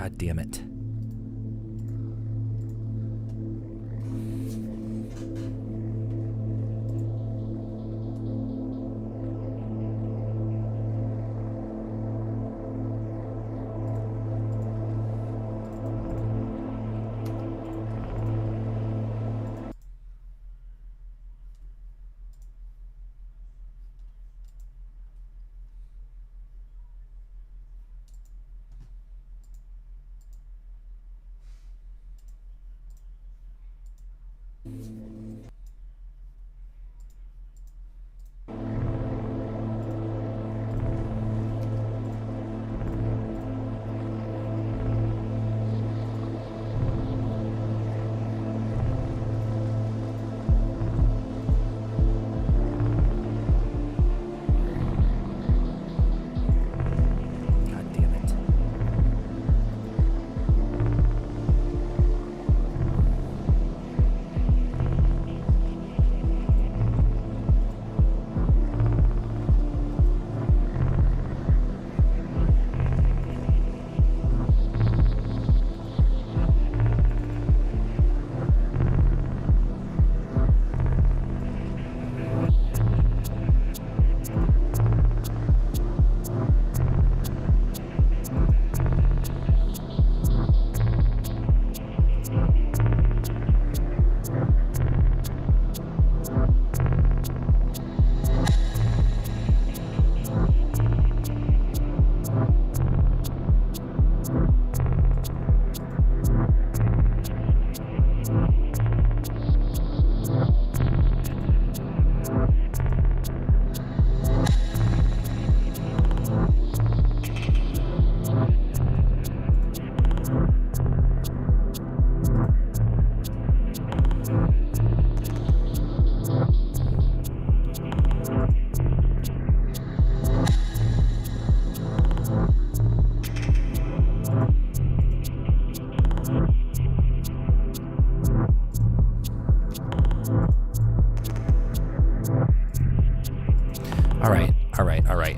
God damn it.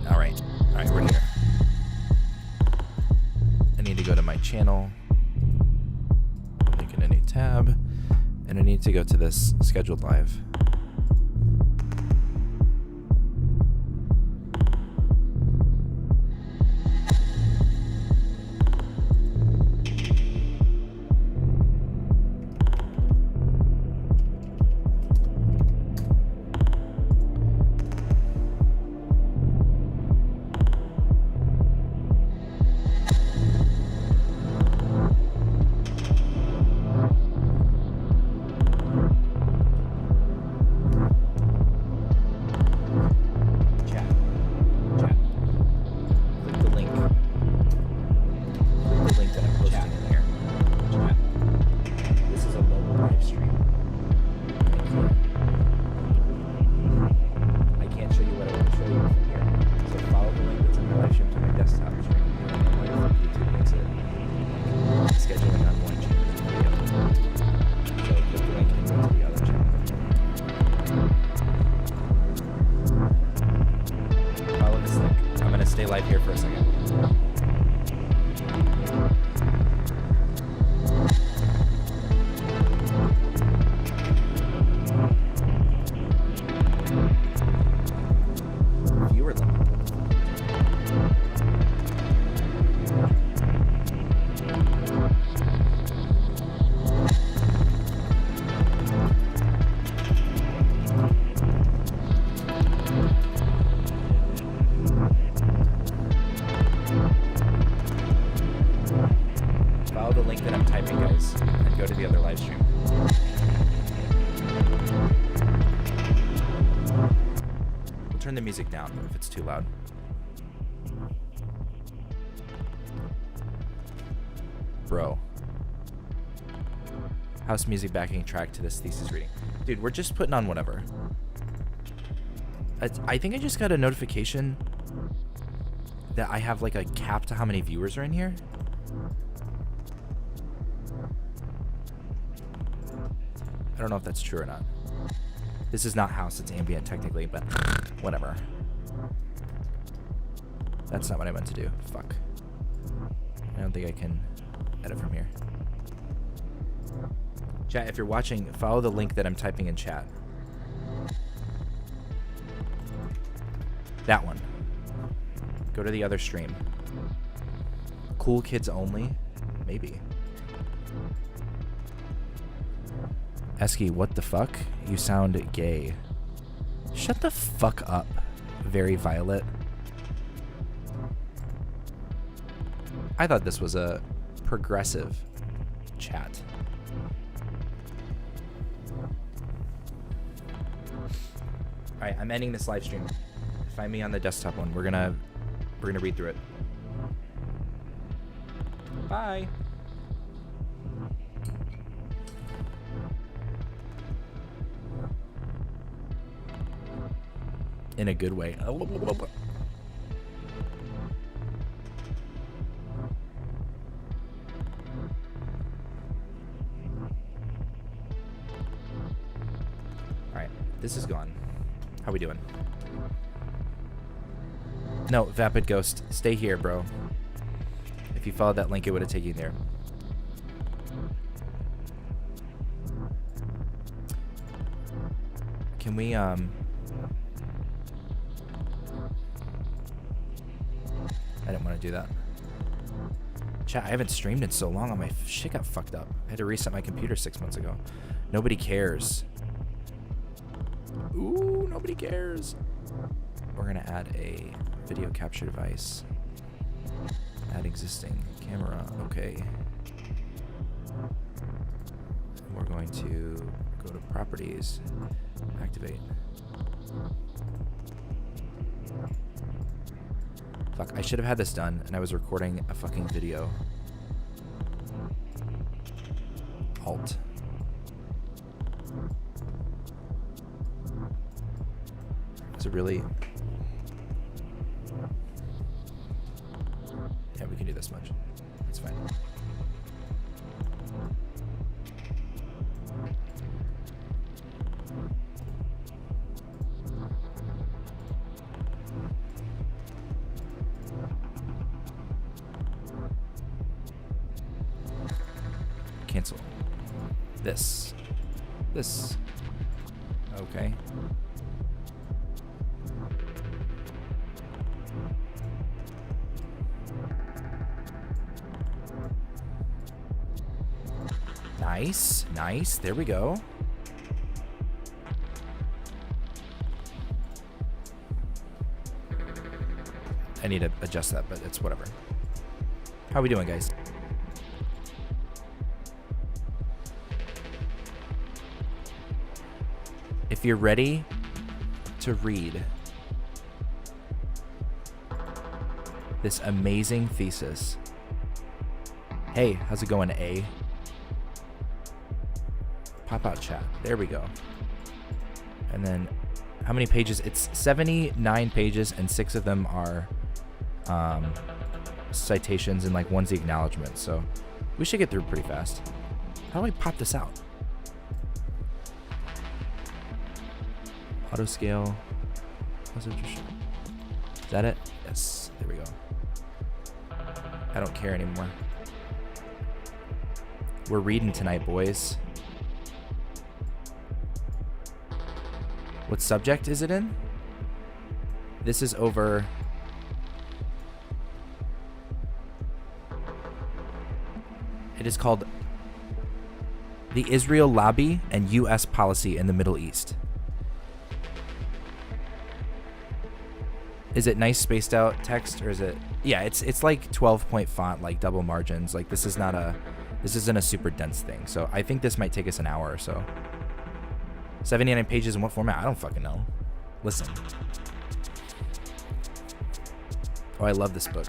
All right, we're here. I need to go to my channel, making a new tab, and I need to go to this scheduled live. Turn the music down if it's too loud. Bro. House music backing track to this thesis reading. Dude, we're just putting on whatever. I think I just got a notification that I have like a cap to how many viewers are in here. I don't know if that's true or not. This is not house, it's ambient technically, but whatever. That's not what I meant to do. Fuck. I don't think I can edit from here. Chat, if you're watching, follow the link that I'm typing in chat. That one. Go to the other stream. Cool kids only? Maybe. ESKI, what the fuck? You sound gay. Shut the fuck up, Very Violet. I thought this was a progressive chat. Alright, I'm ending this live stream. Find me on the desktop one. We're gonna read through it. Bye. In a good way. Alright, this is gone. How we doing? No, Vapid Ghost, stay here, bro. If you followed that link, it would have taken you there. Can we, I didn't want to do that. Chat, I haven't streamed in so long, my shit got fucked up. I had to reset my computer 6 months ago. Nobody cares. Ooh, nobody cares. We're gonna add a video capture device. Add existing camera. Okay. And we're going to go to properties. Activate. Fuck, I should have had this done, and I was recording a fucking video. Alt. Is it really? Yeah, we can do this much. That's fine. Cancel. This. Okay. Nice. There we go. I need to adjust that, but it's whatever. How are we doing, guys? If you're ready to read this amazing thesis. Hey, how's it going, A? Pop out chat. There we go. And then how many pages? It's 79 pages, and 6 of them are citations, and like one's the acknowledgement. So we should get through pretty fast. How do I pop this out? Auto scale. Is that it? Yes. There we go. I don't care anymore. We're reading tonight, boys. What subject is it in? This is over. It is called The Israel Lobby and U.S. Policy in the Middle East. Is it nice spaced out text, or is it? Yeah, it's like 12-point font, like double margins. Like this isn't a super dense thing. So I think this might take us an hour or so. 79 pages in what format? I don't fucking know. Listen. Oh, I love this book.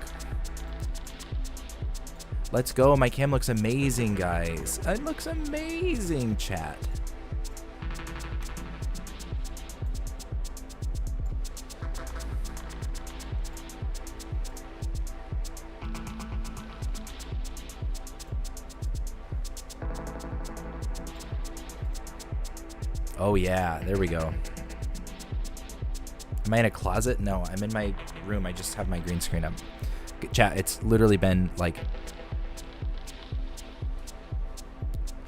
Let's go. My cam looks amazing, guys. It looks amazing, chat. Oh yeah, there we go. Am I in a closet? No, I'm in my room. I just have my green screen up. Chat, it's literally been like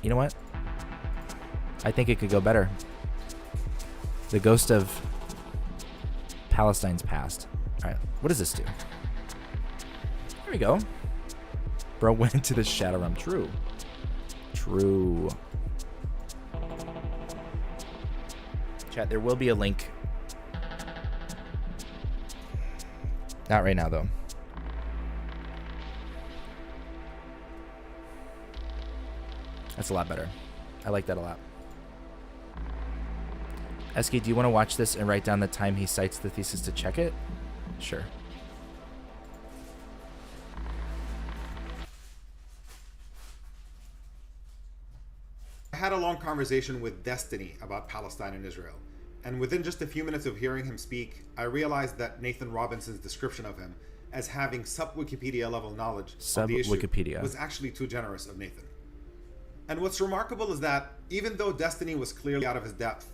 You know what? I think it could go better. The ghost of Palestine's past. All right, what does this do? There we go. Bro went into the shadow realm. True. True. Chat, there will be a link. Not right now, though. That's a lot better. I like that a lot. ESKI, do you want to watch this and write down the time he cites the thesis to check it? Sure. I had a long conversation with Destiny about Palestine and Israel. And within just a few minutes of hearing him speak, I realized that Nathan Robinson's description of him as having sub-Wikipedia level knowledge of the issue was actually too generous of Nathan. And what's remarkable is that even though Destiny was clearly out of his depth,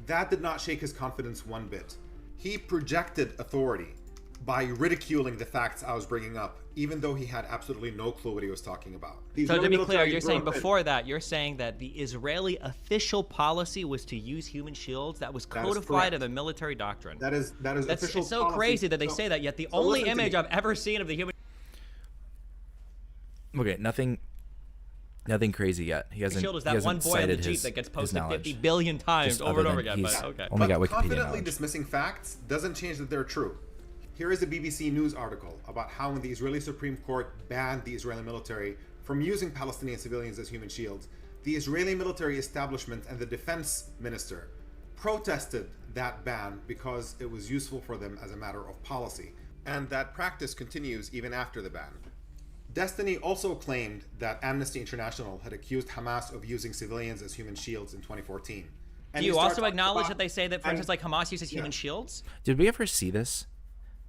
that did not shake his confidence one bit. He projected authority by ridiculing the facts I was bringing up, even though he had absolutely no clue what he was talking about. So to be clear, you're saying before that, you're saying that the Israeli official policy was to use human shields. That was codified in the military doctrine. That is official. It's so policy. crazy that they say that, yet the only image I've ever seen of the human. Okay, nothing crazy yet. He hasn't. Shield is that one boy on the Jeep that gets posted 50 billion times over and over again. But okay. Only got Wikipedia confidently knowledge. Dismissing facts doesn't change that they're true. Here is a BBC News article about how when the Israeli Supreme Court banned the Israeli military from using Palestinian civilians as human shields, the Israeli military establishment and the defense minister protested that ban because it was useful for them as a matter of policy. And that practice continues even after the ban. Destiny also claimed that Amnesty International had accused Hamas of using civilians as human shields in 2014. And do you also acknowledge that they say that, for instance, like Hamas uses human shields? Did we ever see this?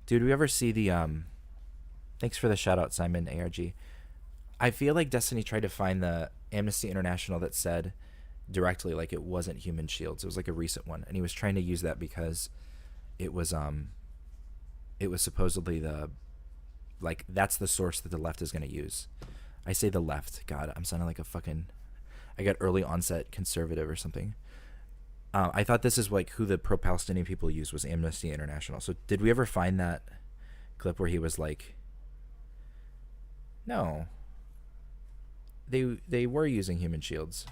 Did we ever see the thanks for the shout out, Simon ARG. I feel like Destiny tried to find the Amnesty International that said directly like it wasn't human shields. It was like a recent one, and he was trying to use that because it was supposedly that's the source that the left is going to use. I say the left. God, I'm sounding like I got early onset conservative or something. I thought this is like who the pro-Palestinian people used was Amnesty International. So did we ever find that clip where he was like, no, they were using human shields?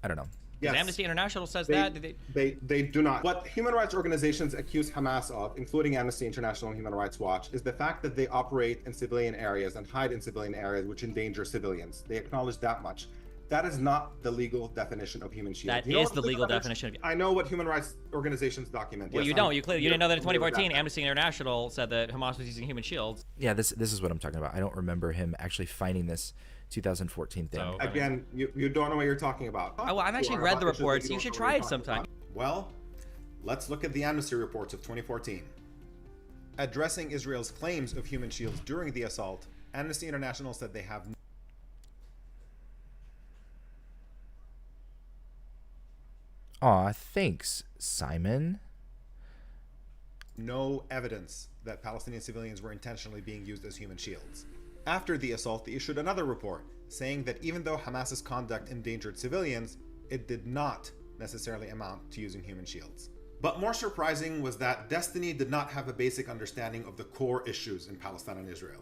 I don't know. Yes. Amnesty International says that. They do not. What human rights organizations accuse Hamas of, including Amnesty International and Human Rights Watch, is the fact that they operate in civilian areas and hide in civilian areas which endanger civilians. They acknowledge that much. That is not the legal definition of human shield. That is the legal definition. I know what human rights organizations document. Well, yes, you don't. You didn't know that in 2014, Amnesty International said that Hamas was using human shields. Yeah, this is what I'm talking about. I don't remember him actually finding this 2014 thing. So, again, you don't know what you're talking about. Oh, well, I've actually read the reports. You should try it sometime. Well, let's look at the Amnesty reports of 2014. Addressing Israel's claims of human shields during the assault, Amnesty International said they have Aw, thanks, Simon. no evidence that Palestinian civilians were intentionally being used as human shields. After the assault, they issued another report saying that even though Hamas's conduct endangered civilians, it did not necessarily amount to using human shields. But more surprising was that Destiny did not have a basic understanding of the core issues in Palestine and Israel.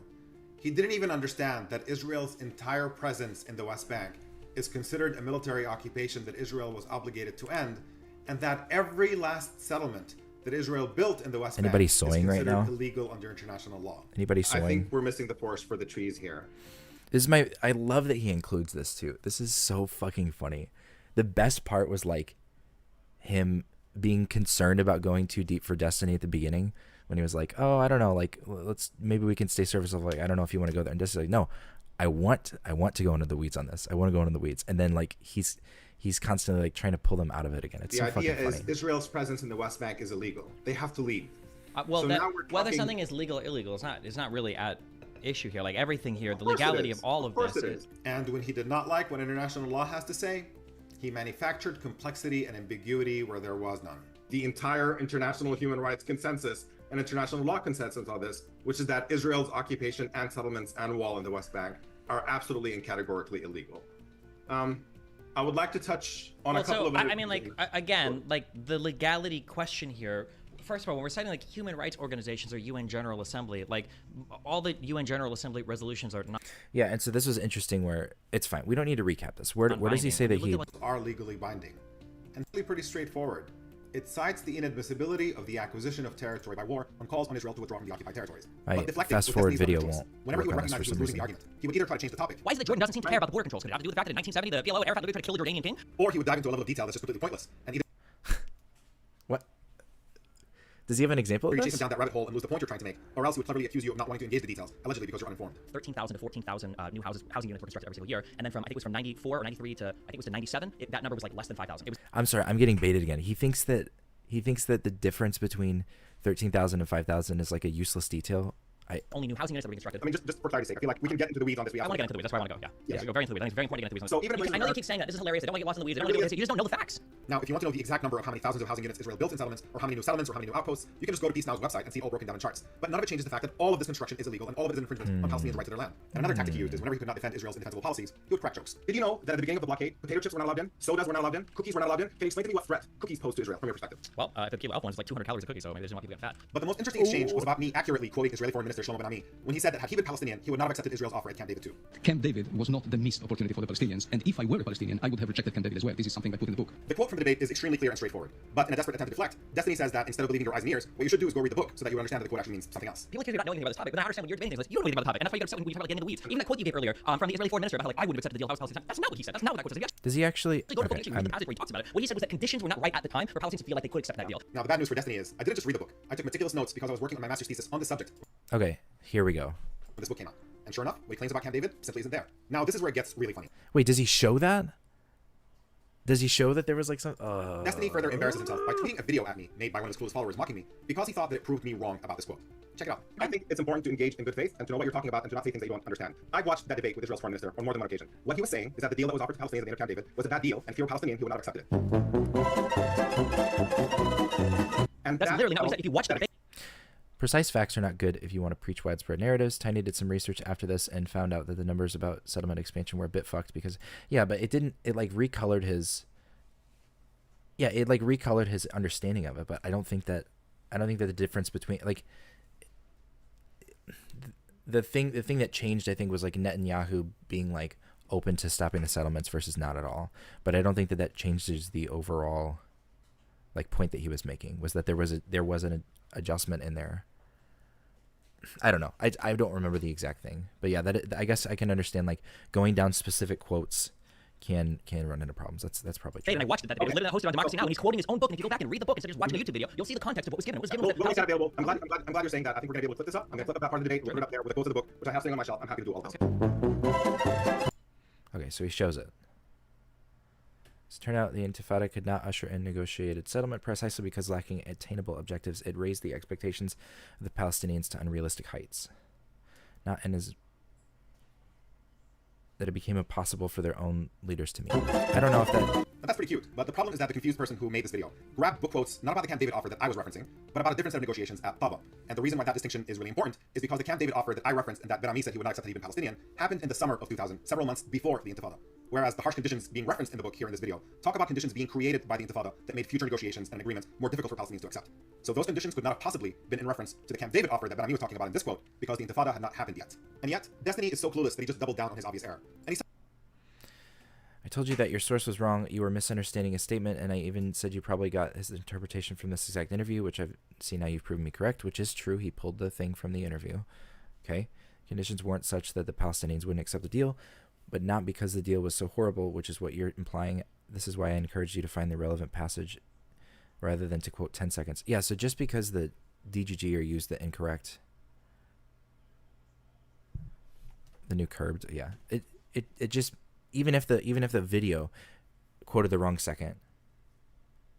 He didn't even understand that Israel's entire presence in the West Bank is considered a military occupation that Israel was obligated to end, and that every last settlement that Israel built in the West Anybody Bank sewing is right considered now? illegal under international law. Anybody sewing? I think we're missing the forest for the trees here. I love that he includes this too. This is so fucking funny. The best part was like him being concerned about going too deep for Destiny at the beginning when he was like, oh, I don't know, like maybe we can stay surface level. Like, I don't know if you want to go there. And Destiny's like, no, I want to go into the weeds on this. I want to go into the weeds. And then like he's constantly like trying to pull them out of it again. It's so fucking funny. The idea is Israel's presence in the West Bank is illegal. They have to leave. Whether something is legal or illegal, it's not really at issue here. Like everything here, the legality of all of this is. And when he did not like what international law has to say, he manufactured complexity and ambiguity where there was none. The entire international human rights consensus and international law consensus on this, which is that Israel's occupation and settlements and wall in the West Bank are absolutely and categorically illegal. I would like to touch on a Well, couple so of. I mean, like again, like the legality question here. First of all, when we're citing like human rights organizations or UN General Assembly, like all the UN General Assembly resolutions are not. Yeah, and so this was interesting where it's fine. We don't need to recap this. Where does he say that he are legally binding, and it's really pretty straightforward. It cites the inadmissibility of the acquisition of territory by war and calls on Israel to withdraw from the occupied territories. My fast forward video won't Whenever he would work on this recognize for he was some losing reason. the argument, he would either try to change the topic, Why is it that Jordan doesn't seem to care about the border controls? Could it have to do with the fact that in 1970 the PLO and Arafat tried to kill the Jordanian king? or he would dive into a level of detail that's just completely pointless, and either What? Does he have an example of you chase him this? down that rabbit hole and lose the point you're trying to make, or else he would cleverly accuse you of not wanting to engage the details, allegedly because you're uninformed. 13,000 to 14,000 new housing units were constructed every single year, and then from I think it was from 94 or 93 to I think it was to 97, that number was like less than 5,000. It was I'm sorry, I'm getting baited again. He thinks that the difference between 13,000 and 5,000 is like a useless detail. only new housing units that were constructed. I mean, just for clarity's sake, I feel like we can get into the weeds on this. I want to get into the weeds. That's where I want to go. Yeah. Go very into the weeds. I think it's very important to get into the weeds. So even if I know you keep saying that. This is hilarious. I don't want to get lost in the weeds. I don't want to get, you just don't know the facts. Now, if you want to know the exact number of how many thousands of housing units Israel built in settlements, or how many new settlements, or how many new outposts, you can just go to Peace Now's website and see it all broken down in charts. But none of it changes the fact that all of this construction is illegal and all of it is an infringement on Palestinians' right to their land. And another tactic he used is whenever he could not defend Israel's indefensible policies, he would crack jokes. Did you know that at the beginning of the blockade, potato chips were not allowed in, sodas were not allowed in, cookies were not allowed in? Can you explain to me what threat cookies pose to Israel from your perspective? Well, if the kilo alpha one is like 200 calories a cookie, so maybe they just want people to get fat. But the most interesting exchange was about me accurately quoting Israeli Foreign Minister Shlomo Ben-Ami when he said that had he been Palestinian, he would not have accepted Israel's offer at Camp David II. Camp David was not the missed opportunity for the Palestinians, and if I were a Palestinian, I would have rejected Camp David as well. This is something I put in the book. The quote from the debate is extremely clear and straightforward, but in a desperate attempt to deflect, Destiny says that instead of believing your eyes and ears, what you should do is go read the book so that you would understand that the quote actually means something else. People accuse you of not knowing anything about this topic, but I understand when you're debating things. You don't know anything about the topic, and that's why you get upset when you talk about getting into the weeds. Even that quote you gave earlier from the Israeli foreign minister about how like I would have accepted the deal if I was Palestinian. That's not what he said. That's not what that quote said. Yes. Does he actually? Go to the book Okay, and read the passage where he talks about it. What he said was that conditions were not right at the time for Palestinians to feel like they could accept that deal. Now, the bad news for Destiny is I didn't just read the book. I took meticulous notes because I was working on my master's thesis on this subject okay, here we go. when this book came out. And sure enough, what he claims about Camp David simply isn't there. Now, this is where it gets really funny. Wait, does he show that? Does he show that there was like some? Destiny further embarrasses himself by tweeting a video at me made by one of his coolest followers mocking me because he thought that it proved me wrong about this quote. Check it out. I think it's important to engage in good faith and to know what you're talking about and to not say things that you don't understand. I've watched that debate with Israel's foreign minister on more than one occasion. What he was saying is that the deal that was offered to Palestinians at the end of Camp David was a bad deal, and if he were Palestinian, he would not have accepted it. And That's literally not what he said. If you watch the debate. Precise facts are not good if you want to preach widespread narratives. Tiny did some research after this and found out that the numbers about settlement expansion were a bit fucked because, yeah, but it didn't. It like recolored his. Yeah, it like recolored his understanding of it, but I don't think that the difference between like the thing that changed, I think, was like Netanyahu being like open to stopping the settlements versus not at all. But I don't think that changes the overall like point that he was making, was that there was an adjustment in there. I don't know. I don't remember the exact thing, but yeah, I guess I can understand like going down specific quotes can run into problems. That's probably true. And I watched that debate. It was literally hosted on Democracy Now, and he's quoting his own book. And if you go back and read the book instead of just watching the YouTube video, you'll see the context of what was given. What was given was We'll that make that available. I'm glad you're saying that. I think we're gonna be able to flip this up. I'm gonna flip up that part of the debate. We'll put it up there with the quotes of the book, which I have sitting on my shelf. I'm happy to do all of those. Okay, so he shows it. As it turned out, the Intifada could not usher in negotiated settlement precisely because lacking attainable objectives, it raised the expectations of the Palestinians to unrealistic heights. Not in as that it became impossible for their own leaders to meet. I don't know if that... Now, that's pretty cute, but the problem is that the confused person who made this video grabbed book quotes not about the Camp David offer that I was referencing, but about a different set of negotiations at Taba. And the reason why that distinction is really important is because the Camp David offer that I referenced and that Ben-Ami said he would not accept that he'd been Palestinian happened in the summer of 2000, several months before the Intifada. Whereas the harsh conditions being referenced in the book here in this video talk about conditions being created by the Intifada that made future negotiations and agreements more difficult for Palestinians to accept. So those conditions could not have possibly been in reference to the Camp David offer that Ben-Ami was talking about in this quote because the Intifada had not happened yet. And yet, Destiny is so clueless that he just doubled down on his obvious error. And he said, I told you that your source was wrong. You were misunderstanding his statement, and I even said you probably got his interpretation from this exact interview, which I've seen now you've proven me correct, which is true. He pulled the thing from the interview. Okay? Conditions weren't such that the Palestinians wouldn't accept the deal, but not because the deal was so horrible, which is what you're implying. This is why I encouraged you to find the relevant passage rather than to quote 10 seconds. Yeah, so just because the DGG or used the incorrect, the new curbed, yeah, it just, even if the video quoted the wrong second,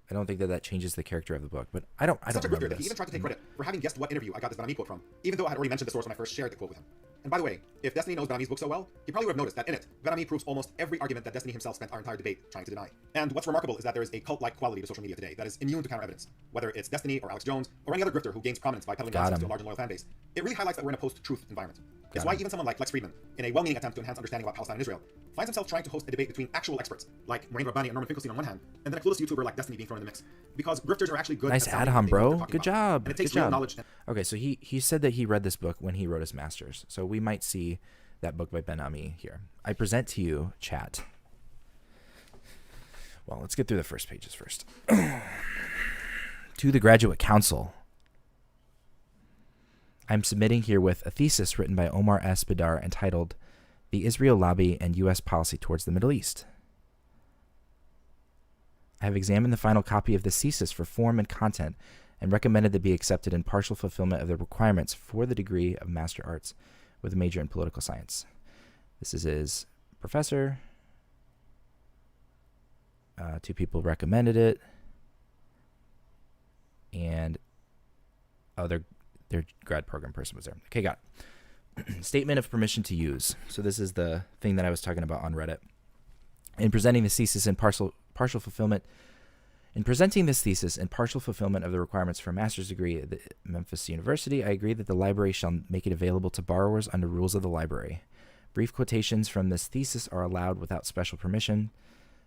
I don't think that changes the character of the book. But I don't remember this. He even tried to take credit for having guessed what interview I got this Ben-Ami quote from, even though I had already mentioned the source when I first shared the quote with him. And by the way, if Destiny knows Ben-Ami's book so well, he probably would have noticed that in it, Ben-Ami proves almost every argument that Destiny himself spent our entire debate trying to deny. And what's remarkable is that there is a cult-like quality to social media today that is immune to counter-evidence. Whether it's Destiny or Alex Jones or any other grifter who gains prominence by peddling nonsense to a large and loyal fan base, it really highlights that we're in a post-truth environment. is why even someone like Lex Friedman, in a well-meaning attempt to enhance understanding about Palestine and Israel, finds himself trying to host a debate between actual experts, like Maureen Rabbani and Norman Finkelstein on one hand, and then a clueless YouTuber like Destiny being thrown in the mix. Because grifters are actually good Nice at sounding add-on, like they know what bro. they're talking Good about. job. And it takes Good real job. knowledge. Okay, so he said that he read this book when he wrote his master's. So we might see that book by Ben Ami here. I present to you, chat. Well, let's get through the first pages first. To the Graduate Council. I'm submitting herewith a thesis written by Omar S. Badar entitled The Israel Lobby and U.S. Policy Towards the Middle East. I have examined the final copy of this thesis for form and content and recommended that it be accepted in partial fulfillment of the requirements for the degree of Master Arts with a major in political science. This is his professor. 2 people recommended it. And their grad program person was there. Okay, got it. Statement of permission to use. So this is the thing that I was talking about on Reddit. In presenting this thesis in partial fulfillment of the requirements for a master's degree at the Memphis University, I agree that the library shall make it available to borrowers under rules of the library. Brief quotations from this thesis are allowed without special permission,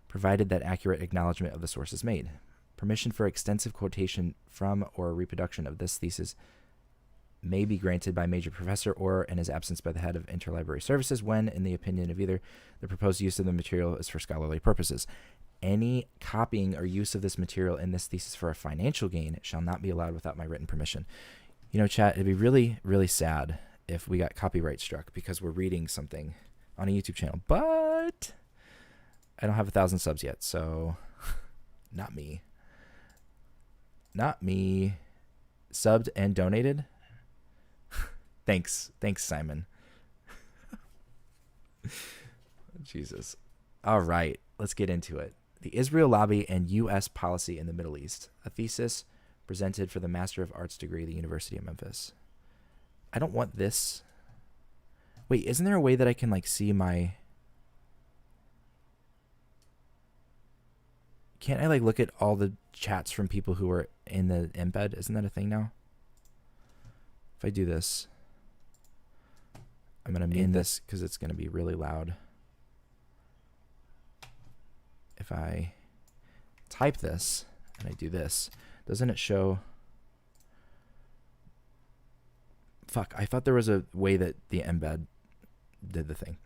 provided that accurate acknowledgement of the source is made. Permission for extensive quotation from or reproduction of this thesis may be granted by a major professor or, in his absence, by the head of interlibrary services when, in the opinion of either, the proposed use of the material is for scholarly purposes. Any copying or use of this material in this thesis for a financial gain shall not be allowed without my written permission. You know, chat, it'd be really, really sad if we got copyright struck because we're reading something on a YouTube channel, but I don't have 1,000 subs yet, so not me. Not me. Subbed and donated. Thanks, Simon. Jesus. All right, let's get into it. The Israel Lobby and U.S. Policy in the Middle East, a thesis presented for the Master of Arts degree at the University of Memphis. I don't want this. Wait, isn't there a way that I can like see my... Can't I like look at all the chats from people who are in the embed? Isn't that a thing now? If I do this, I'm going to mute this because it's going to be really loud. If I type this and I do this, doesn't it show? Fuck, I thought there was a way that the embed did the thing.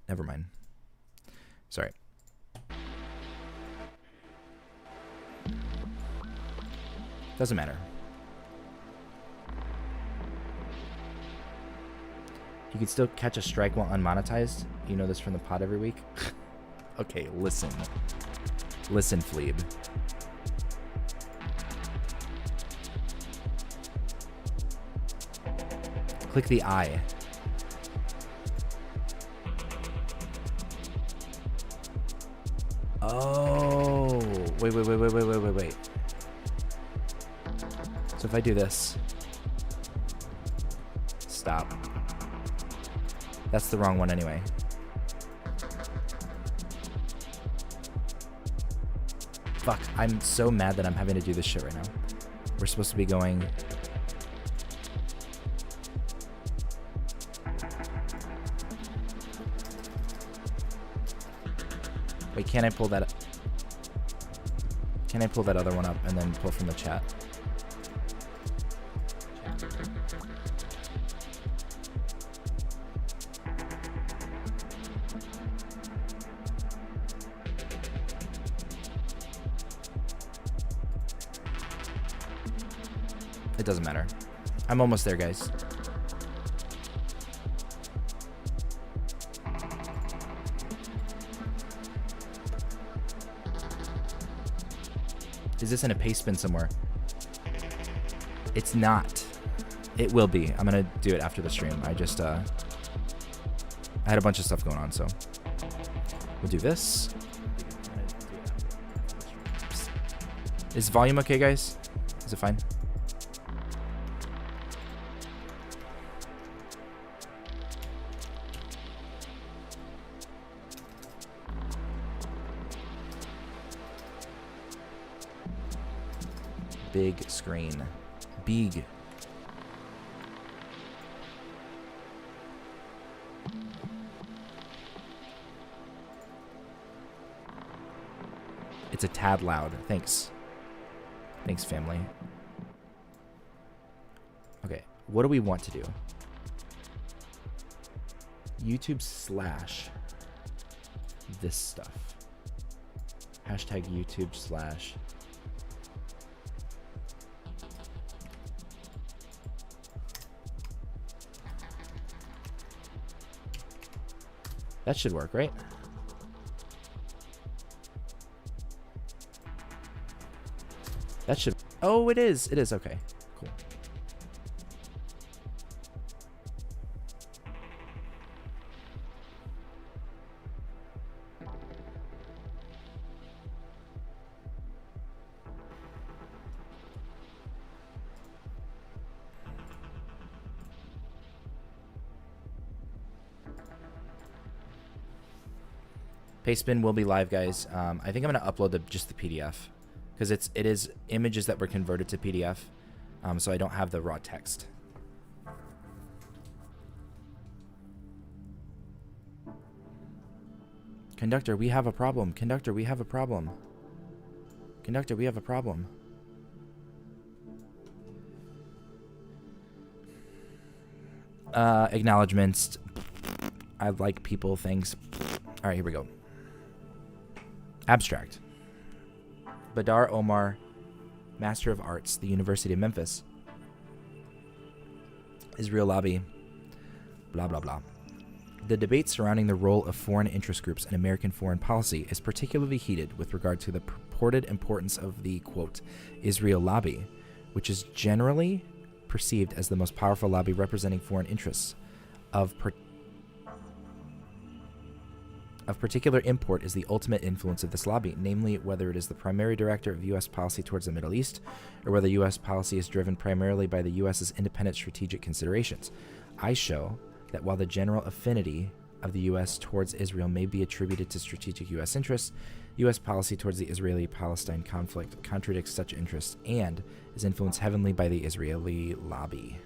Never mind. Sorry. Doesn't matter. You can still catch a strike while unmonetized. You know this from the pod every week. Okay, listen. Listen, Fleeb. Click the I. Oh, wait. So if I do this, stop. That's the wrong one anyway. Fuck, I'm so mad that I'm having to do this shit right now. We're supposed to be going... Wait, can I pull that... Can I pull that other one up and then pull from the chat? It doesn't matter. I'm almost there, guys. Is this in a paste bin somewhere? It's not. It will be. I'm gonna do it after the stream. I just I had a bunch of stuff going on, so we'll do this. Is volume okay, guys? Is it fine? Big screen. Big. It's a tad loud. Thanks. Thanks, family. Okay, what do we want to do? YouTube / this stuff. Hashtag YouTube / That should work, right? That should... Oh, it is. It is. Okay. Cool. Pastebin will be live, guys. I think I'm gonna upload just the PDF because it is images that were converted to PDF, so I don't have the raw text. Conductor, we have a problem. Conductor, we have a problem. Conductor, we have a problem. Acknowledgements. I like people, things. All right, here we go. Abstract. Badar Omar, Master of Arts, the University of Memphis. Israel Lobby. Blah, blah, blah. The debate surrounding the role of foreign interest groups in American foreign policy is particularly heated with regard to the purported importance of the, quote, Israel Lobby, which is generally perceived as the most powerful lobby representing foreign interests. Of particular import is the ultimate influence of this lobby, namely whether it is the primary director of U.S. policy towards the Middle East, or whether U.S. policy is driven primarily by the U.S.'s independent strategic considerations. I show that while the general affinity of the U.S. towards Israel may be attributed to strategic U.S. interests, U.S. policy towards the Israeli-Palestine conflict contradicts such interests and is influenced heavily by the Israeli lobby.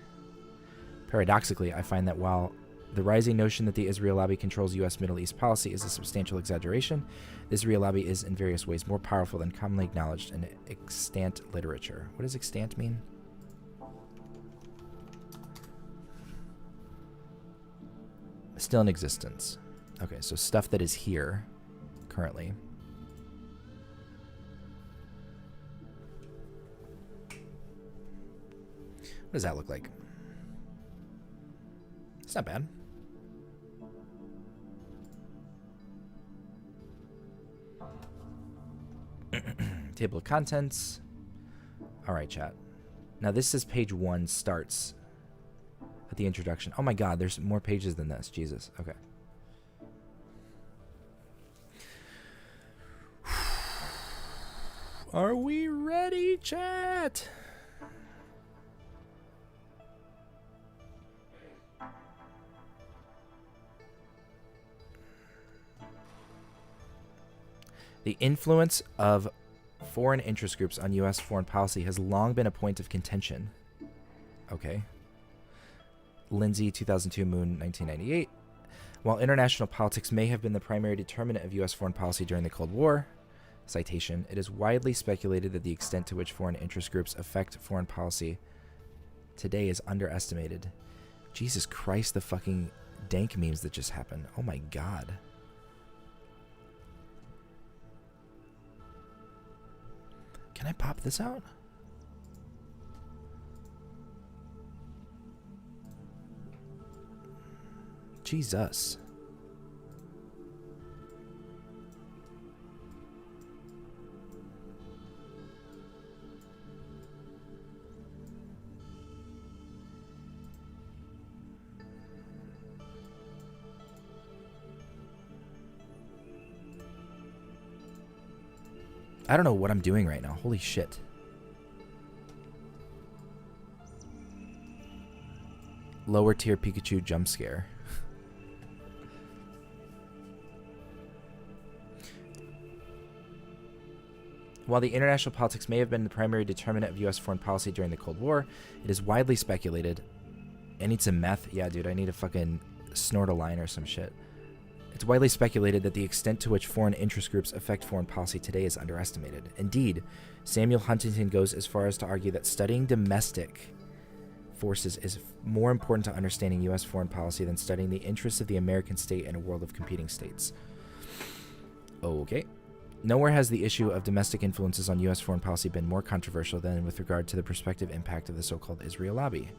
Paradoxically, I find that while the rising notion that the Israel lobby controls U.S. Middle East policy is a substantial exaggeration, the Israel lobby is in various ways more powerful than commonly acknowledged in extant literature. What does extant mean? Still in existence. Okay, so stuff that is here currently. What does that look like? It's not bad. Table of contents. All right, chat. Now this is page 1 starts at the introduction. Oh my God, there's more pages than this. Jesus. Okay. Are we ready, chat? The influence of foreign interest groups on U.S. foreign policy has long been a point of contention. Okay. Lindsay, 2002, Moon, 1998. While international politics may have been the primary determinant of U.S. foreign policy during the Cold War, citation, it is widely speculated that the extent to which foreign interest groups affect foreign policy today is underestimated. Jesus Christ, the fucking dank memes that just happened. Oh my God. Can I pop this out? Jesus. I don't know what I'm doing right now. Holy shit. Lower tier Pikachu jump scare. While the international politics may have been the primary determinant of U.S. foreign policy during the Cold War, it is widely speculated. I need some meth. Yeah, dude, I need to fucking snort a line or some shit. It's widely speculated that the extent to which foreign interest groups affect foreign policy today is underestimated. Indeed, Samuel Huntington goes as far as to argue that studying domestic forces is more important to understanding U.S. foreign policy than studying the interests of the American state in a world of competing states. Okay. Nowhere has the issue of domestic influences on U.S. foreign policy been more controversial than with regard to the prospective impact of the so-called Israel lobby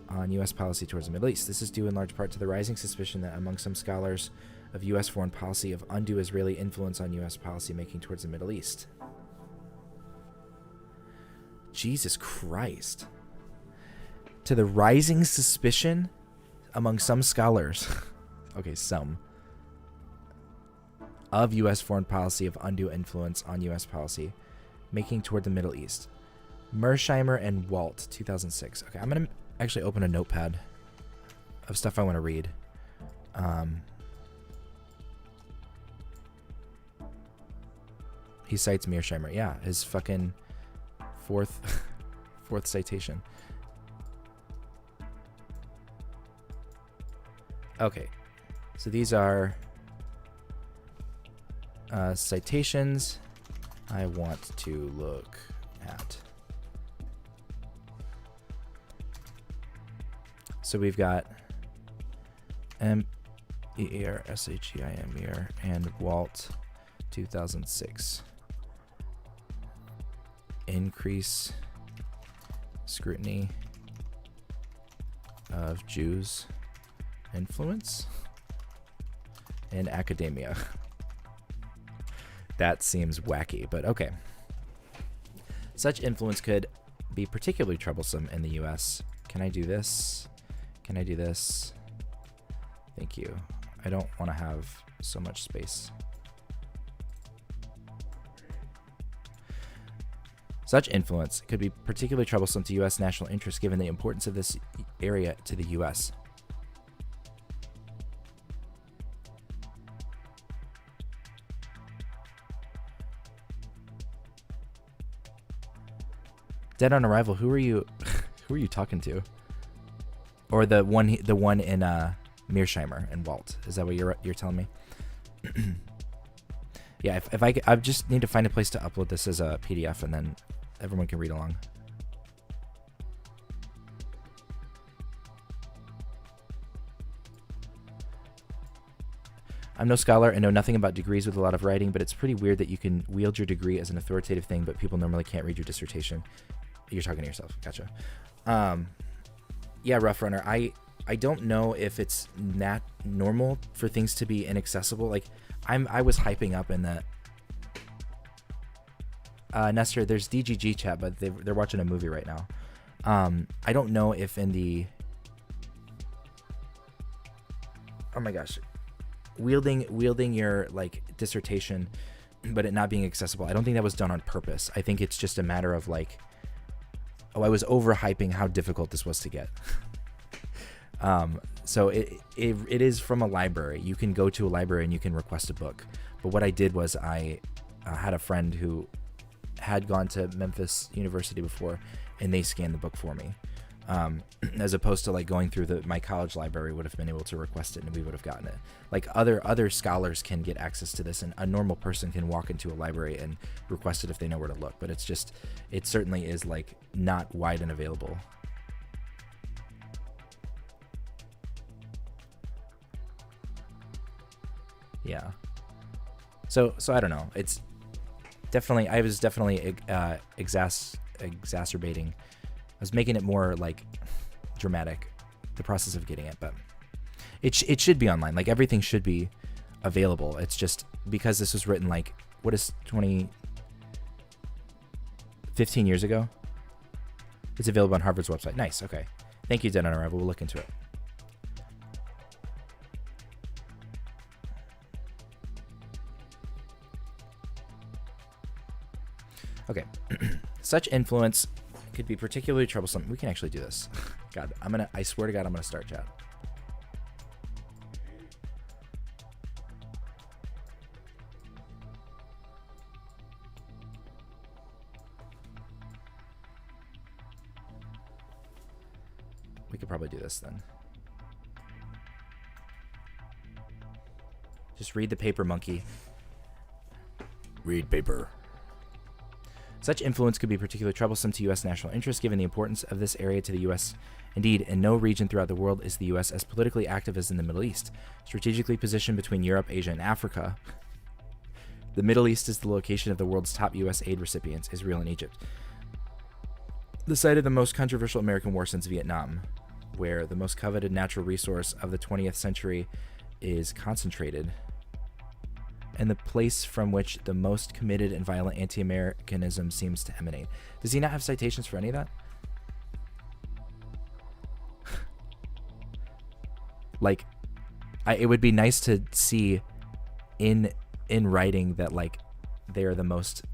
on U.S. policy towards the Middle East. This is due in large part to the rising suspicion that among some scholars of U.S. foreign policy of undue Israeli influence on U.S. policy making towards the Middle East. Jesus Christ. To the rising suspicion among some scholars, okay, some, of U.S. foreign policy of undue influence on U.S. policy making toward the Middle East. Mersheimer and Walt, 2006. Okay, I'm going to actually open a notepad of stuff I want to read. He cites Mearsheimer. Yeah, his fucking fourth citation. Okay, so these are citations I want to look at. So we've got Mearsheimer and Walt, 2006. Increase scrutiny of Jews' influence in academia. That seems wacky, but okay. Such influence could be particularly troublesome in the U.S. Can I do this? Can I do this? Thank you. I don't want to have so much space. Such influence could be particularly troublesome to U.S. national interests given the importance of this area to the U.S. Dead on Arrival, who are you who are you talking to? Or the one in Mearsheimer and Walt. Is that what you're telling me? Yeah, if I just need to find a place to upload this as a PDF and then everyone can read along. I'm no scholar and know nothing about degrees with a lot of writing, but it's pretty weird that you can wield your degree as an authoritative thing, but people normally can't read your dissertation. You're talking to yourself. Gotcha. Yeah, Rough Runner. I don't know if it's not normal for things to be inaccessible. Like, I was hyping up in that. Nestor, there's DGG chat, but they're watching a movie right now. I don't know if in the... Oh my gosh. Wielding your, like, dissertation, but it not being accessible. I don't think that was done on purpose. I think it's just a matter of, like... Oh, I was overhyping how difficult this was to get. So it is from a library. You can go to a library and you can request a book. But what I did was I had a friend who had gone to Memphis University before, and they scanned the book for me. As opposed to like going through my college library would have been able to request it and we would have gotten it. Like other scholars can get access to this, and a normal person can walk into a library and request it if they know where to look. But it certainly is like not wide and available. Yeah. So I don't know. It's definitely, I was definitely exacerbating. I was making it more like dramatic, the process of getting it, but it should be online. Like everything should be available. It's just because this was written like, what is 15 years ago? It's available on Harvard's website. Nice. Okay. Thank you, Dead on Arrival. We'll look into it. Okay. Such influence could be particularly troublesome. We can actually do this. God, I swear to God, I'm gonna start chat. We could probably do this then. Just read the paper, monkey. Read paper. Such influence could be particularly troublesome to U.S. national interests, given the importance of this area to the U.S. Indeed, in no region throughout the world is the U.S. as politically active as in the Middle East. Strategically positioned between Europe, Asia, and Africa, the Middle East is the location of the world's top U.S. aid recipients, Israel and Egypt. The site of the most controversial American war since Vietnam, where the most coveted natural resource of the 20th century is concentrated, and the place from which the most committed and violent anti-Americanism seems to emanate. Does he not have citations for any of that? Like, it would be nice to see in writing that, like, they receive the most.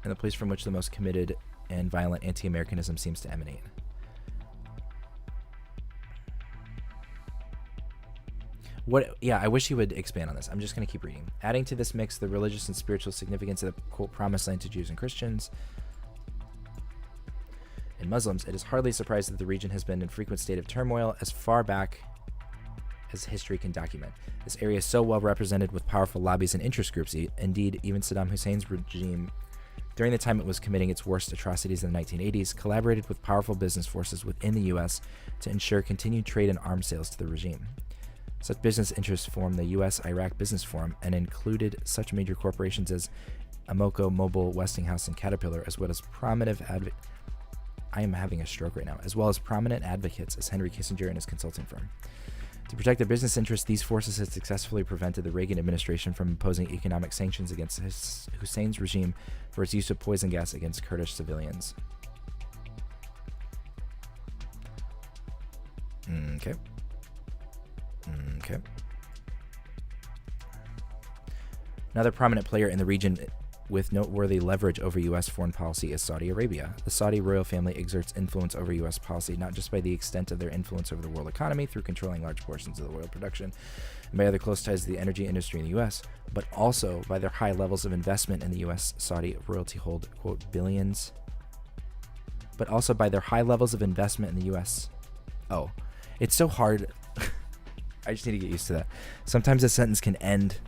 And the place from which the most committed and violent anti-Americanism seems to emanate. Yeah, I wish he would expand on this. I'm just going to keep reading. Adding to this mix the religious and spiritual significance of the, quote, promised land to Jews and Christians and Muslims, it is hardly surprised that the region has been in frequent state of turmoil as far back as history can document. This area is so well represented with powerful lobbies and interest groups. Indeed, even Saddam Hussein's regime, during the time it was committing its worst atrocities in the 1980s, collaborated with powerful business forces within the U.S. to ensure continued trade and arms sales to the regime. Such business interests formed the U.S.-Iraq Business Forum and included such major corporations as Amoco, Mobil, Westinghouse, and Caterpillar, as well as prominent I am having a stroke right now, as well as prominent advocates as Henry Kissinger and his consulting firm. To protect their business interests, these forces had successfully prevented the Reagan administration from imposing economic sanctions against Hussein's regime for its use of poison gas against Kurdish civilians. Okay. Another prominent player in the region with noteworthy leverage over U.S. foreign policy is Saudi Arabia. The Saudi royal family exerts influence over U.S. policy not just by the extent of their influence over the world economy through controlling large portions of the oil production and by other close ties to the energy industry in the U.S., but also by their high levels of investment in the U.S. Saudi royalty hold, quote, billions, but also by their high levels of investment in the U.S. Oh, it's so hard. I just need to get used to that. Sometimes a sentence can end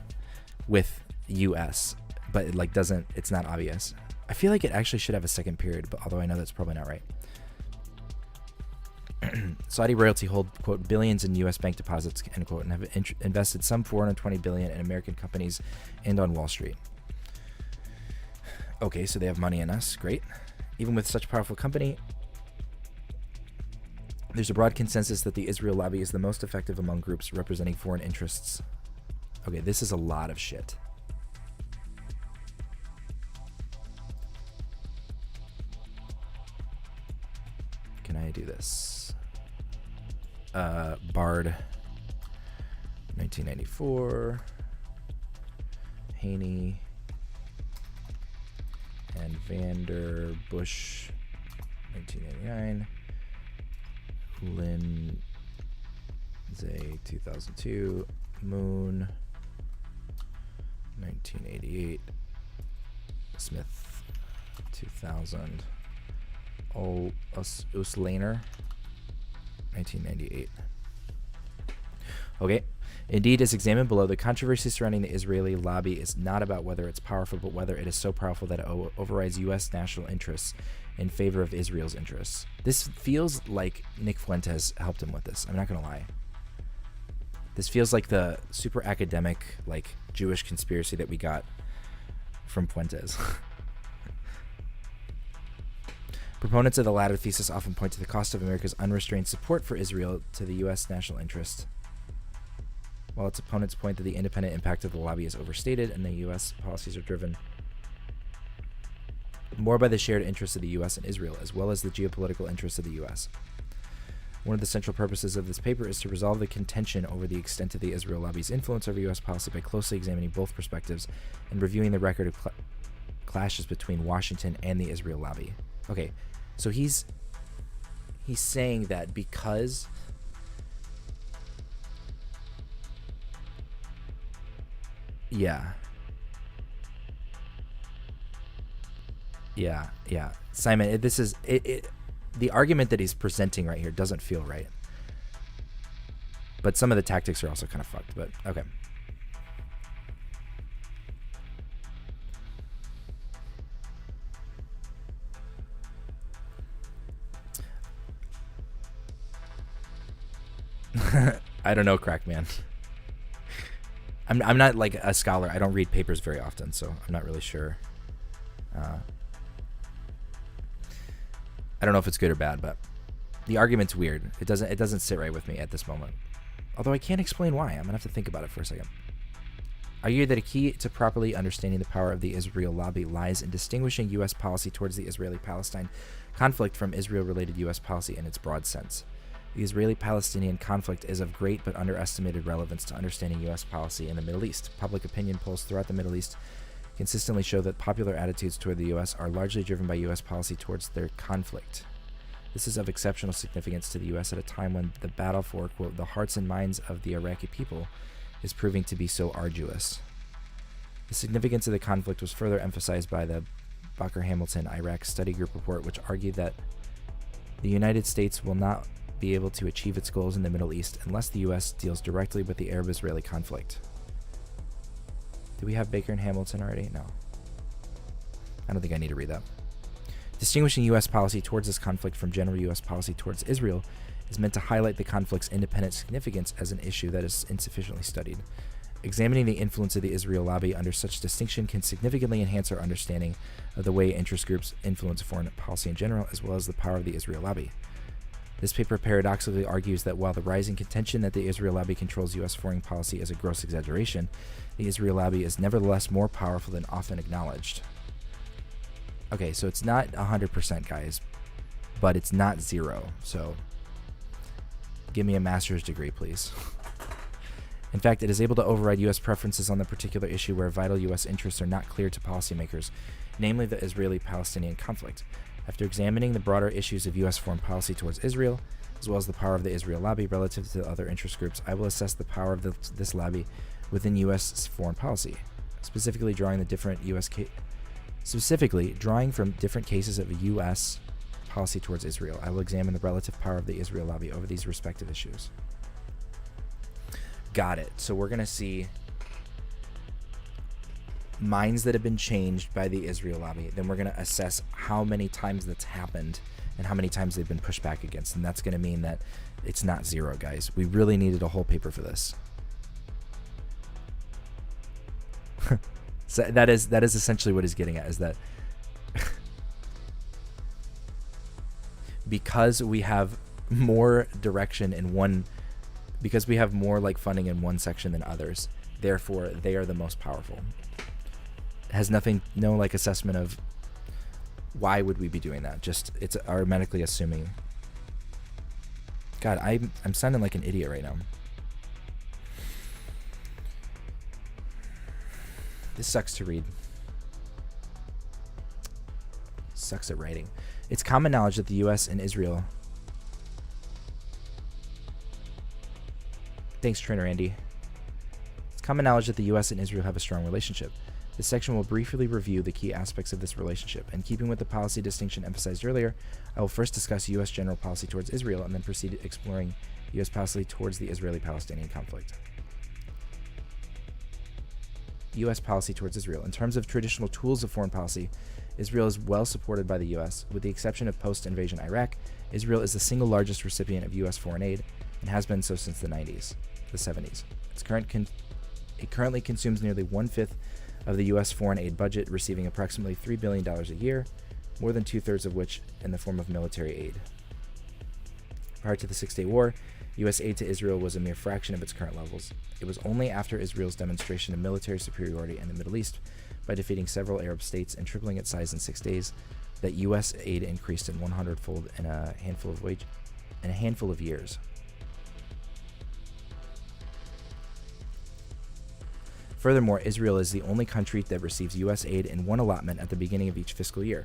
with U.S., but it like doesn't, it's not obvious. I feel like it actually should have a second period, but although I know that's probably not right. Saudi royalty hold, quote, billions in U.S. bank deposits, end quote, and have invested some $420 billion in American companies and on Wall Street. Okay, so they have money in us. Great. Even with such a powerful company, there's a broad consensus that the Israel lobby is the most effective among groups representing foreign interests. Okay, this is a lot of shit. Can I do this? Bard, 1994. Haney and Vander Bush, 1989. Lindsay, 2002. Moon, 1988. Smith, 2000. Uslaner, 1998. Okay. Indeed, as examined below, the controversy surrounding the Israeli lobby is not about whether it's powerful, but whether it is so powerful that it overrides U.S. national interests in favor of Israel's interests. This feels like Nick Fuentes helped him with this. I'm not going to lie. This feels like the super academic, like, Jewish conspiracy that we got from Fuentes. Proponents of the latter thesis often point to the cost of America's unrestrained support for Israel to the U.S. national interest, while its opponents point that the independent impact of the lobby is overstated and the U.S. policies are driven more by the shared interests of the U.S. and Israel, as well as the geopolitical interests of the U.S. One of the central purposes of this paper is to resolve the contention over the extent of the Israel lobby's influence over U.S. policy by closely examining both perspectives and reviewing the record of clashes between Washington and the Israel lobby. Okay, so he's saying that because yeah, Simon, this is it. The argument that he's presenting right here doesn't feel right. But some of the tactics are also kind of fucked, but okay. I don't know, Crackman. I'm not like a scholar. I don't read papers very often, so I'm not really sure. I don't know if it's good or bad, but the argument's weird. It doesn't sit right with me at this moment. Although I can't explain why. I'm gonna have to think about it for a second. Argue that a key to properly understanding the power of the Israel lobby lies in distinguishing U.S. policy towards the Israeli-Palestine conflict from Israel-related U.S. policy in its broad sense. The Israeli-Palestinian conflict is of great but underestimated relevance to understanding U.S. policy in the Middle East. Public opinion polls throughout the Middle East consistently show that popular attitudes toward the U.S. are largely driven by U.S. policy towards their conflict. This is of exceptional significance to the U.S. at a time when the battle for, quote, the hearts and minds of the Iraqi people is proving to be so arduous. The significance of the conflict was further emphasized by the Baker-Hamilton Iraq Study Group report, which argued that the United States will not be able to achieve its goals in the Middle East unless the U.S. deals directly with the Arab-Israeli conflict. Do we have Baker and Hamilton already? No. I don't think I need to read that. Distinguishing U.S. policy towards this conflict from general U.S. policy towards Israel is meant to highlight the conflict's independent significance as an issue that is insufficiently studied. Examining the influence of the Israel lobby under such distinction can significantly enhance our understanding of the way interest groups influence foreign policy in general, as well as the power of the Israel lobby. This paper paradoxically argues that while the rising contention that the Israel lobby controls U.S. foreign policy is a gross exaggeration, the Israel lobby is nevertheless more powerful than often acknowledged. Okay, so it's not 100%, guys, but it's not 0, so give me a master's degree, please. In fact, it is able to override U.S. preferences on the particular issue where vital U.S. interests are not clear to policymakers, namely the Israeli-Palestinian conflict. After examining the broader issues of U.S. foreign policy towards Israel, as well as the power of the Israel lobby relative to other interest groups, I will assess the power of this lobby within U.S. foreign policy, specifically drawing from different cases of U.S. policy towards Israel. I will examine the relative power of the Israel lobby over these respective issues. Got it. So we're going to see minds that have been changed by the Israel lobby. Then we're going to assess how many times that's happened and how many times they've been pushed back against. And that's going to mean that it's not 0, guys. We really needed a whole paper for this. So that is essentially what he's getting at, is that because we have more direction in one, because we have more like funding in one section than others, therefore they are the most powerful. It has no like assessment of why would we be doing that. Just it's automatically assuming. God, I'm sounding like an idiot right now. This sucks to read. Sucks at writing. It's common knowledge that the U.S. and Israel... Thanks, Trainer Andy. It's common knowledge that the U.S. and Israel have a strong relationship. This section will briefly review the key aspects of this relationship. In keeping with the policy distinction emphasized earlier, I will first discuss U.S. general policy towards Israel and then proceed exploring U.S. policy towards the Israeli-Palestinian conflict. U.S. policy towards Israel. In terms of traditional tools of foreign policy, Israel is well supported by the U.S. With the exception of post-invasion Iraq, Israel is the single largest recipient of U.S. foreign aid and has been so since the 70s. It currently consumes nearly 1/5 of the U.S. foreign aid budget, receiving approximately $3 billion a year, more than 2/3 of which in the form of military aid. Prior to the Six-Day War, U.S. aid to Israel was a mere fraction of its current levels. It was only after Israel's demonstration of military superiority in the Middle East by defeating several Arab states and tripling its size in 6 days that U.S. aid increased in 100-fold in a handful of years. Furthermore, Israel is the only country that receives U.S. aid in one allotment at the beginning of each fiscal year,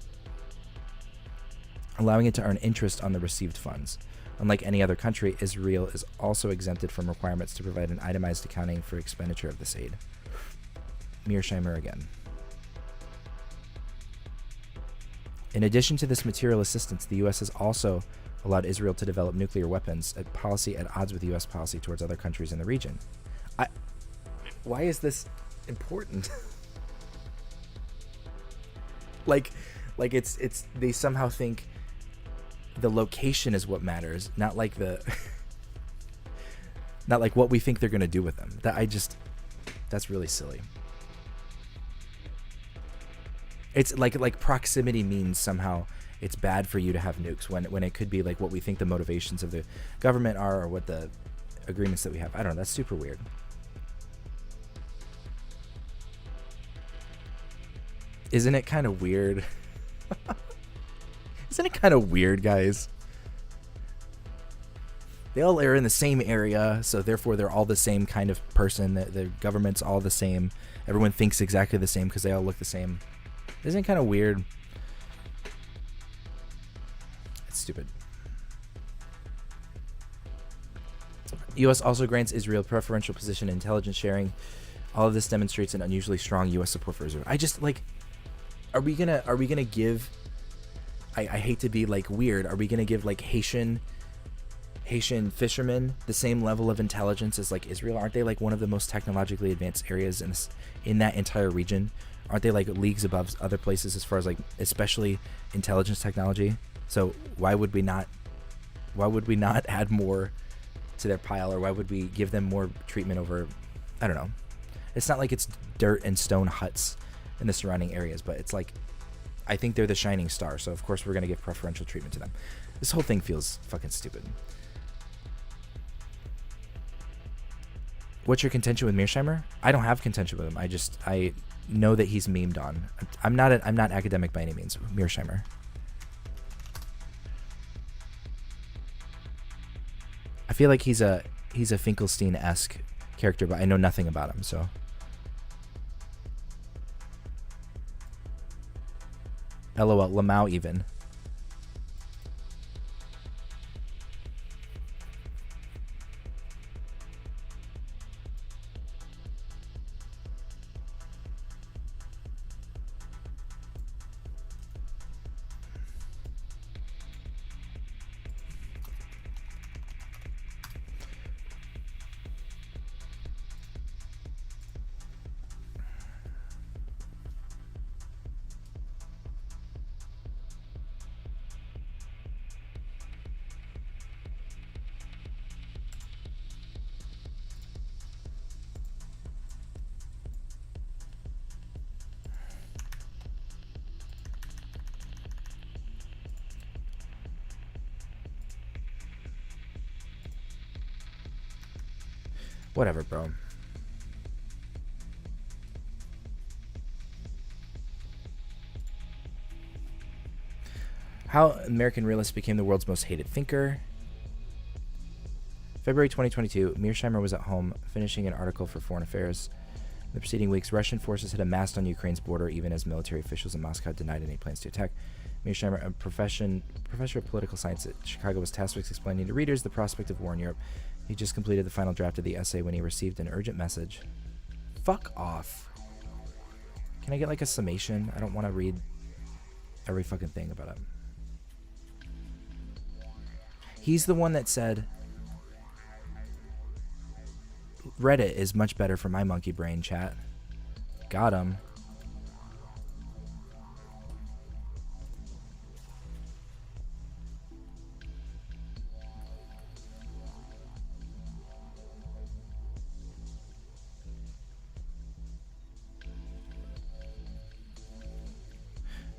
allowing it to earn interest on the received funds. Unlike any other country, Israel is also exempted from requirements to provide an itemized accounting for expenditure of this aid. Mearsheimer again. In addition to this material assistance, the U.S. has also allowed Israel to develop nuclear weapons, a policy at odds with U.S. policy towards other countries in the region. Why is this important? like it's they somehow think the location is what matters, not like not like what we think they're going to do with them. That's really silly. It's like proximity means somehow it's bad for you to have nukes when it could be like what we think the motivations of the government are, or what the agreements that we have. I don't know. That's super weird. Isn't it kind of weird? Isn't it kind of weird, guys? They all are in the same area, so therefore they're all the same kind of person. The government's all the same. Everyone thinks exactly the same because they all look the same. Isn't it kind of weird? It's stupid. U.S. also grants Israel preferential position in intelligence sharing. All of this demonstrates an unusually strong U.S. support for Israel. I just like, are we gonna give? I hate to be like weird. Are we gonna give like Haitian fishermen the same level of intelligence as like Israel? Aren't they like one of the most technologically advanced areas in that entire region? Aren't they like leagues above other places as far as like especially intelligence technology? So why would we not add more to their pile, or why would we give them more treatment over? I don't know. It's not like it's dirt and stone huts in the surrounding areas, but it's like I think they're the shining star, so of course we're gonna give preferential treatment to them. This whole thing feels fucking stupid. What's your contention with Mearsheimer? I don't have contention with him. I know that he's memed on. I'm not academic by any means. Mearsheimer. I feel like he's a Finkelstein-esque character, but I know nothing about him, so. LOL, Lamau even. Whatever, bro. How American realists became the world's most hated thinker. February 2022, Mearsheimer was at home finishing an article for Foreign Affairs. In the preceding weeks, Russian forces had amassed on Ukraine's border, even as military officials in Moscow denied any plans to attack. Mearsheimer, a professor of political science at Chicago, was tasked with explaining to readers the prospect of war in Europe. He just completed the final draft of the essay when he received an urgent message. Fuck off. Can I get like a summation? I don't want to read every fucking thing about it. He's the one that said Reddit is much better for my monkey brain, chat. Got him.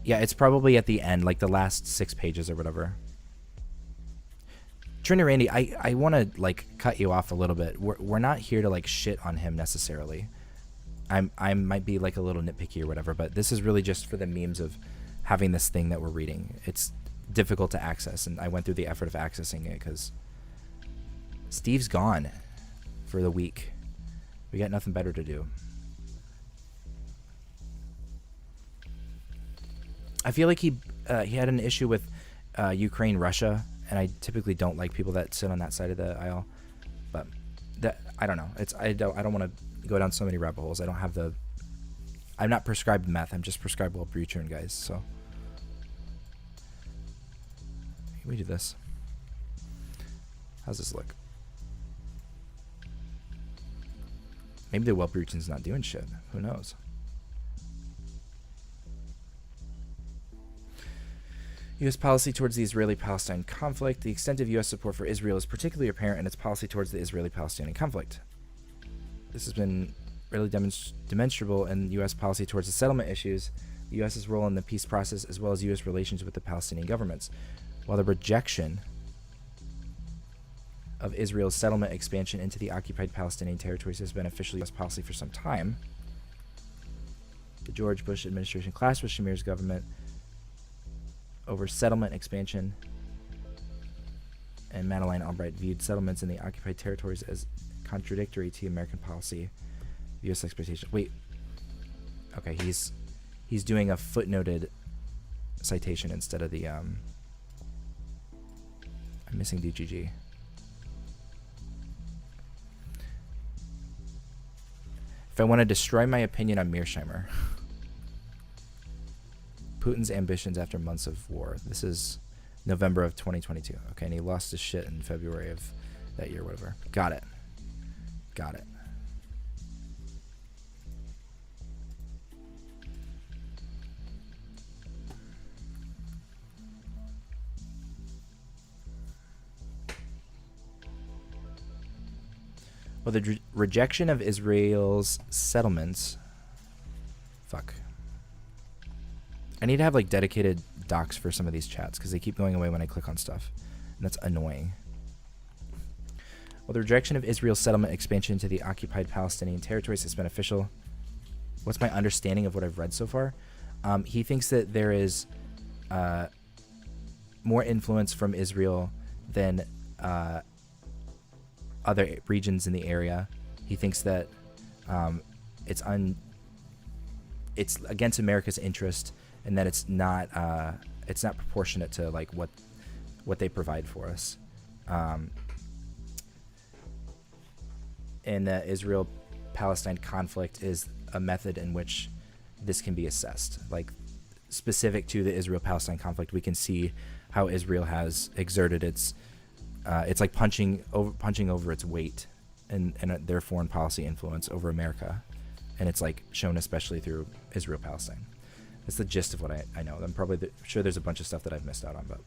Yeah, it's probably at the end, like the last 6 pages or whatever. Trina Randy, I want to like cut you off a little bit. We're not here to like shit on him necessarily. I might be like a little nitpicky or whatever, but this is really just for the memes of having this thing that we're reading. It's difficult to access, and I went through the effort of accessing it because Steve's gone for the week. We got nothing better to do. I feel like he had an issue with Ukraine, Russia, and I typically don't like people that sit on that side of the aisle. But that I don't know. I don't want to go down so many rabbit holes. I don't have the. I'm not prescribed meth. I'm just prescribed Wellbutrin, guys. So we do this. How's this look? Maybe the Whelp region's not doing shit. Who knows? U.S. policy towards the Israeli-Palestine conflict. The extent of U.S. support for Israel is particularly apparent in its policy towards the Israeli-Palestinian conflict. This has been really demonstrable in U.S. policy towards the settlement issues, the U.S.'s role in the peace process, as well as U.S. relations with the Palestinian governments. While the rejection of Israel's settlement expansion into the occupied Palestinian territories has been official U.S. policy for some time, the George Bush administration clashed with Shamir's government over settlement expansion, and Madeleine Albright viewed settlements in the occupied territories as contradictory to American policy, U.S. expectation. Wait, okay, he's doing a footnoted citation instead of the I'm missing DGG. If I want to destroy my opinion on Mearsheimer. Putin's ambitions after months of war. This is November of 2022. Okay, and he lost his shit in February of that year, whatever. Got it. Got it. Well, the rejection of Israel's settlements. Fuck. I need to have like dedicated docs for some of these chats because they keep going away when I click on stuff, and that's annoying. Well, the rejection of Israel's settlement expansion into the occupied Palestinian territories has been official. What's my understanding of what I've read so far? He thinks that there is more influence from Israel than other regions in the area. He thinks that it's against America's interest, and that it's not proportionate to like what they provide for us. And the Israel-Palestine conflict is a method in which this can be assessed. Like specific to the Israel-Palestine conflict, we can see how Israel has exerted its like punching over its weight and their foreign policy influence over America, and it's like shown especially through Israel-Palestine. That's the gist of what I know. I'm probably sure there's a bunch of stuff that I've missed out on, but.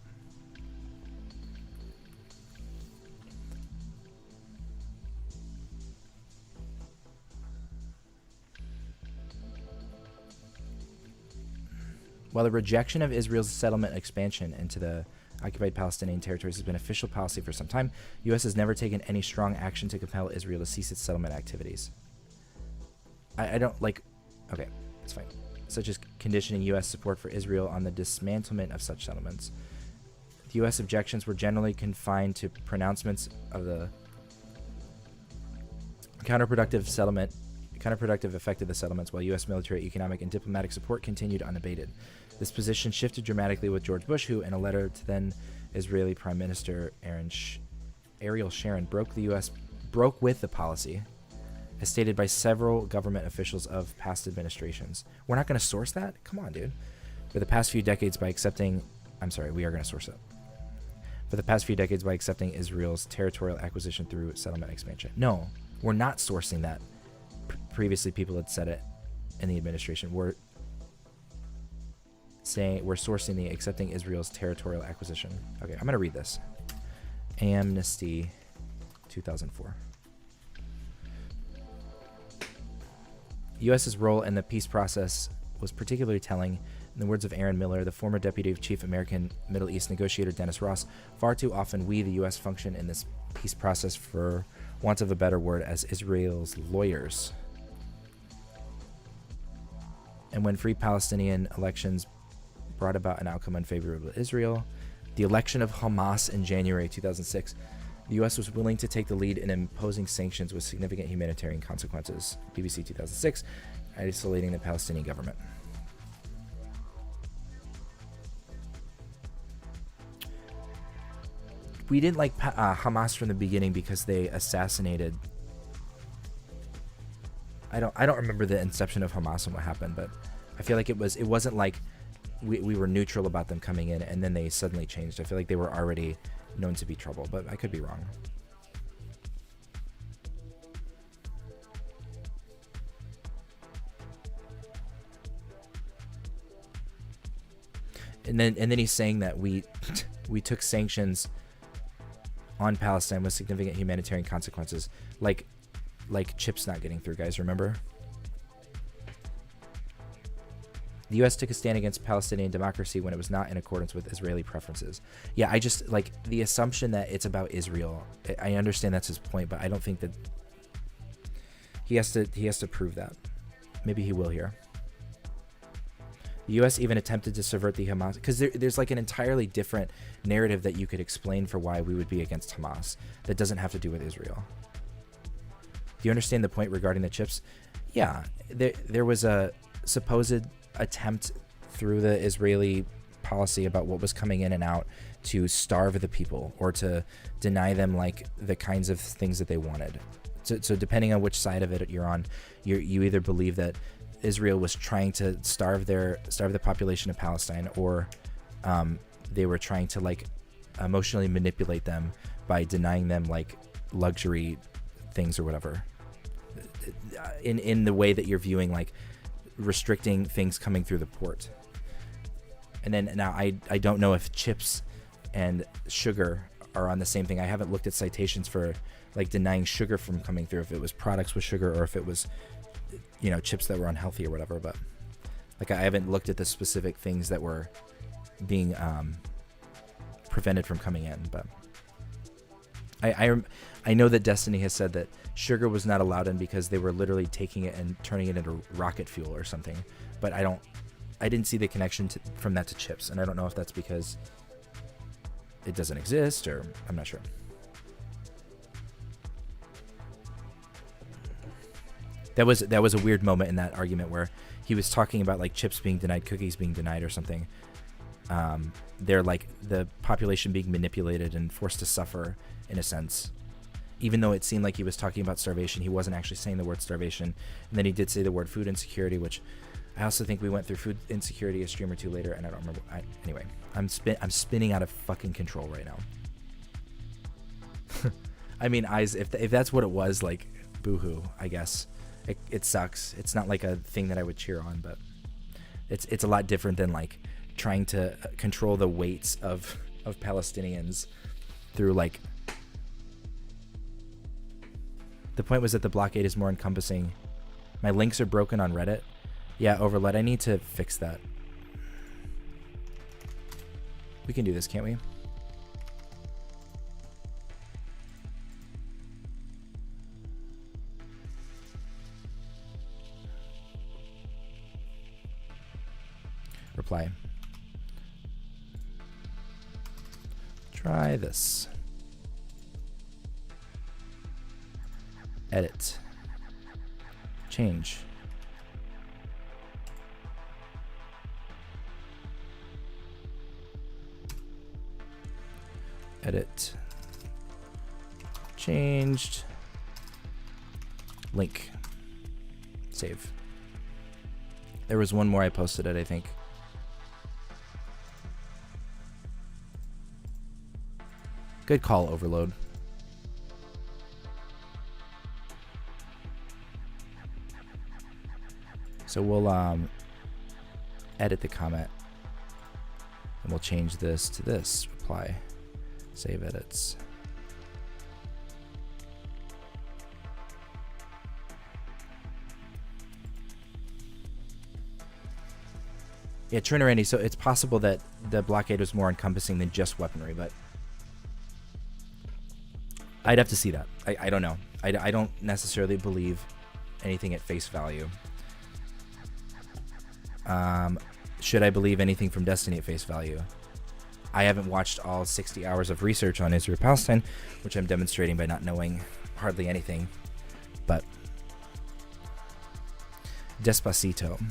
While the rejection of Israel's settlement expansion into the occupied Palestinian territories has been official policy for some time, U.S. has never taken any strong action to compel Israel to cease its settlement activities. I don't like. Okay, it's fine. Such as conditioning U.S. support for Israel on the dismantlement of such settlements. The U.S. objections were generally confined to pronouncements of the counterproductive effect of the settlements, while U.S. military, economic, and diplomatic support continued unabated. This position shifted dramatically with George Bush, who, in a letter to then Israeli Prime Minister Ariel Sharon, broke with the policy, as stated by several government officials of past administrations. We're not going to source that? Come on, dude. For the past few decades by accepting... I'm sorry, we are going to source it. For the past few decades by accepting Israel's territorial acquisition through settlement expansion. No, we're not sourcing that. Previously, people had said it in the administration. We're sourcing the accepting Israel's territorial acquisition. Okay, I'm going to read this. Amnesty 2004. U.S.'s role in the peace process was particularly telling. In the words of Aaron Miller, the former deputy chief American Middle East negotiator Dennis Ross, far too often we, the U.S., function in this peace process, for want of a better word, as Israel's lawyers. And when free Palestinian elections brought about an outcome unfavorable to Israel, the election of Hamas in January 2006, the U.S. was willing to take the lead in imposing sanctions with significant humanitarian consequences. BBC 2006, isolating the Palestinian government. We didn't like Hamas from the beginning because they assassinated. I don't remember the inception of Hamas and what happened, but I feel like it wasn't like we were neutral about them coming in and then they suddenly changed. I feel like they were already known to be trouble, but I could be wrong. And then he's saying that we took sanctions on Palestine with significant humanitarian consequences, like chips not getting through, guys, remember? The U.S. took a stand against Palestinian democracy when it was not in accordance with Israeli preferences. Yeah, I just, like, the assumption that it's about Israel, I understand that's his point, but I don't think that he has to prove that. Maybe he will here. The U.S. even attempted to subvert the Hamas, because there's like an entirely different narrative that you could explain for why we would be against Hamas that doesn't have to do with Israel. Do you understand the point regarding the chips? Yeah, there was a supposed attempt through the Israeli policy about what was coming in and out to starve the people or to deny them like the kinds of things that they wanted. So depending on which side of it you're on, you either believe that Israel was trying to starve the population of Palestine, or they were trying to like emotionally manipulate them by denying them like luxury things or whatever, in the way that you're viewing like restricting things coming through the port. And then now I don't know if chips and sugar are on the same thing. I haven't looked at citations for like denying sugar from coming through, if it was products with sugar or if it was, you know, chips that were unhealthy or whatever. But like I haven't looked at the specific things that were being prevented from coming in. But I know that Destiny has said that sugar was not allowed in because they were literally taking it and turning it into rocket fuel or something. But I didn't see the connection from that to chips, and I don't know if that's because it doesn't exist or I'm not sure. That was a weird moment in that argument where he was talking about like chips being denied, cookies being denied or something. They're like the population being manipulated and forced to suffer in a sense. Even though it seemed like he was talking about starvation, he wasn't actually saying the word starvation. And then he did say the word food insecurity, which I also think we went through food insecurity a stream or two later, and I don't remember. Anyway, I'm spinning out of fucking control right now. I mean, if that's what it was, like, boo-hoo, I guess. It sucks. It's not like a thing that I would cheer on, but it's a lot different than like trying to control the weights of Palestinians through like. The point was that the blockade is more encompassing. My links are broken on Reddit. Yeah, Overlet, I need to fix that. We can do this, can't we? Reply. Try this. Edit. Change. Edit. Changed. Link. Save. There was one more I posted it, I think. Good call, Overload. So we'll edit the comment and we'll change this to this. Reply. Save edits. Yeah, Trina Randy, so it's possible that the blockade was more encompassing than just weaponry, but I'd have to see that. I don't know. I don't necessarily believe anything at face value. Should I believe anything from Destiny at face value? I haven't watched all 60 hours of research on Israel-Palestine, which I'm demonstrating by not knowing hardly anything. But Despacito.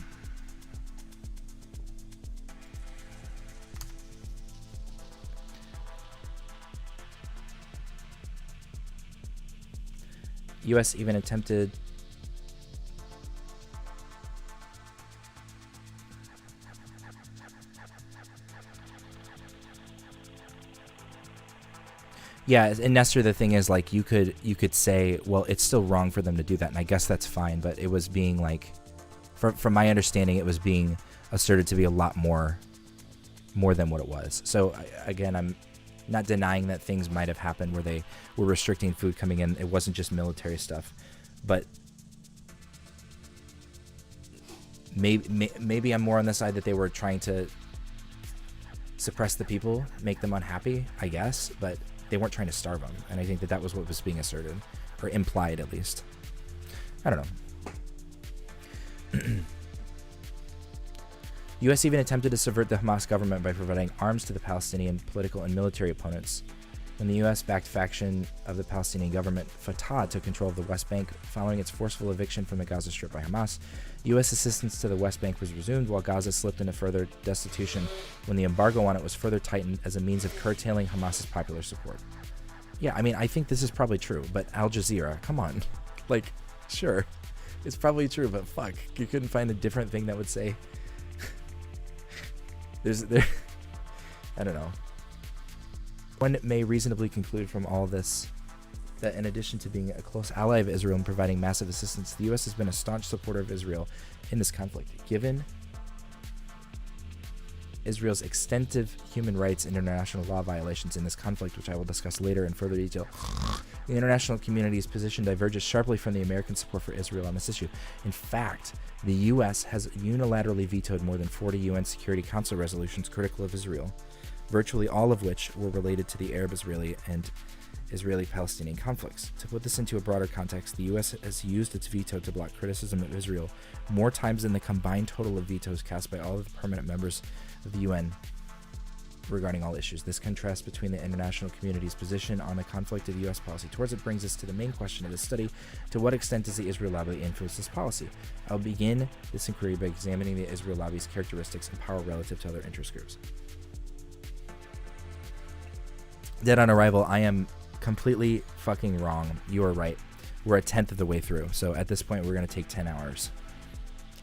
U.S. even attempted Yeah, and Nestor, the thing is, like, you could say, well, it's still wrong for them to do that, and I guess that's fine, but it was being, like, from my understanding, it was being asserted to be a lot more than what it was. So, again, I'm not denying that things might have happened where they were restricting food coming in. It wasn't just military stuff, but maybe I'm more on the side that they were trying to suppress the people, make them unhappy, I guess, but they weren't trying to starve them, and I think that was what was being asserted, or implied at least. I don't know. U.S. even attempted to subvert the Hamas government by providing arms to the Palestinian political and military opponents. When the U.S.-backed faction of the Palestinian government, Fatah, took control of the West Bank following its forceful eviction from the Gaza Strip by Hamas, U.S. assistance to the West Bank was resumed while Gaza slipped into further destitution when the embargo on it was further tightened as a means of curtailing Hamas's popular support. Yeah, I mean, I think this is probably true, but Al Jazeera, come on. Like, sure, it's probably true, but fuck, you couldn't find a different thing that would say... I don't know. One may reasonably conclude from all this that in addition to being a close ally of Israel and providing massive assistance, the U.S. has been a staunch supporter of Israel in this conflict. Given Israel's extensive human rights and international law violations in this conflict, which I will discuss later in further detail, the international community's position diverges sharply from the American support for Israel on this issue. In fact, the U.S. has unilaterally vetoed more than 40 UN Security Council resolutions critical of Israel, virtually all of which were related to the Arab-Israeli and Israeli-Palestinian conflicts. To put this into a broader context, the U.S. has used its veto to block criticism of Israel more times than the combined total of vetoes cast by all of the permanent members of the UN regarding all issues. This contrast between the international community's position on the conflict and U.S. policy towards it brings us to the main question of this study: to what extent does the Israel lobby influence this policy? I'll begin this inquiry by examining the Israel lobby's characteristics and power relative to other interest groups. Dead on arrival, I am completely fucking wrong. You are right. We're a tenth of the way through, so at this point we're going to take 10 hours.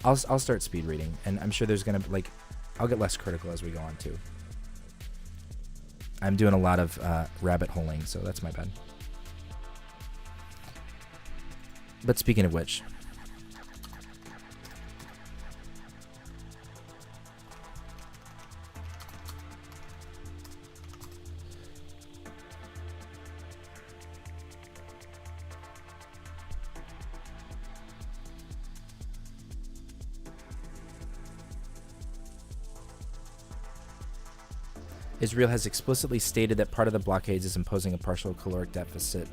I'll start speed reading, and I'm sure there's going to, like, I'll get less critical as we go on too. I'm doing a lot of rabbit holing, so that's my bad. But speaking of which, Israel has explicitly stated that part of the blockades is imposing a partial caloric deficit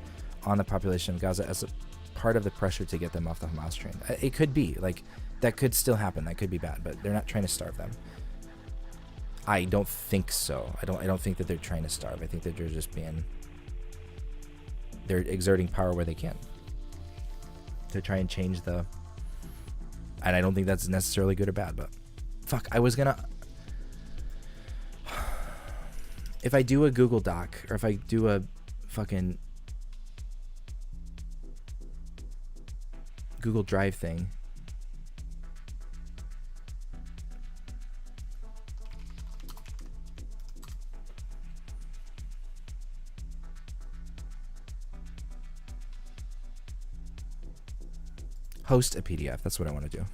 on the population of Gaza as a part of the pressure to get them off the Hamas train. It could be, like, that could still happen. That could be bad, but they're not trying to starve them. I don't think so. I don't think that they're trying to starve. I think that they're exerting power where they can. To try and change and I don't think that's necessarily good or bad, but fuck, if I do a Google Doc, or if I do a fucking Google Drive thing, host a PDF, that's what I want to do.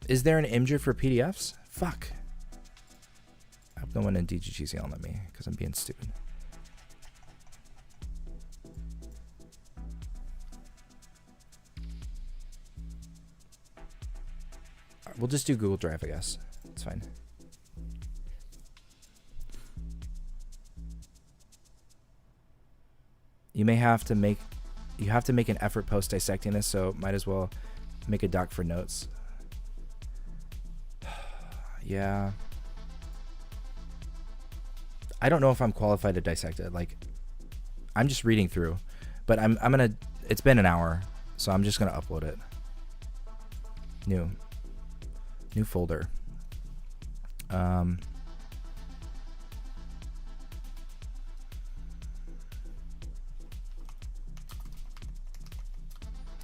Is there an imgur for PDFs? Fuck. I hope no one in DGG's yelling at me because I'm being stupid. Right, we'll just do Google Drive, I guess. It's fine. You have to make an effort post dissecting this, so might as well make a doc for notes. Yeah. I don't know if I'm qualified to dissect it. Like, I'm just reading through, but I'm gonna. It's been an hour, so I'm just gonna upload it. New folder.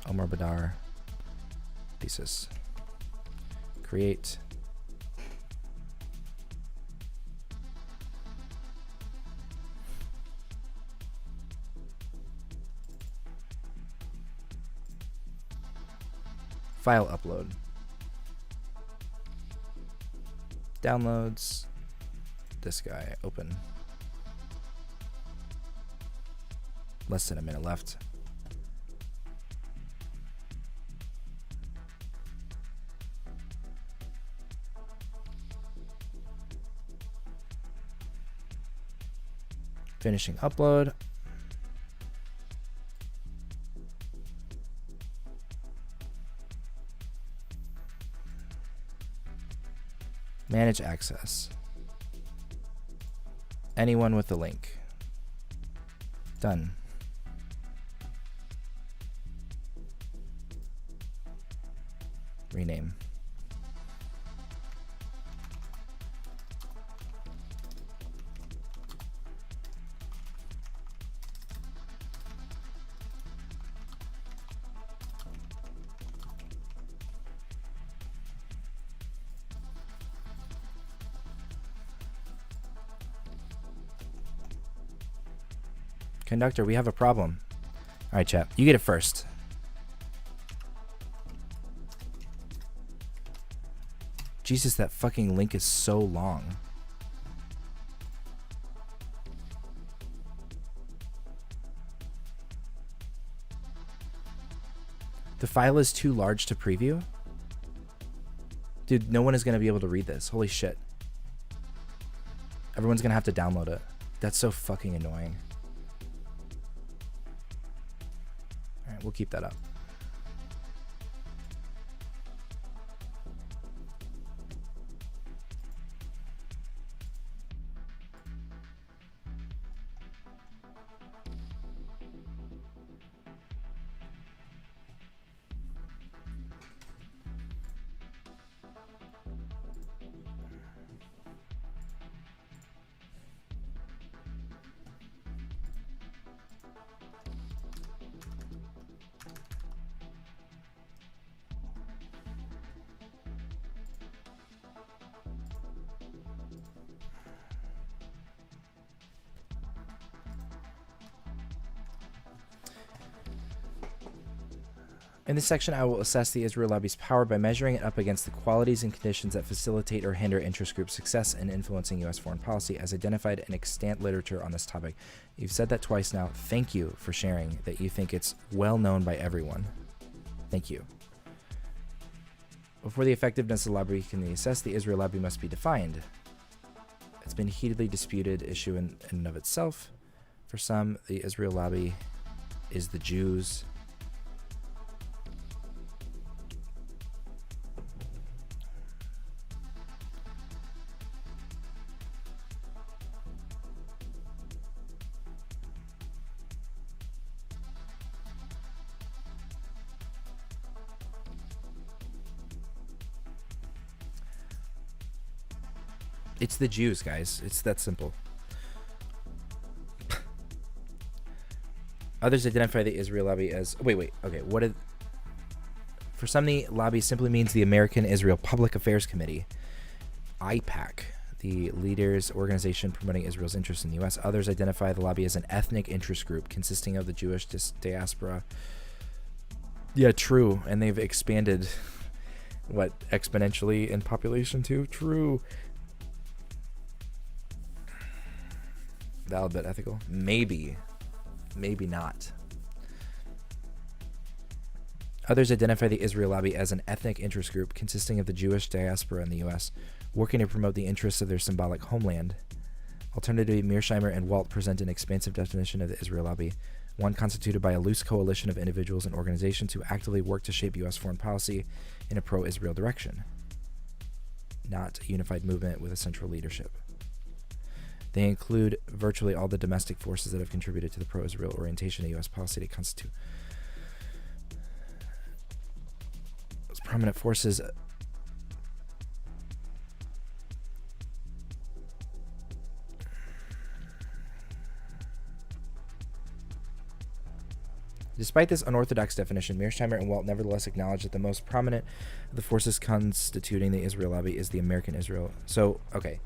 Omar Badar thesis. Create. File upload. Downloads. This guy. Open. Less than a minute left. Finishing upload. Manage access. Anyone with the link. Done. Rename. Conductor, we have a problem. All right, chat. You get it first. Jesus, that fucking link is so long. The file is too large to preview? Dude, no one is going to be able to read this. Holy shit. Everyone's going to have to download it. That's so fucking annoying. All right, we'll keep that up. In this section, I will assess the Israel lobby's power by measuring it up against the qualities and conditions that facilitate or hinder interest group success in influencing U.S. foreign policy, as identified in extant literature on this topic. You've said that twice now. Thank you for sharing that you think it's well known by everyone. Thank you. Before the effectiveness of the lobby can be assessed, the Israel lobby must be defined. It's been a heatedly disputed issue in and of itself. For some, the Israel lobby is the Jews. It's the Jews, guys. It's that simple. Others identify the Israel lobby as... Wait. Okay, what did... For some, the lobby simply means the American Israel Public Affairs Committee, IPAC, the leaders' organization promoting Israel's interests in the U.S. Others identify the lobby as an ethnic interest group consisting of the Jewish diaspora. Yeah, true. And they've expanded, what, exponentially in population too? True. Valid but ethical? Maybe. Maybe not. Others identify the Israel lobby as an ethnic interest group consisting of the Jewish diaspora in the U.S., working to promote the interests of their symbolic homeland. Alternatively, Mearsheimer and Walt present an expansive definition of the Israel lobby, one constituted by a loose coalition of individuals and organizations who actively work to shape U.S. foreign policy in a pro-Israel direction, not a unified movement with a central leadership. They include virtually all the domestic forces that have contributed to the pro-Israel orientation of U.S. policy to constitute. prominent forces. Despite this unorthodox definition, Mearsheimer and Walt nevertheless acknowledge that the most prominent of the forces constituting the Israel lobby is the American Israel. So, okay,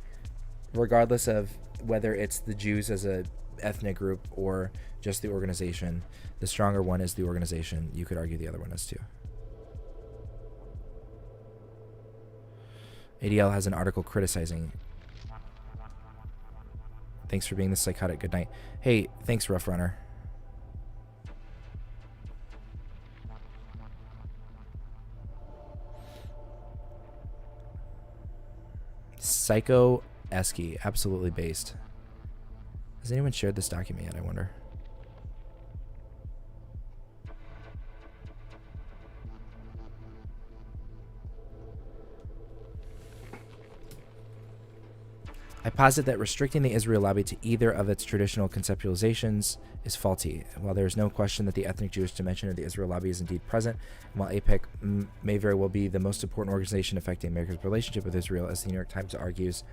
regardless of whether it's the Jews as a ethnic group or just the organization, the stronger one is the organization. You could argue the other one is too. ADL has an article criticizing. Thanks for being this psychotic. Good night. Hey, thanks, Rough Runner. Psycho ESKI, absolutely based. Has anyone shared this document yet, I wonder? I posit that restricting the Israel lobby to either of its traditional conceptualizations is faulty. While there is no question that the ethnic Jewish dimension of the Israel lobby is indeed present, and while AIPAC may very well be the most important organization affecting America's relationship with Israel, as the New York Times argues,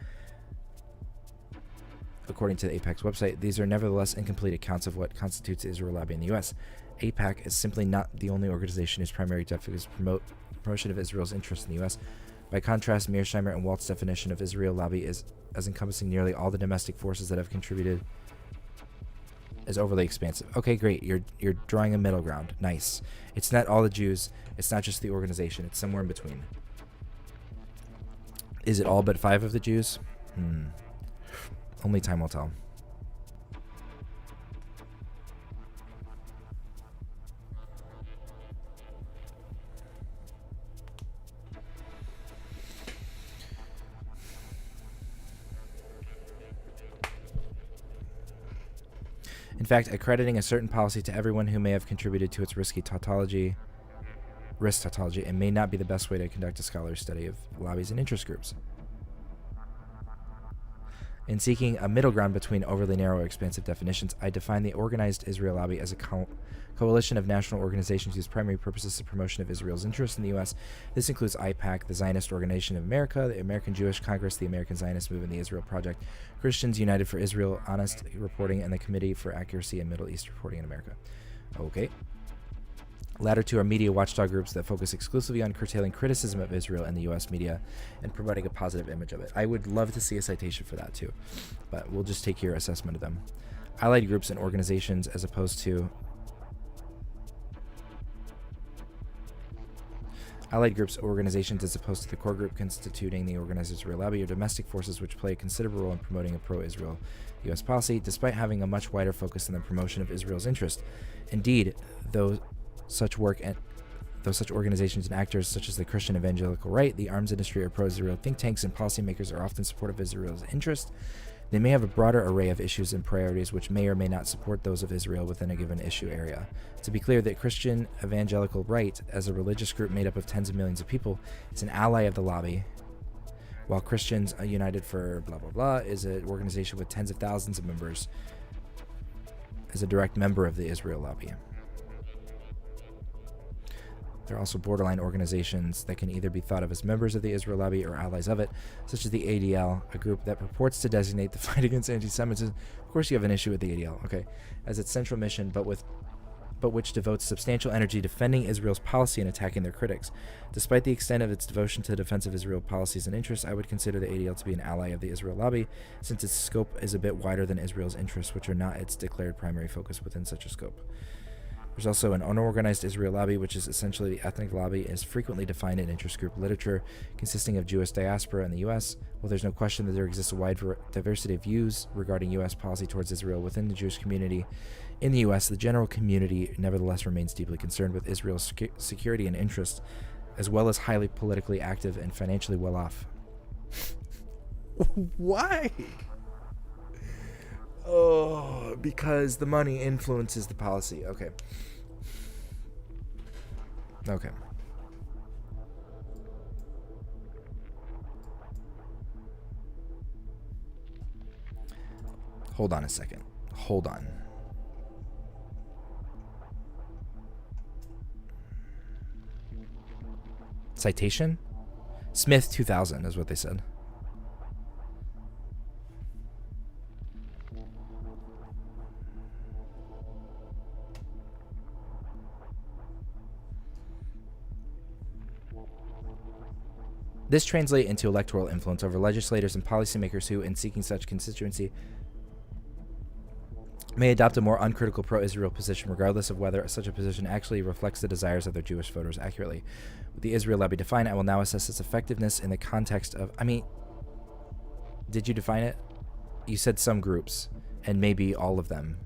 according to the AIPAC's website, these are nevertheless incomplete accounts of what constitutes the Israel lobby in the U.S. AIPAC is simply not the only organization whose primary objective is promotion of Israel's interests in the U.S. By contrast, Mearsheimer and Walt's definition of Israel lobby is as encompassing nearly all the domestic forces that have contributed is overly expansive. Okay, great. You're drawing a middle ground. Nice. It's not all the Jews. It's not just the organization. It's somewhere in between. Is it all but 5 of the Jews? Only time will tell. In fact, accrediting a certain policy to everyone who may have contributed to its risk tautology, and may not be the best way to conduct a scholarly study of lobbies and interest groups. In seeking a middle ground between overly narrow or expansive definitions, I define the organized Israel lobby as a coalition of national organizations whose primary purpose is the promotion of Israel's interests in the U.S. This includes AIPAC, the Zionist Organization of America, the American Jewish Congress, the American Zionist Movement, the Israel Project, Christians United for Israel, Honest Reporting, and the Committee for Accuracy in Middle East Reporting in America. Okay. Latter two are media watchdog groups that focus exclusively on curtailing criticism of Israel in the U.S. media and promoting a positive image of it. I would love to see a citation for that too, but we'll just take your assessment of them. Allied groups and organizations as opposed to the core group constituting the organized Israel lobby are domestic forces which play a considerable role in promoting a pro-Israel U.S. policy, despite having a much wider focus on the promotion of Israel's interest. Indeed, though such organizations and actors such as the Christian evangelical right, the arms industry, or pro-Israel think tanks and policymakers are often supportive of Israel's interest, they may have a broader array of issues and priorities which may or may not support those of Israel within a given issue area. To be clear, the Christian evangelical right, as a religious group made up of tens of millions of people, is an ally of the lobby, while Christians United for blah blah blah is an organization with tens of thousands of members, as a direct member of the Israel lobby. There are also borderline organizations that can either be thought of as members of the Israel lobby or allies of it, such as the ADL, a group that purports to designate the fight against anti-Semitism. Of course you have an issue with the ADL, okay, as its central mission, but which devotes substantial energy defending Israel's policy and attacking their critics. Despite the extent of its devotion to the defense of Israel policies and interests, I would consider the ADL to be an ally of the Israel lobby, since its scope is a bit wider than Israel's interests, which are not its declared primary focus within such a scope. There's also an unorganized Israel lobby, which is essentially the ethnic lobby, is frequently defined in interest group literature, consisting of Jewish diaspora in the U.S. While there's no question that there exists a wide diversity of views regarding U.S. policy towards Israel within the Jewish community in the U.S., the general community nevertheless remains deeply concerned with Israel's security and interests, as well as highly politically active and financially well off. Why? Oh, because the money influences the policy. Okay. Hold on a second. Hold on. Citation? Smith 2000 is what they said. This translates into electoral influence over legislators and policymakers who, in seeking such constituency, may adopt a more uncritical pro-Israel position, regardless of whether such a position actually reflects the desires of their Jewish voters accurately. With the Israel lobby defined, I will now assess its effectiveness in the context of... I mean, did you define it? You said some groups, and maybe all of them.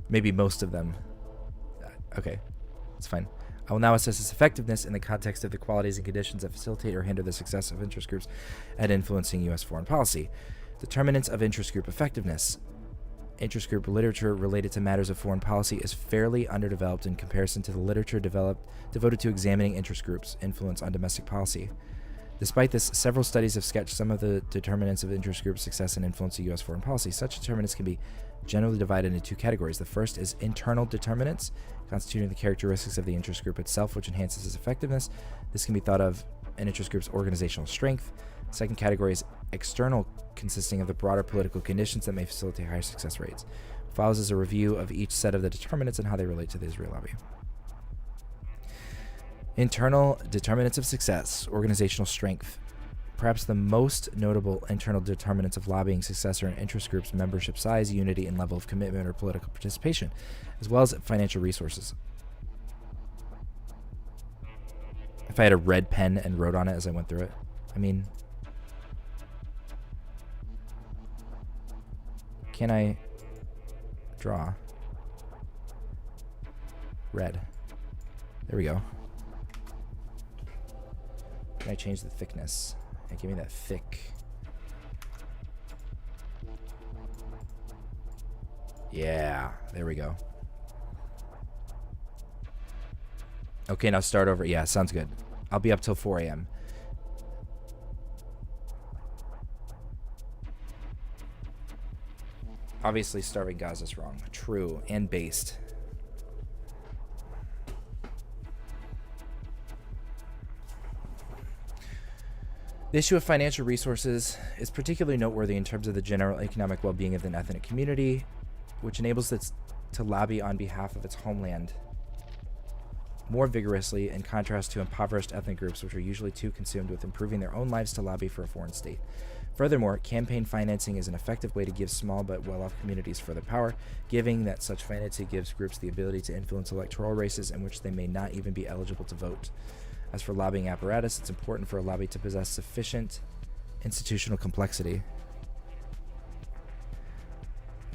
Maybe most of them. Okay, it's fine. I will now assess its effectiveness in the context of the qualities and conditions that facilitate or hinder the success of interest groups at influencing U.S. foreign policy. Determinants of interest group effectiveness. Interest group literature related to matters of foreign policy is fairly underdeveloped in comparison to the literature devoted to examining interest groups' influence on domestic policy. Despite this, several studies have sketched some of the determinants of interest group success and influence of U.S. foreign policy. Such determinants can be generally divided into two categories. The first is internal determinants, constituting the characteristics of the interest group itself, which enhances its effectiveness. This can be thought of an interest group's organizational strength. The second category is external, consisting of the broader political conditions that may facilitate higher success rates. What follows is a review of each set of the determinants and how they relate to the Israel lobby. Internal determinants of success, organizational strength. Perhaps the most notable internal determinants of lobbying success are an interest group's membership size, unity, and level of commitment or political participation, as well as financial resources. If I had a red pen and wrote on it as I went through it, I mean, can I draw? Red. There we go. Can I change the thickness? And give me that thick. Yeah, there we go. Okay, now start over. Yeah, sounds good. I'll be up till 4 a.m. Obviously, starving Gaza's wrong. True and based. The issue of financial resources is particularly noteworthy in terms of the general economic well-being of an ethnic community, which enables it to lobby on behalf of its homeland more vigorously, in contrast to impoverished ethnic groups, which are usually too consumed with improving their own lives to lobby for a foreign state. Furthermore, campaign financing is an effective way to give small but well-off communities further power, given that such financing gives groups the ability to influence electoral races in which they may not even be eligible to vote. As for lobbying apparatus, it's important for a lobby to possess sufficient institutional complexity.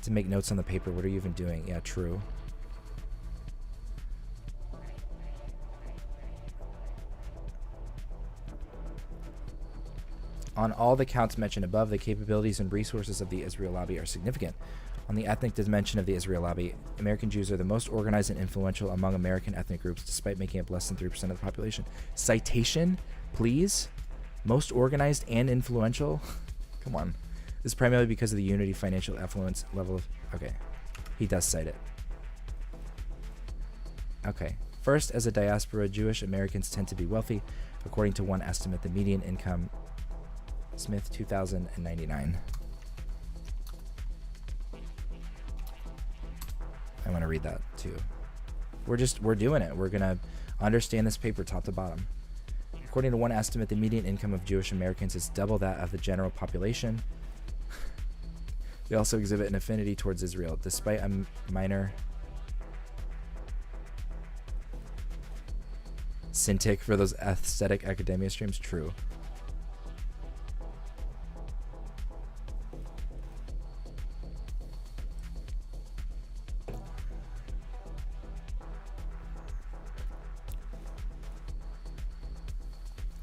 To make notes on the paper, what are you even doing? Yeah, true. On all the counts mentioned above, the capabilities and resources of the Israel lobby are significant. On the ethnic dimension of the Israel lobby, American Jews are the most organized and influential among American ethnic groups, despite making up less than 3% of the population. Citation, please? Most organized and influential? Come on. This is primarily because of the unity, financial affluence, level of... Okay. He does cite it. Okay. First, as a diaspora, Jewish Americans tend to be wealthy. According to one estimate, the median income... Smith, 2099. I want to read that too. We're doing it. We're going to understand this paper top to bottom. According to one estimate, the median income of Jewish Americans is double that of the general population. They also exhibit an affinity towards Israel, despite a minor syntic for those aesthetic academia streams. True.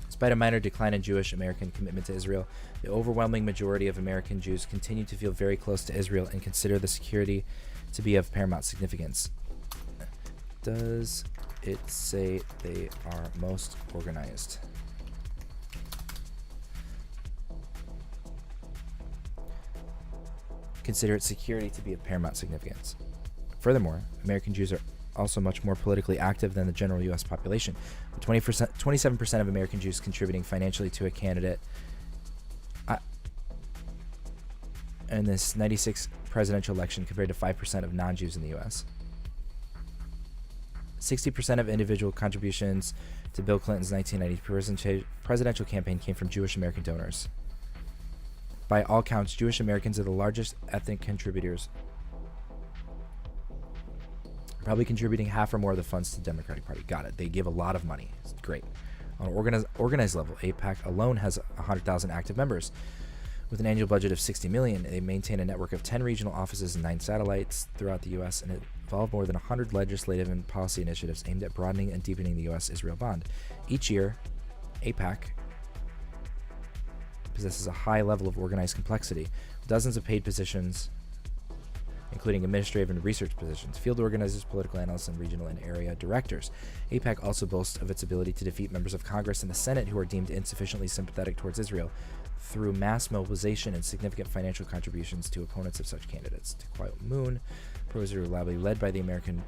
Despite a minor decline in Jewish American commitment to Israel, the overwhelming majority of American Jews continue to feel very close to Israel and consider the security to be of paramount significance. Does it say they are most organized? Consider its security to be of paramount significance. Furthermore, American Jews are also much more politically active than the general U.S. population, with 27% of American Jews contributing financially to a candidate in this 96 presidential election compared to 5% of non-Jews in the U.S. 60% of individual contributions to Bill Clinton's 1990 presidential campaign came from Jewish American donors. By all counts, Jewish Americans are the largest ethnic contributors, probably contributing half or more of the funds to the Democratic Party. Got it. They give a lot of money. It's great. On an organized level, AIPAC alone has 100,000 active members. With an annual budget of $60 million, they maintain a network of 10 regional offices and 9 satellites throughout the U.S., and involve more than 100 legislative and policy initiatives aimed at broadening and deepening the U.S.-Israel bond. Each year, AIPAC possesses a high level of organized complexity, with dozens of paid positions, including administrative and research positions, field organizers, political analysts, and regional and area directors. AIPAC also boasts of its ability to defeat members of Congress and the Senate who are deemed insufficiently sympathetic towards Israel through mass mobilization and significant financial contributions to opponents of such candidates. To quote Moon, pro-Israel lobby led by the American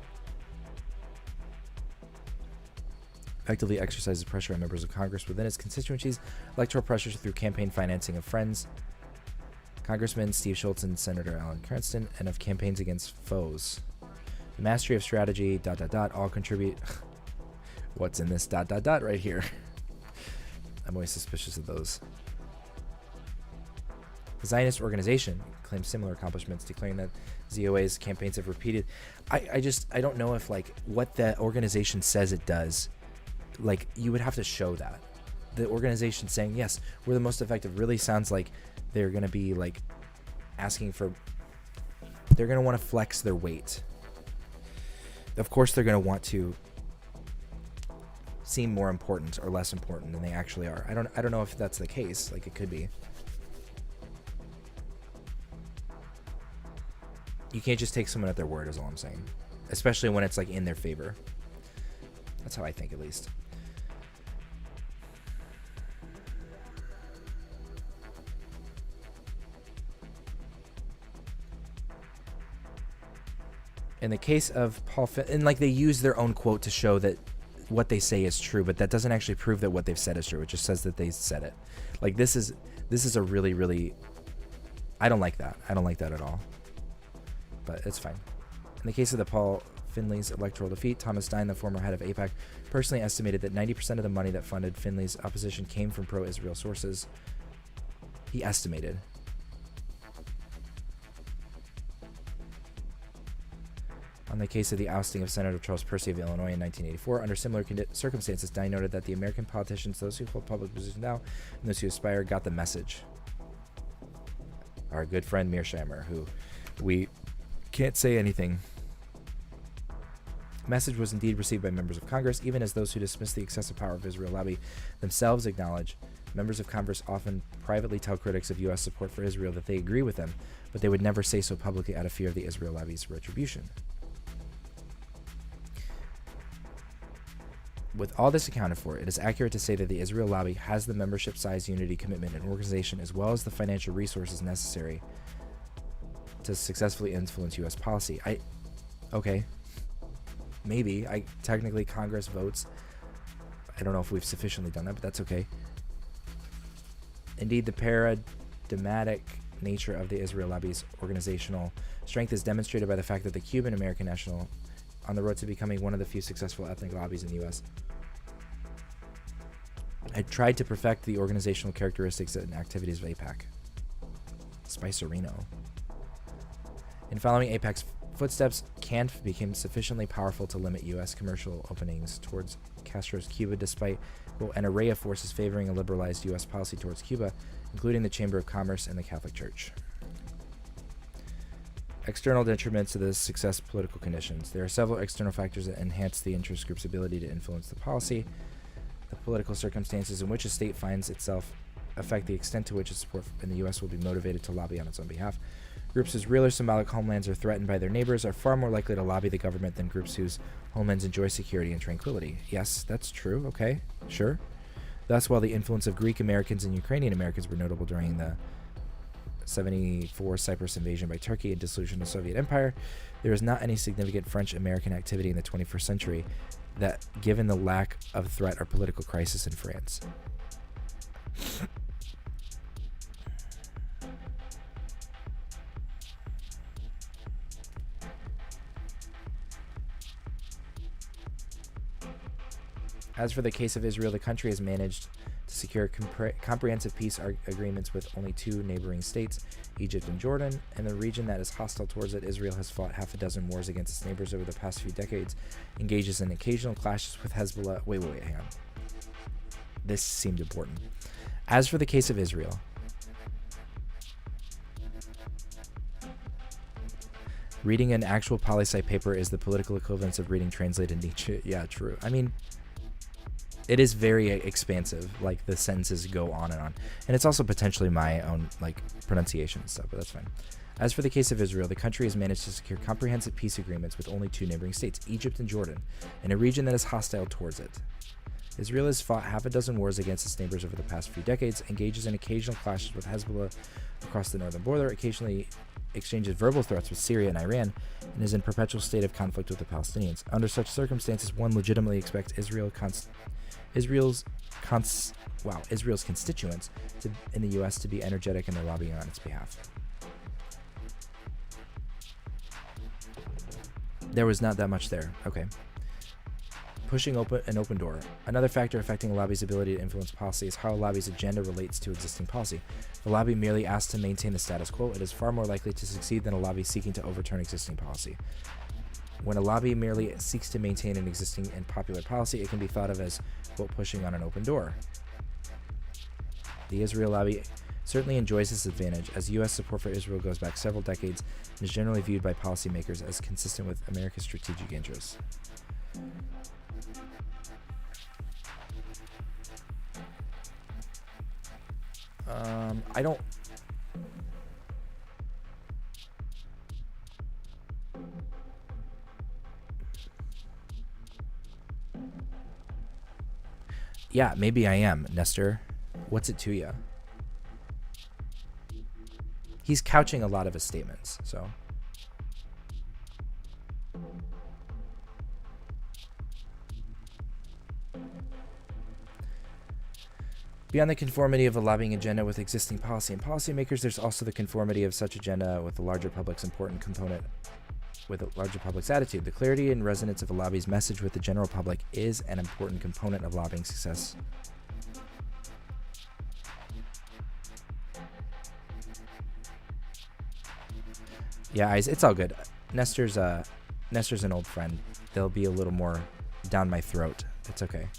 effectively exercises pressure on members of Congress within its constituencies, electoral pressures through campaign financing of friends, Congressman Steve Schultz and Senator Alan Cranston, and of campaigns against foes. The mastery of strategy, all contribute. What's in this right here? I'm always suspicious of those. The Zionist organization claims similar accomplishments, declaring that ZOA's campaigns have repeated. I don't know if like what that organization says it does, like you would have to show that. The organization saying, yes, we're the most effective really sounds like they're going to be like asking for, they're going to want to flex their weight. Of course they're going to want to seem more important or less important than they actually are. I don't know if that's the case. Like it could be. You can't just take someone at their word is all I'm saying. Especially when it's like in their favor. That's how I think at least. In the case of Paul and like they use their own quote to show that what they say is true, but that doesn't actually prove that what they've said is true. It just says that they said it. Like this is a really, really, I don't like that. I don't like that at all. But it's fine. In the case of the Paul Finley's electoral defeat, Thomas Stein, the former head of AIPAC, personally estimated that 90% of the money that funded Finley's opposition came from pro-Israel sources. He estimated. On the case of the ousting of Senator Charles Percy of Illinois in 1984, under similar circumstances, Stein noted that the American politicians, those who hold public positions now and those who aspire, got the message. Our good friend Mearsheimer, who we can't say anything. The message was indeed received by members of Congress, even as those who dismiss the excessive power of Israel lobby themselves acknowledge. Members of Congress often privately tell critics of U.S. support for Israel that they agree with them, but they would never say so publicly out of fear of the Israel lobby's retribution. With all this accounted for, it is accurate to say that the Israel lobby has the membership size, unity, commitment, and organization, as well as the financial resources necessary to successfully influence U.S. policy. Okay. Maybe. Technically, Congress votes. I don't know if we've sufficiently done that, but that's okay. Indeed, the paradigmatic nature of the Israel lobby's organizational strength is demonstrated by the fact that the Cuban American National, on the road to becoming one of the few successful ethnic lobbies in the U.S., had tried to perfect the organizational characteristics and activities of AIPAC. Spicerino. In following AIPAC's footsteps, CANF became sufficiently powerful to limit U.S. commercial openings towards Castro's Cuba, despite an array of forces favoring a liberalized U.S. policy towards Cuba, including the Chamber of Commerce and the Catholic Church. External detriments to the success of political conditions. There are several external factors that enhance the interest group's ability to influence the policy. The political circumstances in which a state finds itself affect the extent to which its support in the U.S. will be motivated to lobby on its own behalf. Groups whose real or symbolic homelands are threatened by their neighbors are far more likely to lobby the government than groups whose homelands enjoy security and tranquility. Yes, that's true. Okay, sure. Thus, while the influence of Greek Americans and Ukrainian Americans were notable during the 1974 Cyprus invasion by Turkey and dissolution of the Soviet Empire, there is not any significant French-American activity in the 21st century that, given the lack of threat or political crisis in France. As for the case of Israel, the country has managed to secure comprehensive peace agreements with only two neighboring states, Egypt and Jordan. In the region that is hostile towards it, Israel has fought half a dozen wars against its neighbors over the past few decades, engages in occasional clashes with Hezbollah. Wait, hang on. This seemed important. As for the case of Israel, reading an actual poli-sci paper is the political equivalence of reading translated Nietzsche. Yeah, true. I mean, it is very expansive. Like, the sentences go on. And it's also potentially my own, like, pronunciation and stuff, but that's fine. As for the case of Israel, the country has managed to secure comprehensive peace agreements with only two neighboring states, Egypt and Jordan, in a region that is hostile towards it. Israel has fought half a dozen wars against its neighbors over the past few decades, engages in occasional clashes with Hezbollah across the northern border, occasionally exchanges verbal threats with Syria and Iran, and is in perpetual state of conflict with the Palestinians. Under such circumstances, one legitimately expects Israel's constituents in the U.S. to be energetic in their lobbying on its behalf. There was not that much there. Okay. Pushing an open door. Another factor affecting a lobby's ability to influence policy is how a lobby's agenda relates to existing policy. If a lobby merely asks to maintain the status quo, it is far more likely to succeed than a lobby seeking to overturn existing policy. When a lobby merely seeks to maintain an existing and popular policy, it can be thought of as, quote, pushing on an open door. The Israel lobby certainly enjoys this advantage, as U.S. support for Israel goes back several decades and is generally viewed by policymakers as consistent with America's strategic interests. I don't... Yeah, maybe I am, Nestor. What's it to you? He's couching a lot of his statements, so... Beyond the conformity of a lobbying agenda with existing policy and policymakers, there's also the conformity of such agenda with the larger public's attitude. The clarity and resonance of a lobby's message with the general public is an important component of lobbying success. Yeah, it's all good. Nestor's an old friend. They'll be a little more down my throat. It's okay.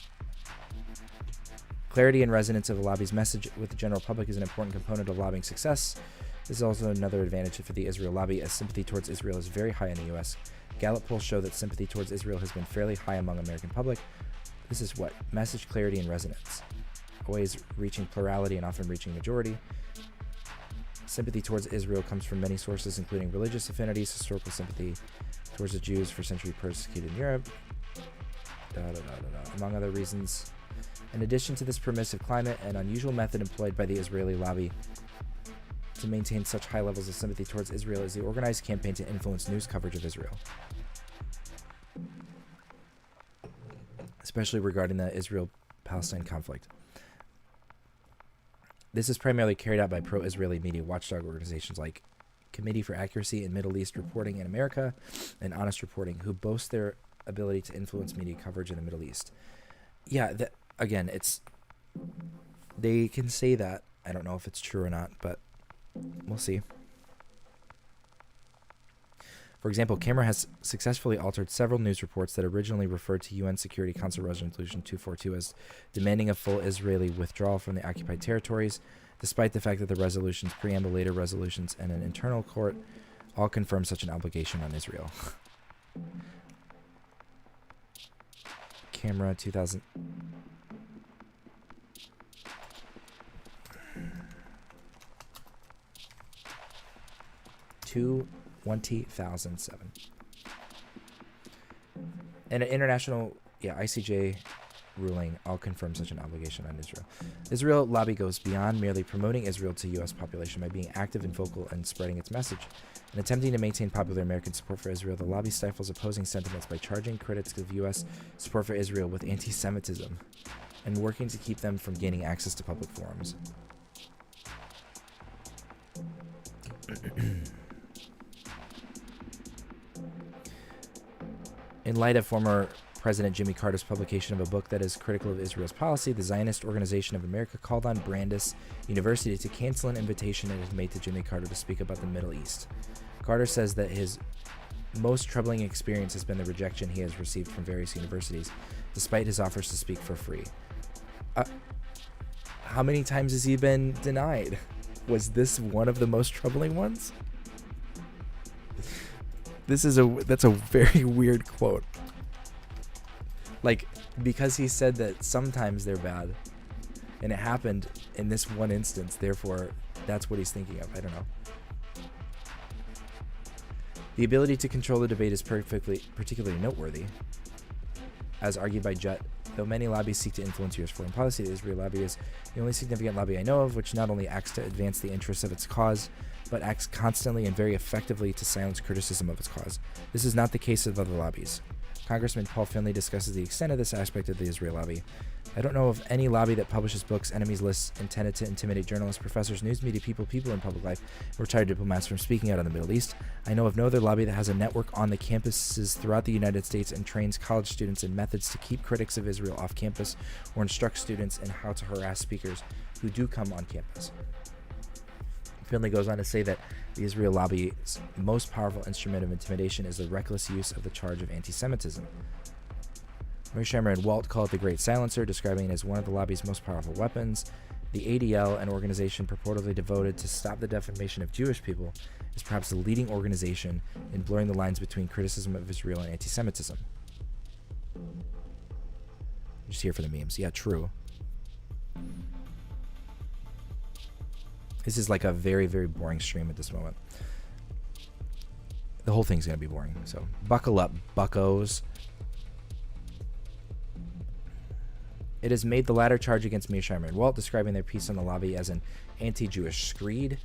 Clarity and resonance of a lobby's message with the general public is an important component of lobbying success. This is also another advantage for the Israel lobby, as sympathy towards Israel is very high in the U.S. Gallup polls show that sympathy towards Israel has been fairly high among American public. This is what? Message, clarity, and resonance. Always reaching plurality and often reaching majority. Sympathy towards Israel comes from many sources, including religious affinities, historical sympathy towards the Jews for centuries persecuted in Europe, among other reasons. In addition to this permissive climate, an unusual method employed by the Israeli lobby to maintain such high levels of sympathy towards Israel is the organized campaign to influence news coverage of Israel, especially regarding the Israel-Palestine conflict. This is primarily carried out by pro-Israeli media watchdog organizations like Committee for Accuracy in Middle East Reporting in America and Honest Reporting, who boast their ability to influence media coverage in the Middle East. Yeah, again, they can say that. I don't know if it's true or not, but we'll see. For example, Camera has successfully altered several news reports that originally referred to UN Security Council Resolution 242 as demanding a full Israeli withdrawal from the occupied territories, despite the fact that the resolution's preamble, later resolutions, and an internal court all confirm such an obligation on Israel. Camera 2000... 2007. And an international, ICJ ruling all confirm such an obligation on Israel. Israel lobby goes beyond merely promoting Israel to U.S. population by being active and vocal and spreading its message. In attempting to maintain popular American support for Israel, the lobby stifles opposing sentiments by charging critics of U.S. support for Israel with anti-Semitism and working to keep them from gaining access to public forums. In light of former President Jimmy Carter's publication of a book that is critical of Israel's policy, the Zionist Organization of America called on Brandeis University to cancel an invitation it had made to Jimmy Carter to speak about the Middle East. Carter says that his most troubling experience has been the rejection he has received from various universities, despite his offers to speak for free. How many times has he been denied? Was this one of the most troubling ones? That's a very weird quote. Like, because he said that sometimes they're bad, and it happened in this one instance, therefore, that's what he's thinking of. I don't know. The ability to control the debate is particularly noteworthy. As argued by Jett, though many lobbies seek to influence U.S. foreign policy, the Israel lobby is the only significant lobby I know of which not only acts to advance the interests of its cause, but acts constantly and very effectively to silence criticism of its cause. This is not the case of other lobbies. Congressman Paul Finley discusses the extent of this aspect of the Israel lobby. I don't know of any lobby that publishes books, enemies lists intended to intimidate journalists, professors, news media people in public life, retired diplomats from speaking out on the Middle East. I know of no other lobby that has a network on the campuses throughout the United States and trains college students in methods to keep critics of Israel off campus or instruct students in how to harass speakers who do come on campus. Finley goes on to say that the Israel lobby's most powerful instrument of intimidation is the reckless use of the charge of anti-Semitism. Mearsheimer and Walt call it the Great Silencer, describing it as one of the lobby's most powerful weapons. The ADL, an organization purportedly devoted to stop the defamation of Jewish people, is perhaps the leading organization in blurring the lines between criticism of Israel and anti-Semitism. I'm just here for the memes. Yeah, true. This is like a very, very boring stream at this moment. The whole thing's going to be boring, so buckle up, buckos. It has made the latter charge against Mearsheimer and Walt, describing their piece on the lobby as an anti-Jewish screed.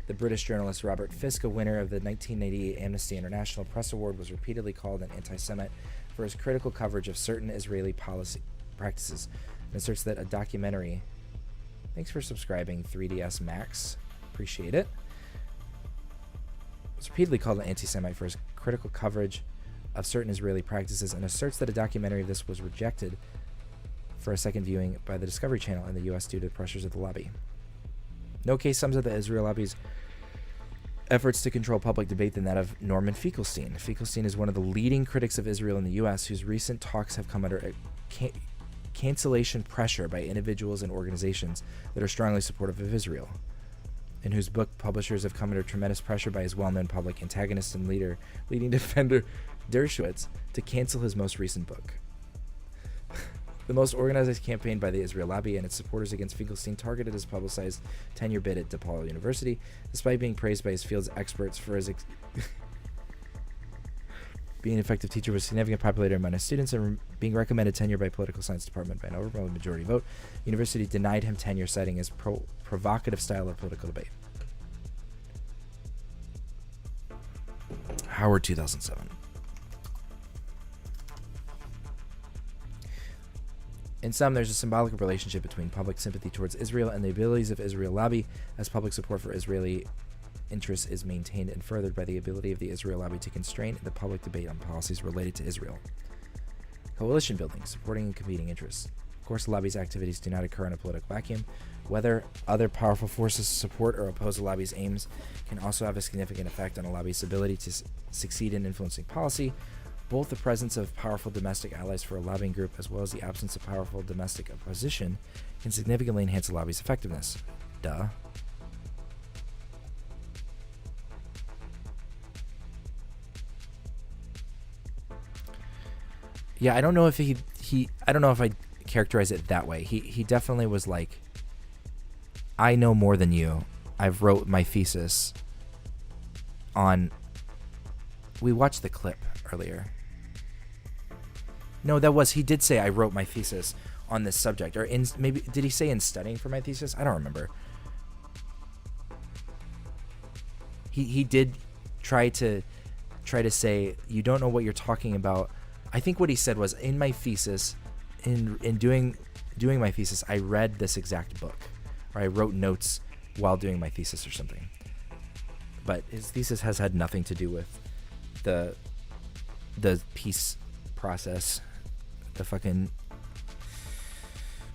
The British journalist Robert Fisk, a winner of the 1988 Amnesty International Press Award, was repeatedly called an anti-Semite for his critical coverage of certain Israeli policy practices, and asserts that a documentary... Thanks for subscribing, 3DS Max. Appreciate it. Was repeatedly called an anti-Semite for his critical coverage of certain Israeli practices, and asserts that a documentary of this was rejected for a second viewing by the Discovery Channel in the U.S. due to the pressures of the lobby. No case sums up the Israel lobby's efforts to control public debate than that of Norman Finkelstein. Finkelstein is one of the leading critics of Israel in the U.S., whose recent talks have come under cancellation pressure by individuals and organizations that are strongly supportive of Israel, and whose book publishers have come under tremendous pressure by his well-known public antagonist and leading defender Dershowitz to cancel his most recent book. The most organized campaign by the Israel lobby and its supporters against Finkelstein targeted his publicized tenure bid at DePaul University, despite being praised by his field's experts for his being an effective teacher with significant popularity among his students and being recommended tenure by political science department by an overwhelming majority vote. The university denied him tenure, citing his provocative style of political debate. Howard, 2007. In sum, there's a symbolic relationship between public sympathy towards Israel and the abilities of Israel lobby, as public support for Israeli interests is maintained and furthered by the ability of the Israel lobby to constrain the public debate on policies related to Israel. Coalition building, supporting and competing interests. Of course, the lobby's activities do not occur in a political vacuum. Whether other powerful forces support or oppose the lobby's aims can also have a significant effect on a lobby's ability to succeed in influencing policy. Both the presence of powerful domestic allies for a lobbying group as well as the absence of powerful domestic opposition can significantly enhance a lobby's effectiveness. Duh. Yeah, I don't know if I don't know if I characterize it that way. He definitely was like, I know more than you. I've wrote my thesis on... We watched the clip earlier. No, he did say I wrote my thesis on this subject, or in maybe did he say in studying for my thesis? I don't remember. He did try to say you don't know what you're talking about. I think what he said was in my thesis, in doing my thesis, I read this exact book, or I wrote notes while doing my thesis or something. But his thesis has had nothing to do with the peace process, the fucking,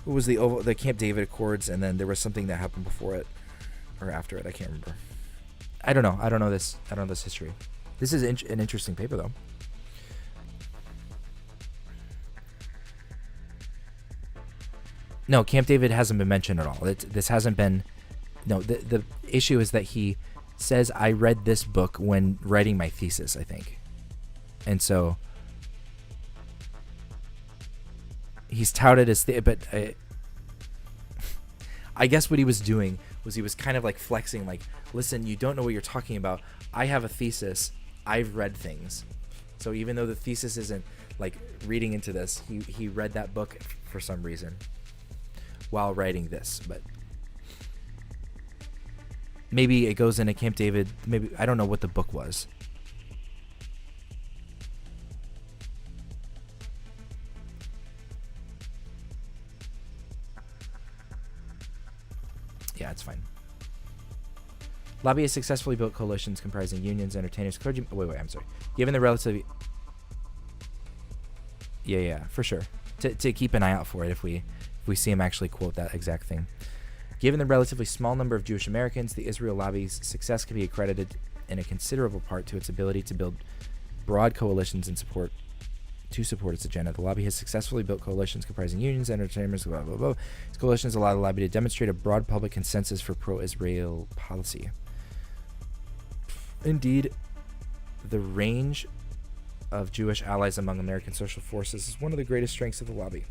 what was the Camp David Accords, and then there was something that happened before it or after it. I can't remember. I don't know this history. This is an interesting paper though. No, Camp David hasn't been mentioned at all. This hasn't been. No, the issue is that he says I read this book when writing my thesis, I think, and so he's touted as but I guess what he was doing was he was kind of like flexing, like, listen, you don't know what you're talking about. I have a thesis. I've read things. So even though the thesis isn't like reading into this, he read that book for some reason while writing this. But maybe it goes into Camp David. Maybe, I don't know what the book was. Yeah, it's fine. Lobbyists successfully built coalitions comprising unions, entertainers, clergy. Wait, I'm sorry. Given the relatively... Yeah, for sure. To keep an eye out for it if we see him actually quote that exact thing. Given the relatively small number of Jewish Americans, the Israel lobby's success can be accredited in a considerable part to its ability to build broad coalitions and support its agenda. The lobby has successfully built coalitions comprising unions, entertainers, blah, blah, blah. These coalitions allow the lobby to demonstrate a broad public consensus for pro-Israel policy. Indeed, the range of Jewish allies among American social forces is one of the greatest strengths of the lobby.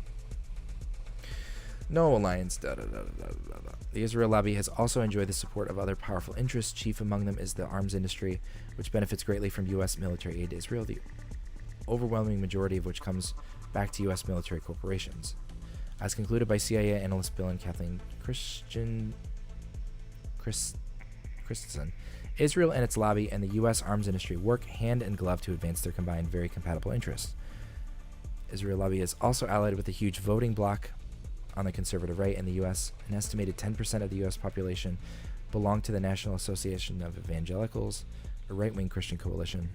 No alliance, The Israel lobby has also enjoyed the support of other powerful interests. Chief among them is the arms industry, which benefits greatly from U.S. military aid to Israel, the overwhelming majority of which comes back to U.S. military corporations. As concluded by CIA analyst Bill and Kathleen Christensen, Israel and its lobby and the U.S. arms industry work hand in glove to advance their combined, very compatible interests. Israel lobby is also allied with a huge voting bloc on the conservative right in the U.S. An estimated 10% of the U.S. population belong to the National Association of Evangelicals, a right-wing Christian coalition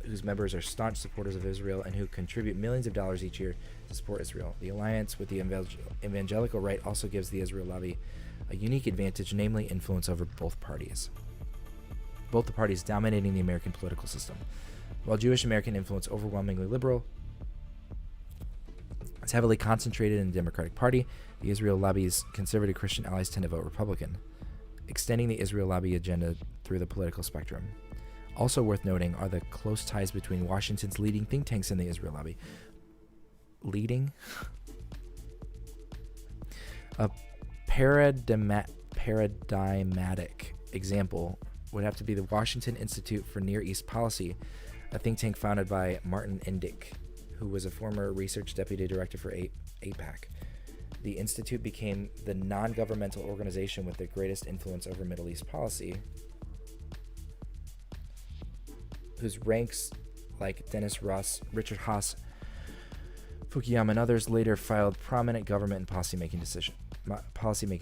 whose members are staunch supporters of Israel and who contribute millions of dollars each year to support Israel. The alliance with the evangelical right also gives the Israel lobby a unique advantage, namely influence over both parties. Both the parties dominating the American political system. While Jewish American influence overwhelmingly liberal, it's heavily concentrated in the Democratic Party. The Israel lobby's conservative Christian allies tend to vote Republican, extending the Israel lobby agenda through the political spectrum. Also worth noting are the close ties between Washington's leading think tanks and the Israel lobby. Leading? A paradigmatic example would have to be the Washington Institute for Near East Policy, a think tank founded by Martin Indyk, who was a former research deputy director for AIPAC. The institute became the non-governmental organization with the greatest influence over Middle East policy, whose ranks like Dennis Ross, Richard Haas, Fukuyama, and others later filed prominent government and policymaking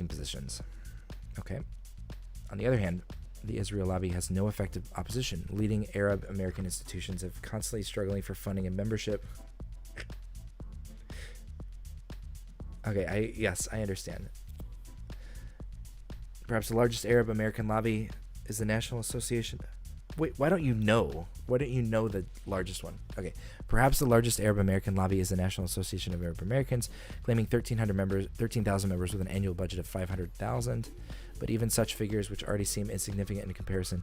positions. Okay. On the other hand, the Israel lobby has no effective opposition. Leading Arab American institutions have constantly struggling for funding and membership. Okay, yes, I understand. Perhaps the largest Arab American lobby is the National Association. Wait, why don't you know? Why don't you know the largest one? Okay, perhaps the largest Arab American lobby is the National Association of Arab Americans, claiming 13,000 members with an annual budget of 500,000. But even such figures, which already seem insignificant in comparison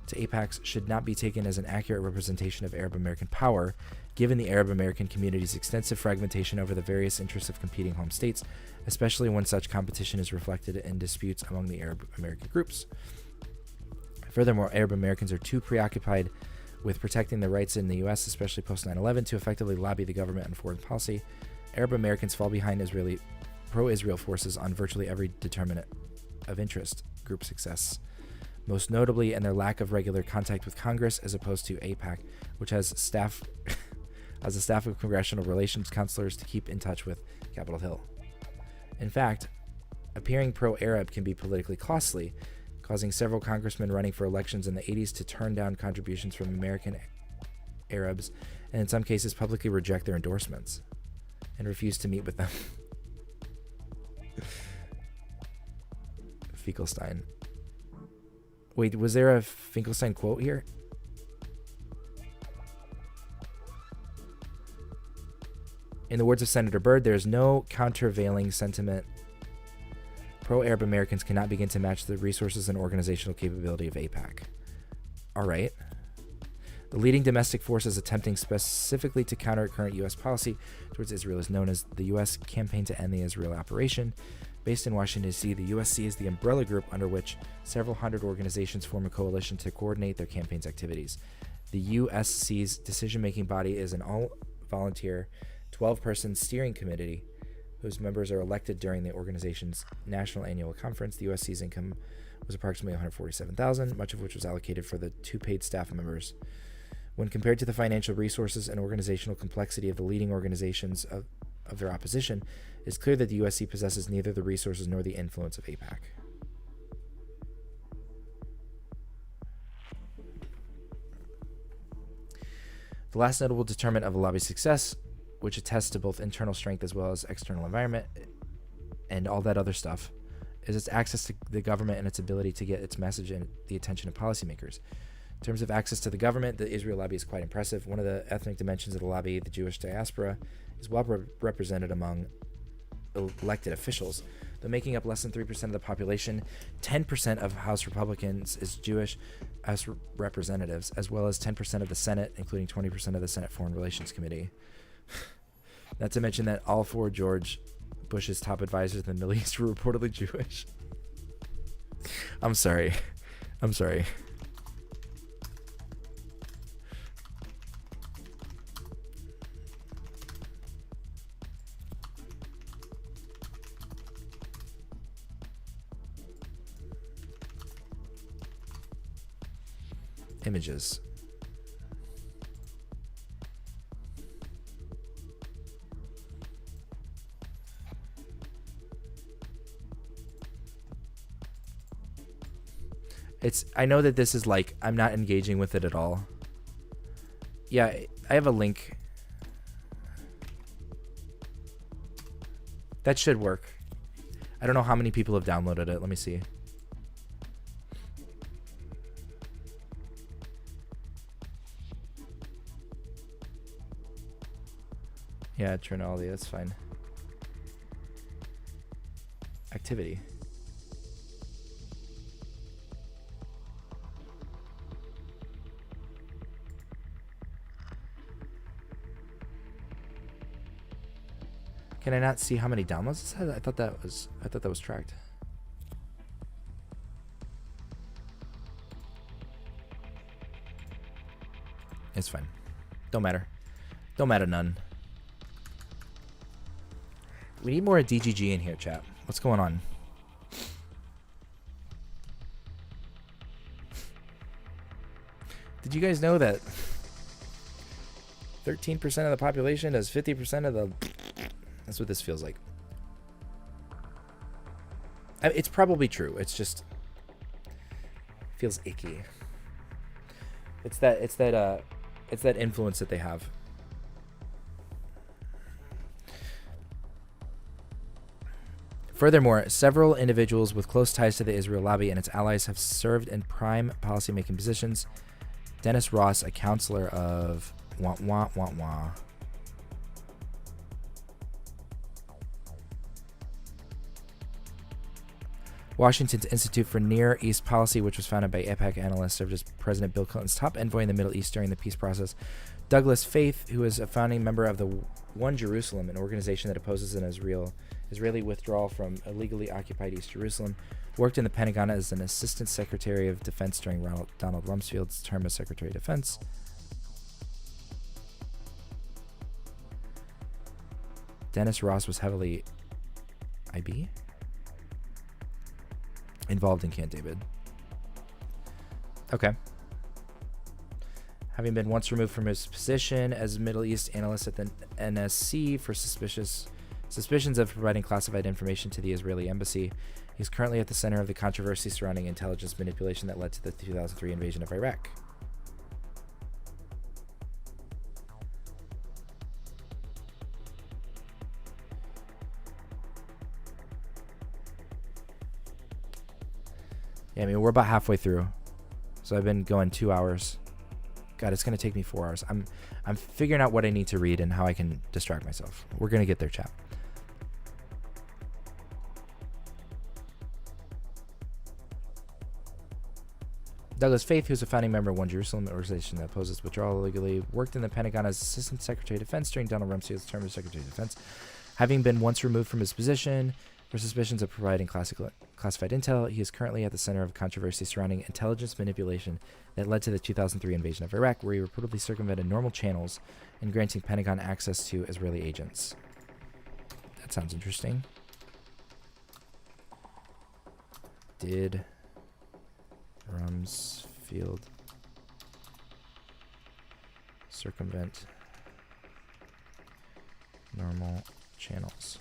to AIPAC's, should not be taken as an accurate representation of Arab American power, given the Arab American community's extensive fragmentation over the various interests of competing home states, especially when such competition is reflected in disputes among the Arab American groups. Furthermore, Arab Americans are too preoccupied with protecting their rights in the U.S., especially post 9/11, to effectively lobby the government on foreign policy. Arab Americans fall behind pro-Israel forces on virtually every determinant of interest, group success, most notably in their lack of regular contact with Congress, as opposed to AIPAC, which has a staff of congressional relations counselors to keep in touch with Capitol Hill. In fact, appearing pro-Arab can be politically costly, causing several congressmen running for elections in the 80s to turn down contributions from American Arabs, and in some cases publicly reject their endorsements and refuse to meet with them. Finkelstein. Wait, was there a Finkelstein quote here? In the words of Senator Byrd, there is no countervailing sentiment. Pro-Arab Americans cannot begin to match the resources and organizational capability of AIPAC. All right. The leading domestic forces attempting specifically to counter current U.S. policy towards Israel is known as the U.S. Campaign to End the Israel Operation. Based in Washington, D.C., the USC is the umbrella group under which several hundred organizations form a coalition to coordinate their campaign's activities. The USC's decision-making body is an all-volunteer, 12-person steering committee whose members are elected during the organization's national annual conference. The USC's income was approximately $147,000, much of which was allocated for the 2 paid staff members. When compared to the financial resources and organizational complexity of the leading organizations of their opposition, it's clear that the USC possesses neither the resources nor the influence of AIPAC. The last notable determinant of a lobby's success, which attests to both internal strength as well as external environment and all that other stuff, is its access to the government and its ability to get its message and the attention of policymakers. In terms of access to the government, the Israel lobby is quite impressive. One of the ethnic dimensions of the lobby, the Jewish diaspora, is well represented among elected officials. Though making up less than 3% of the population, 10% of House Republicans is Jewish House representatives, as well as 10% of the Senate, including 20% of the Senate Foreign Relations Committee. Not to mention that all 4 George Bush's top advisors in the Middle East were reportedly Jewish. I'm sorry. Images. I know that this is like, I'm not engaging with it at all. Yeah, I have a link. That should work. I don't know how many people have downloaded it. Let me see. Yeah, Trinaldi, that's fine. Activity. Can I not see how many downloads this has? I thought that was tracked. It's fine. Don't matter none. We need more DGG in here, chat. What's going on? Did you guys know that 13% of the population does 50% of the... That's what this feels like. It's probably true. It's just feels icky. It's that influence that they have. Furthermore, several individuals with close ties to the Israel lobby and its allies have served in prime policymaking positions. Dennis Ross, a counselor of Washington's Institute for Near East Policy, which was founded by AIPAC analysts, served as President Bill Clinton's top envoy in the Middle East during the peace process. Douglas Faith, who is a founding member of the One Jerusalem, an organization that opposes an Israeli withdrawal from illegally occupied East Jerusalem, worked in the Pentagon as an assistant secretary of defense during Donald Rumsfeld's term as Secretary of Defense. Dennis Ross was heavily IB involved in Camp David. Okay. Having been once removed from his position as Middle East analyst at the NSC for suspicions of providing classified information to the Israeli embassy, he's currently at the center of the controversy surrounding intelligence manipulation that led to the 2003 invasion of Iraq. Yeah, I mean, we're about halfway through. So I've been going 2 hours. God, it's going to take me 4 hours. I'm figuring out what I need to read and how I can distract myself. We're going to get there, chat. Douglas Faith, who's a founding member of One Jerusalem, an organization that opposes withdrawal illegally, worked in the Pentagon as Assistant Secretary of Defense during Donald Rumsfeld's term as Secretary of Defense. Having been once removed from his position for suspicions of providing classified intel, he is currently at the center of controversy surrounding intelligence manipulation that led to the 2003 invasion of Iraq, where he reportedly circumvented normal channels and granting Pentagon access to Israeli agents. That sounds interesting. Did Rumsfeld circumvent normal channels?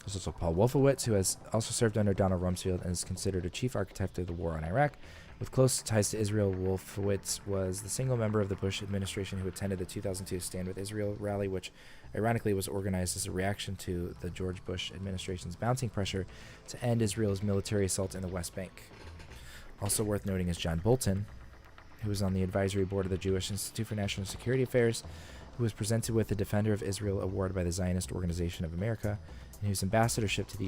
There's also Paul Wolfowitz, who has also served under Donald Rumsfeld and is considered a chief architect of the war on Iraq. With close ties to Israel, Wolfowitz was the single member of the Bush administration who attended the 2002 Stand With Israel rally, which ironically was organized as a reaction to the George Bush administration's mounting pressure to end Israel's military assault in the West Bank. Also worth noting is John Bolton, who was on the advisory board of the Jewish Institute for National Security Affairs, who was presented with the Defender of Israel Award by the Zionist Organization of America, and whose ambassadorship to the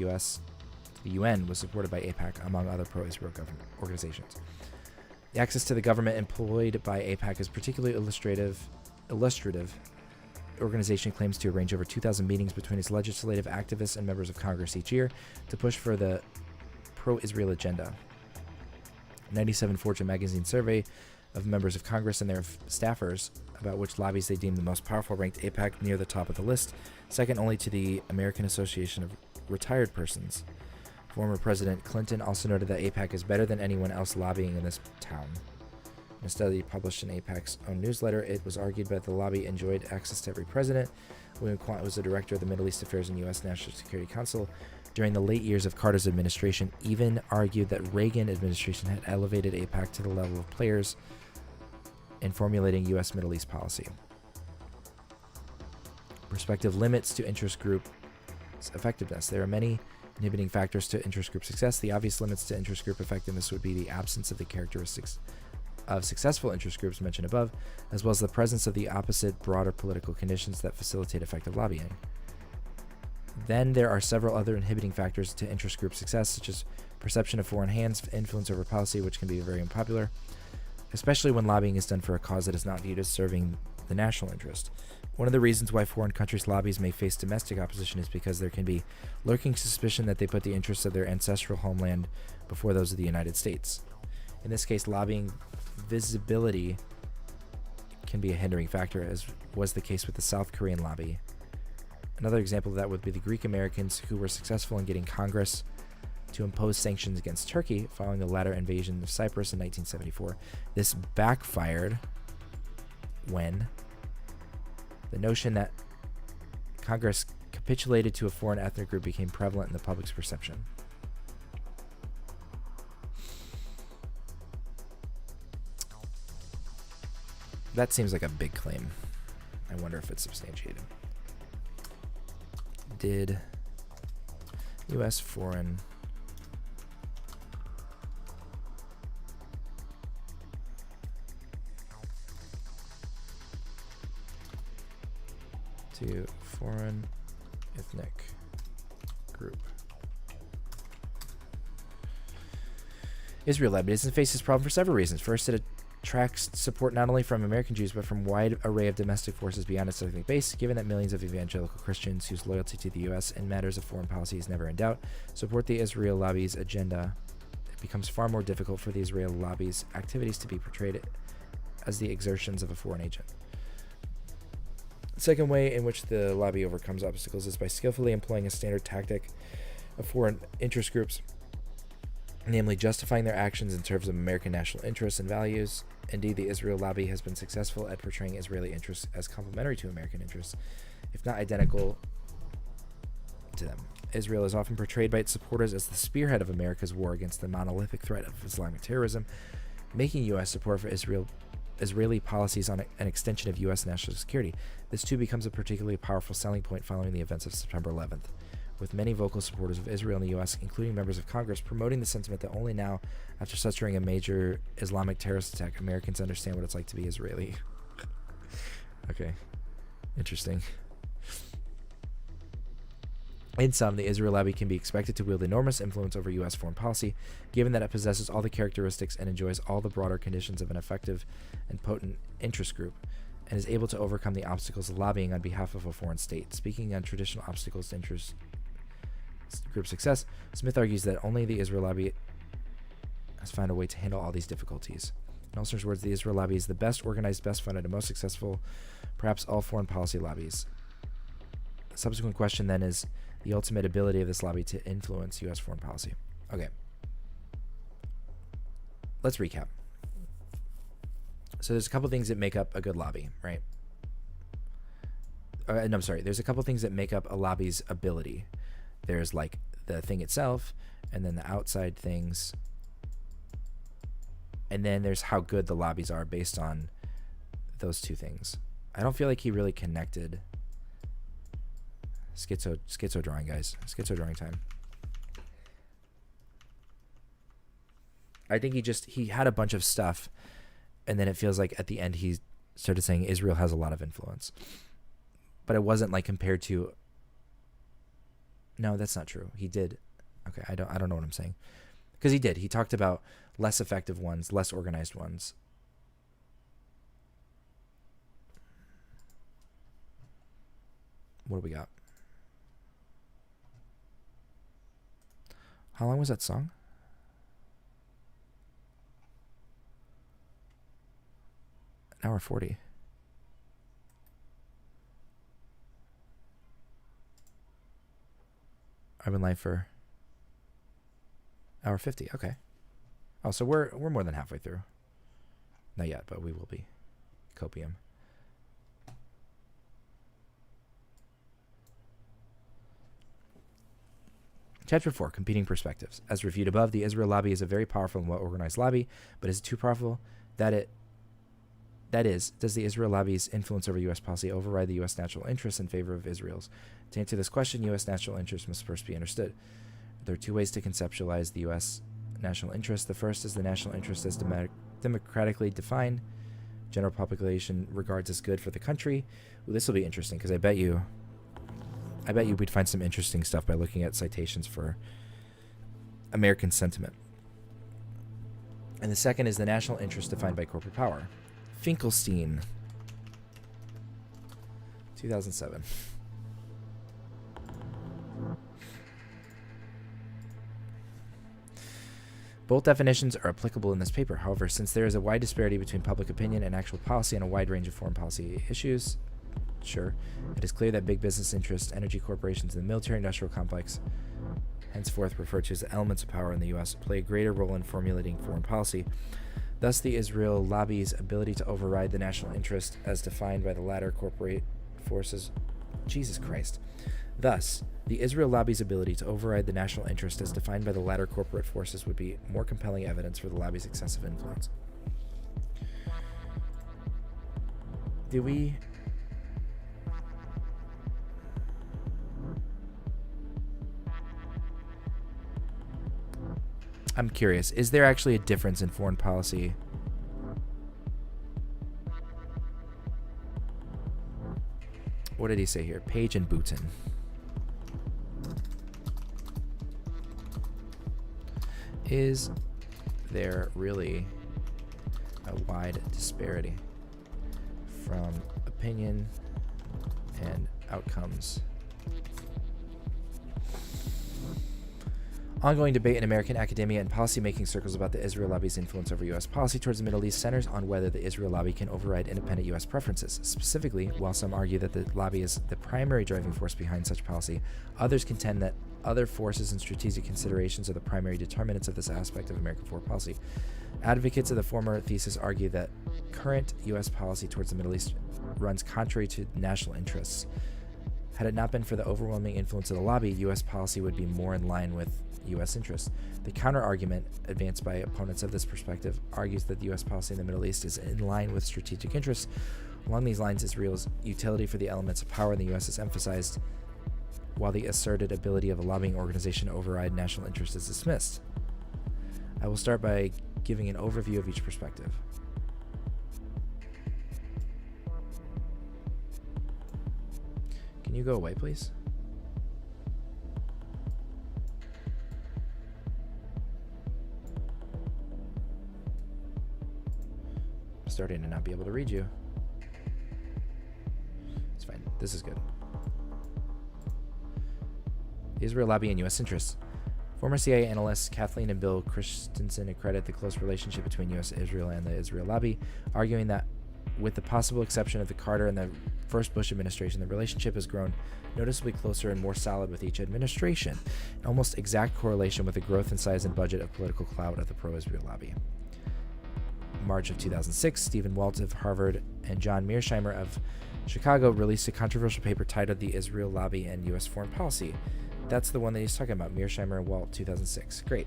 UN was supported by AIPAC, among other pro-Israel government organizations. The access to the government employed by AIPAC is particularly illustrative. The organization claims to arrange over 2,000 meetings between its legislative activists and members of Congress each year to push for the pro-Israel agenda. 97 Fortune magazine survey of members of Congress and their staffers about which lobbies they deem the most powerful ranked AIPAC near the top of the list, second only to the American Association of Retired Persons. Former President Clinton also noted that AIPAC is better than anyone else lobbying in this town. In a study published in AIPAC's own newsletter, it was argued that the lobby enjoyed access to every president. William Quant was the director of the Middle East Affairs and U.S. National Security Council during the late years of Carter's administration, even argued that Reagan administration had elevated AIPAC to the level of players in formulating U.S. Middle East policy. Perspective limits to interest group effectiveness. There are many inhibiting factors to interest group success. The obvious limits to interest group effectiveness would be the absence of the characteristics of successful interest groups mentioned above, as well as the presence of the opposite broader political conditions that facilitate effective lobbying. Then there are several other inhibiting factors to interest group success, such as perception of foreign hands, influence over policy, which can be very unpopular, especially when lobbying is done for a cause that is not viewed as serving the national interest. One of the reasons why foreign countries' lobbies may face domestic opposition is because there can be lurking suspicion that they put the interests of their ancestral homeland before those of the United States. In this case, lobbying visibility can be a hindering factor, as was the case with the South Korean lobby. Another example of that would be the Greek Americans who were successful in getting Congress to impose sanctions against Turkey following the latter invasion of Cyprus in 1974. This backfired when the notion that Congress capitulated to a foreign ethnic group became prevalent in the public's perception. That seems like a big claim. I wonder if it's substantiated. Did U.S. foreign to foreign ethnic group. Israel Lebanon faces this problem for several reasons. First, it attracts support not only from American Jews, but from a wide array of domestic forces beyond its ethnic base, given that millions of evangelical Christians whose loyalty to the U.S. in matters of foreign policy is never in doubt support the Israel lobby's agenda. It becomes far more difficult for the Israel lobby's activities to be portrayed as the exertions of a foreign agent. The second way in which the lobby overcomes obstacles is by skillfully employing a standard tactic of foreign interest groups, namely justifying their actions in terms of American national interests and values. Indeed, the Israel lobby has been successful at portraying Israeli interests as complementary to American interests, if not identical to them. Israel is often portrayed by its supporters as the spearhead of America's war against the monolithic threat of Islamic terrorism, making U.S. support for Israeli policies on an extension of U.S. national security. This too becomes a particularly powerful selling point following the events of September 11th, with many vocal supporters of Israel in the U.S., including members of Congress, promoting the sentiment that only now, after suffering a major Islamic terrorist attack, Americans understand what it's like to be Israeli. Okay. Interesting. In sum, the Israel lobby can be expected to wield enormous influence over U.S. foreign policy, given that it possesses all the characteristics and enjoys all the broader conditions of an effective and potent interest group, and is able to overcome the obstacles of lobbying on behalf of a foreign state. Speaking on traditional obstacles to interest group success, Smith argues that only the Israel lobby has found a way to handle all these difficulties. In Olsner's words, the Israel lobby is the best organized, best funded, and most successful, perhaps all foreign policy lobbies. The subsequent question then is the ultimate ability of this lobby to influence U.S. foreign policy. Okay. Let's recap. So there's a couple things that make up a good lobby, right? No, I'm sorry. There's a couple things that make up a lobby's ability. There's like the thing itself, and then the outside things, and then there's how good the lobbies are based on those two things. I don't feel like he really connected. Schizo drawing, guys. Schizo drawing time. I think he had a bunch of stuff, and then it feels like at the end he started saying Israel has a lot of influence. But it wasn't like compared to. No, that's not true. He did. Okay, I don't know what I'm saying. Because he did. He talked about less effective ones, less organized ones. What do we got? How long was that song? An hour 40. I've been live for hour 50. Okay. Oh, so we're more than halfway through. Not yet, but we will be. Copium. Chapter 4, Competing Perspectives. As reviewed above, the Israel lobby is a very powerful and well-organized lobby, but is it too powerful that is, does the Israel lobby's influence over U.S. policy override the U.S. national interests in favor of Israel's? To answer this question, U.S. national interests must first be understood. There are two ways to conceptualize the U.S. national interest. The first is the national interest as democratically defined. General population regards as good for the country. Well, this will be interesting because I bet you we'd find some interesting stuff by looking at citations for American sentiment. And the second is the national interest defined by corporate power. Finkelstein, 2007. Both definitions are applicable in this paper. However, since there is a wide disparity between public opinion and actual policy on a wide range of foreign policy issues, sure, it is clear that big business interests, energy corporations, and the military-industrial complex, henceforth referred to as the elements of power in the U.S., play a greater role in formulating foreign policy. Thus, the Israel lobby's ability to override the national interest as defined by the latter corporate forces... Jesus Christ. Thus, the Israel lobby's ability to override the national interest as defined by the latter corporate forces would be more compelling evidence for the lobby's excessive influence. Do we... I'm curious, is there actually a difference in foreign policy? What did he say here? Page and Boutin. Is there really a wide disparity from opinion and outcomes Ongoing debate in American academia and policymaking circles about the Israel lobby's influence over U.S. policy towards the Middle East centers on whether the Israel lobby can override independent U.S. preferences. Specifically, while some argue that the lobby is the primary driving force behind such policy, others contend that other forces and strategic considerations are the primary determinants of this aspect of American foreign policy. Advocates of the former thesis argue that current U.S. policy towards the Middle East runs contrary to national interests. Had it not been for the overwhelming influence of the lobby, U.S. policy would be more in line with U.S. interests. The counter-argument advanced by opponents of this perspective argues that the U.S. policy in the Middle East is in line with strategic interests. Along these lines, Israel's utility for the elements of power in the U.S. is emphasized, while the asserted ability of a lobbying organization to override national interest is dismissed. I will start by giving an overview of each perspective. Can you go away, please? I'm starting to not be able to read you. It's fine. This is good. The Israel lobby and U.S. interests. Former CIA analysts Kathleen and Bill Christensen accredit the close relationship between U.S. Israel and the Israel lobby, arguing that with the possible exception of the Carter and the first Bush administration, the relationship has grown noticeably closer and more solid with each administration, in almost exact correlation with the growth in size and budget of political clout of the pro-Israel lobby. In March of 2006, Stephen Walt of Harvard and John Mearsheimer of Chicago released a controversial paper titled The Israel Lobby and U.S. Foreign Policy. That's the one that he's talking about, Mearsheimer and Walt, 2006. Great.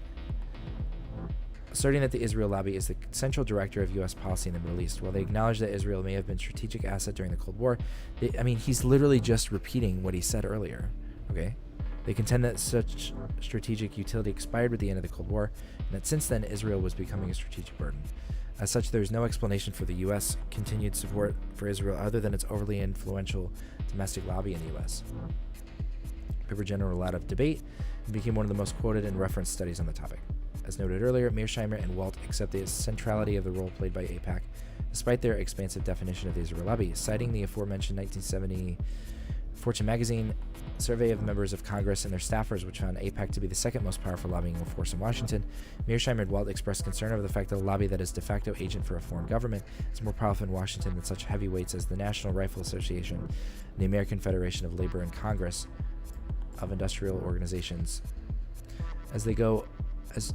Asserting that the Israel lobby is the central director of U.S. policy in the Middle East. While they acknowledge that Israel may have been a strategic asset during the Cold War, he's literally just repeating what he said earlier. Okay? They contend that such strategic utility expired with the end of the Cold War, and that since then Israel was becoming a strategic burden. As such, there is no explanation for the U.S. continued support for Israel other than its overly influential domestic lobby in the U.S. The paper generated a lot of debate and became one of the most quoted and referenced studies on the topic. As noted earlier, Mearsheimer and Walt accept the centrality of the role played by AIPAC, despite their expansive definition of the Israel lobby, citing the aforementioned 1970 Fortune magazine survey of members of Congress and their staffers, which found AIPAC to be the second most powerful lobbying force in Washington. Mearsheimer and Walt expressed concern over the fact that a lobby that is de facto agent for a foreign government is more powerful in Washington than such heavyweights as the National Rifle Association and the American Federation of Labor and Congress of Industrial Organizations, as they go as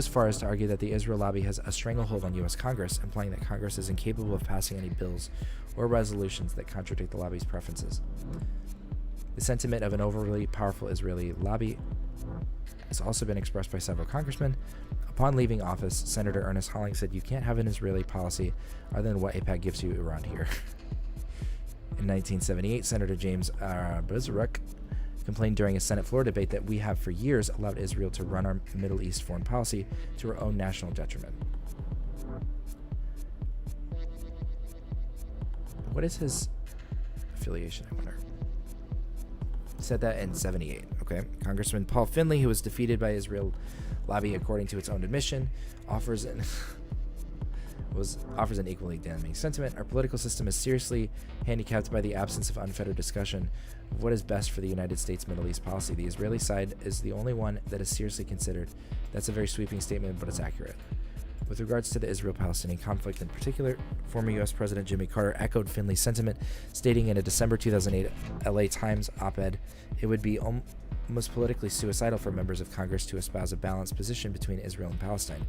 far as to argue that the Israel lobby has a stranglehold on U.S. Congress, implying that Congress is incapable of passing any bills or resolutions that contradict the lobby's preferences. The sentiment of an overly powerful Israeli lobby has also been expressed by several congressmen. Upon leaving office, Senator Ernest Holling said, "You can't have an Israeli policy other than what AIPAC gives you around here." In 1978, Senator James Bezarek complained during a Senate floor debate that we have for years allowed Israel to run our Middle East foreign policy to our own national detriment. What is his affiliation, I wonder? He said that in 78, okay? Congressman Paul Finley, who was defeated by Israel lobby according to its own admission, offers an equally damning sentiment. Our political system is seriously handicapped by the absence of unfettered discussion of what is best for the United States Middle East policy. The Israeli side is the only one that is seriously considered. That's a very sweeping statement, but it's accurate. With regards to the Israel-Palestinian conflict in particular, former U.S. President Jimmy Carter echoed Finley's sentiment, stating in a December 2008 LA Times op-ed, "It would be almost politically suicidal for members of Congress to espouse a balanced position between Israel and Palestine.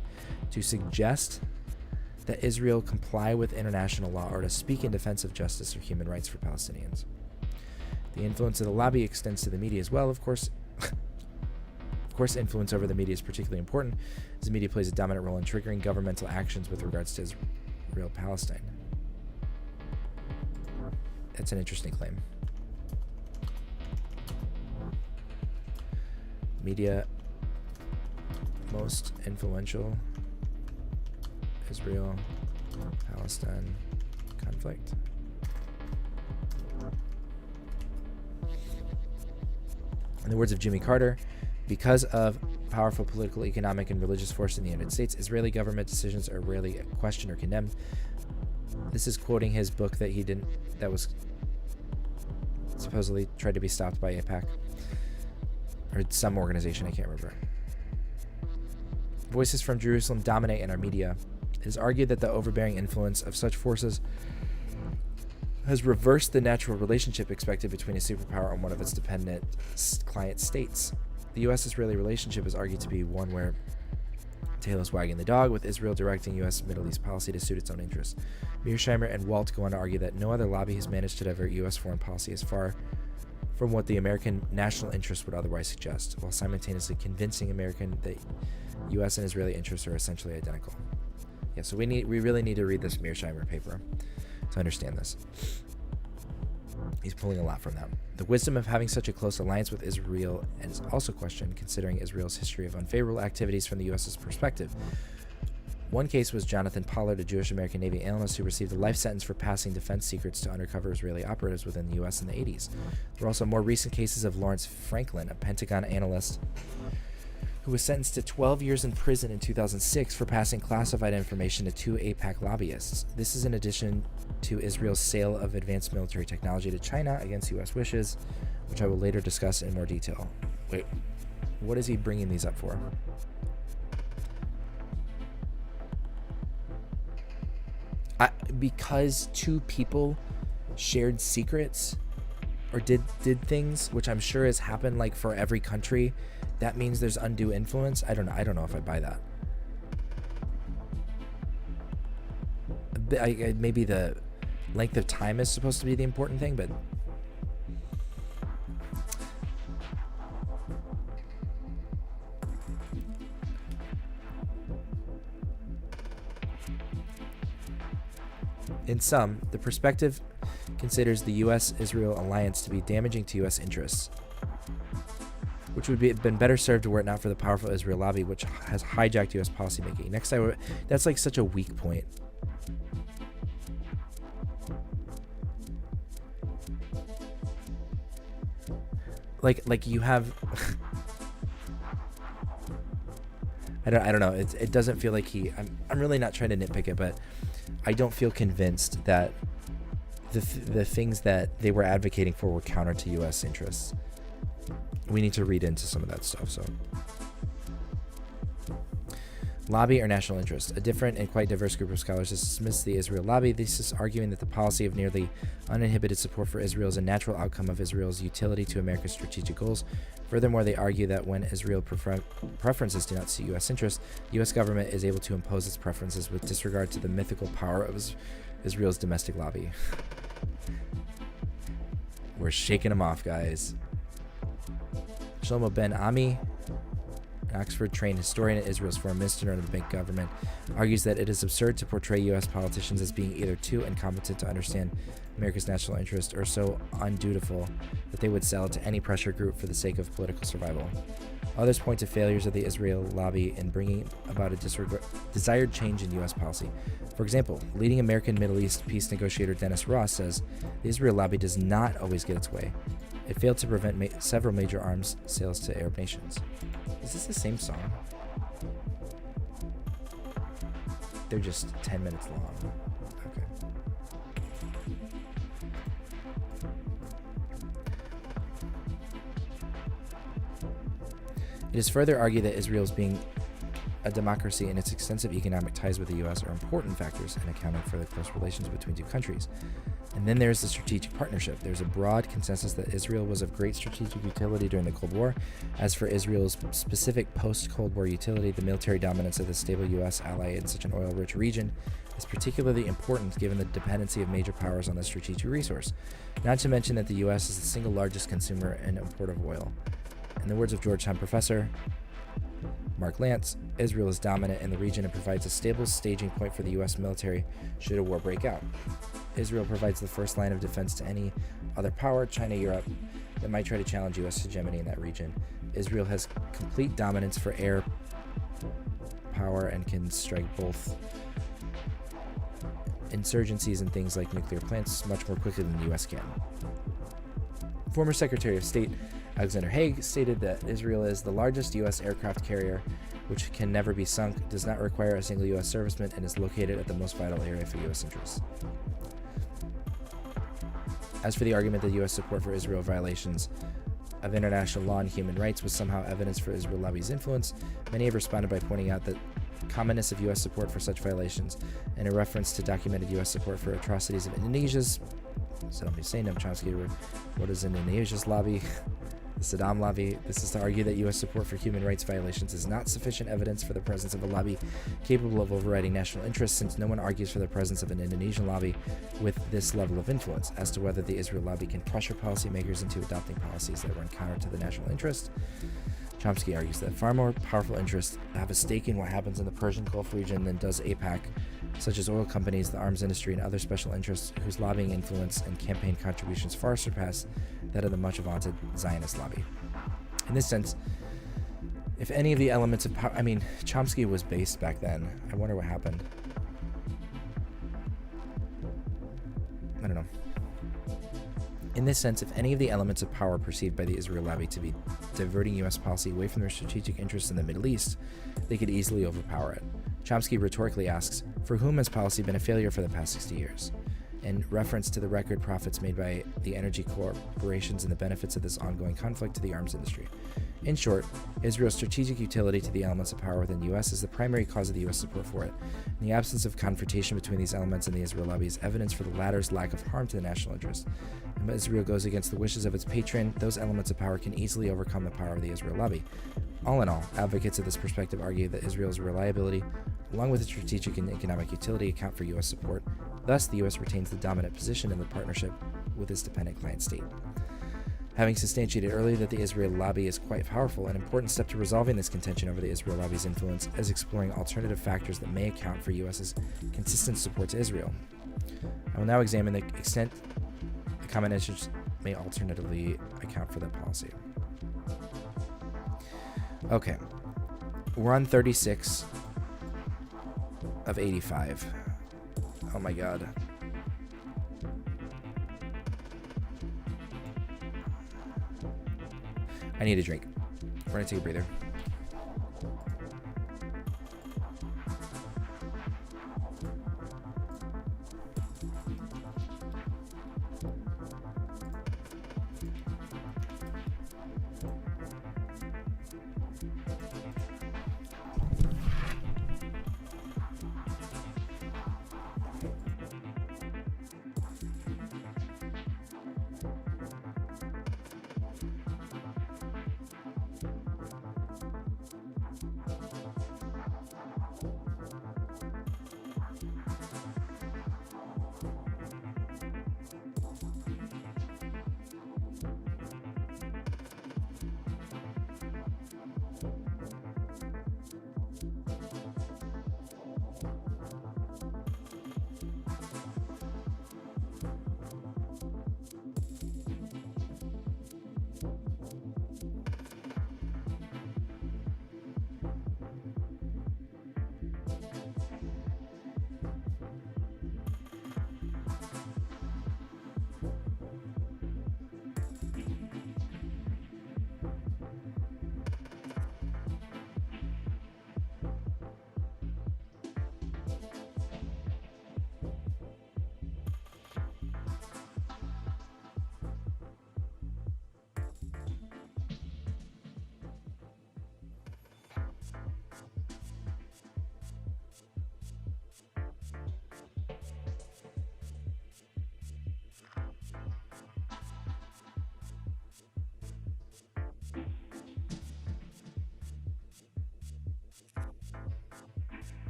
To suggest that Israel comply with international law or to speak in defense of justice or human rights for Palestinians. The influence of the lobby extends to the media as well, of course. Of course, influence over the media is particularly important, as the media plays a dominant role in triggering governmental actions with regards to Israel-Palestine." That's an interesting claim. Media most influential Israel-Palestine conflict. In the words of Jimmy Carter, because of powerful political, economic, and religious force in the United States, Israeli government decisions are rarely questioned or condemned. This is quoting his book that was supposedly tried to be stopped by AIPAC or some organization, I can't remember. Voices from Jerusalem dominate in our media. It is argued that the overbearing influence of such forces has reversed the natural relationship expected between a superpower and one of its dependent client states. The U.S.-Israeli relationship is argued to be one where tail is wagging the dog, with Israel directing U.S. Middle East policy to suit its own interests. Mearsheimer and Walt go on to argue that no other lobby has managed to divert U.S. foreign policy as far from what the American national interest would otherwise suggest, while simultaneously convincing American that U.S. and Israeli interests are essentially identical. Yeah, so we really need to read this Mearsheimer paper to understand this. He's pulling a lot from them. The wisdom of having such a close alliance with Israel is also questioned, considering Israel's history of unfavorable activities from the U.S.'s perspective. One case was Jonathan Pollard, a Jewish-American Navy analyst who received a life sentence for passing defense secrets to undercover Israeli operatives within the U.S. in the 80s. There were also more recent cases of Lawrence Franklin, a Pentagon analyst who was sentenced to 12 years in prison in 2006 for passing classified information to 2 AIPAC lobbyists. This is in addition to Israel's sale of advanced military technology to China against U.S. wishes, which I will later discuss in more detail. Wait, what is he bringing these up for? Because 2 people shared secrets or did things, which I'm sure has happened like for every country, that means there's undue influence. I don't know if I buy that. Maybe the length of time is supposed to be the important thing, but in sum, the perspective considers the U.S.-Israel alliance to be damaging to U.S. interests, which would have been better served were it not for the powerful Israel lobby, which has hijacked U.S. policymaking. That's like such a weak point. Like you have, I don't know. It doesn't feel like I'm really not trying to nitpick it, but I don't feel convinced that the things that they were advocating for were counter to U.S. interests. We need to read into some of that stuff. So, lobby or national interest. A different and quite diverse group of scholars has dismissed the Israel lobby. This is arguing that the policy of nearly uninhibited support for Israel is a natural outcome of Israel's utility to America's strategic goals. Furthermore, they argue that when Israel preferences do not suit U.S. interests, the U.S. government is able to impose its preferences with disregard to the mythical power of Israel's domestic lobby. We're shaking them off, guys. Shlomo Ben Ami, an Oxford-trained historian at Israel's foreign minister under the big government, argues that it is absurd to portray U.S. politicians as being either too incompetent to understand America's national interest or so undutiful that they would sell to any pressure group for the sake of political survival. Others point to failures of the Israel lobby in bringing about a desired change in U.S. policy. For example, leading American Middle East peace negotiator Dennis Ross says the Israel lobby does not always get its way. It failed to prevent several major arms sales to Arab nations. Is this the same song? They're just 10 minutes long. Okay. It is further argued that Israel's being a democracy and its extensive economic ties with the U.S. are important factors in accounting for the close relations between 2 countries. And then there's the strategic partnership. There's a broad consensus that Israel was of great strategic utility during the Cold War. As for Israel's specific post-Cold War utility, the military dominance of the stable U.S. ally in such an oil-rich region is particularly important given the dependency of major powers on this strategic resource. Not to mention that the U.S. is the single largest consumer and importer of oil. In the words of Georgetown professor Mark Lantz, Israel is dominant in the region and provides a stable staging point for the U.S. military should a war break out. Israel provides the first line of defense to any other power, China, Europe, that might try to challenge U.S. hegemony in that region. Israel has complete dominance for air power and can strike both insurgencies and things like nuclear plants much more quickly than the U.S. can. Former Secretary of State Alexander Haig stated that Israel is the largest U.S. aircraft carrier, which can never be sunk, does not require a single U.S. serviceman, and is located at the most vital area for U.S. interests. As for the argument that U.S. support for Israel violations of international law and human rights was somehow evidence for Israel lobby's influence, many have responded by pointing out that commonness of U.S. support for such violations and a reference to documented U.S. support for atrocities of Indonesia's. So I'm saying, Chomsky, what is Indonesia's lobby? The Saddam lobby. This is to argue that U.S. support for human rights violations is not sufficient evidence for the presence of a lobby capable of overriding national interests, since no one argues for the presence of an Indonesian lobby with this level of influence. As to whether the Israel lobby can pressure policymakers into adopting policies that run counter to the national interest, Chomsky argues that far more powerful interests have a stake in what happens in the Persian Gulf region than does AIPAC, such as oil companies, the arms industry, and other special interests whose lobbying influence and campaign contributions far surpass that of the much vaunted Zionist lobby. In this sense, if any of the elements of power, Chomsky was based back then. I wonder what happened. I don't know. In this sense, if any of the elements of power perceived by the Israel lobby to be diverting U.S. policy away from their strategic interests in the Middle East, they could easily overpower it. Chomsky rhetorically asks, for whom has policy been a failure for the past 60 years? In reference to the record profits made by the energy corporations and the benefits of this ongoing conflict to the arms industry. In short, Israel's strategic utility to the elements of power within the U.S. is the primary cause of the U.S. support for it. And the absence of confrontation between these elements and the Israel lobby is evidence for the latter's lack of harm to the national interest. And when Israel goes against the wishes of its patron, those elements of power can easily overcome the power of the Israel lobby. All in all, advocates of this perspective argue that Israel's reliability, along with its strategic and economic utility, account for U.S. support. Thus, the U.S. retains the dominant position in the partnership with its dependent client state. Having substantiated earlier that the Israel lobby is quite powerful, an important step to resolving this contention over the Israel lobby's influence is exploring alternative factors that may account for U.S.'s consistent support to Israel. I will now examine the extent the common interests may alternatively account for that policy. Okay, we're on 36 of 85. Oh my god. I need a drink. We're gonna take a breather.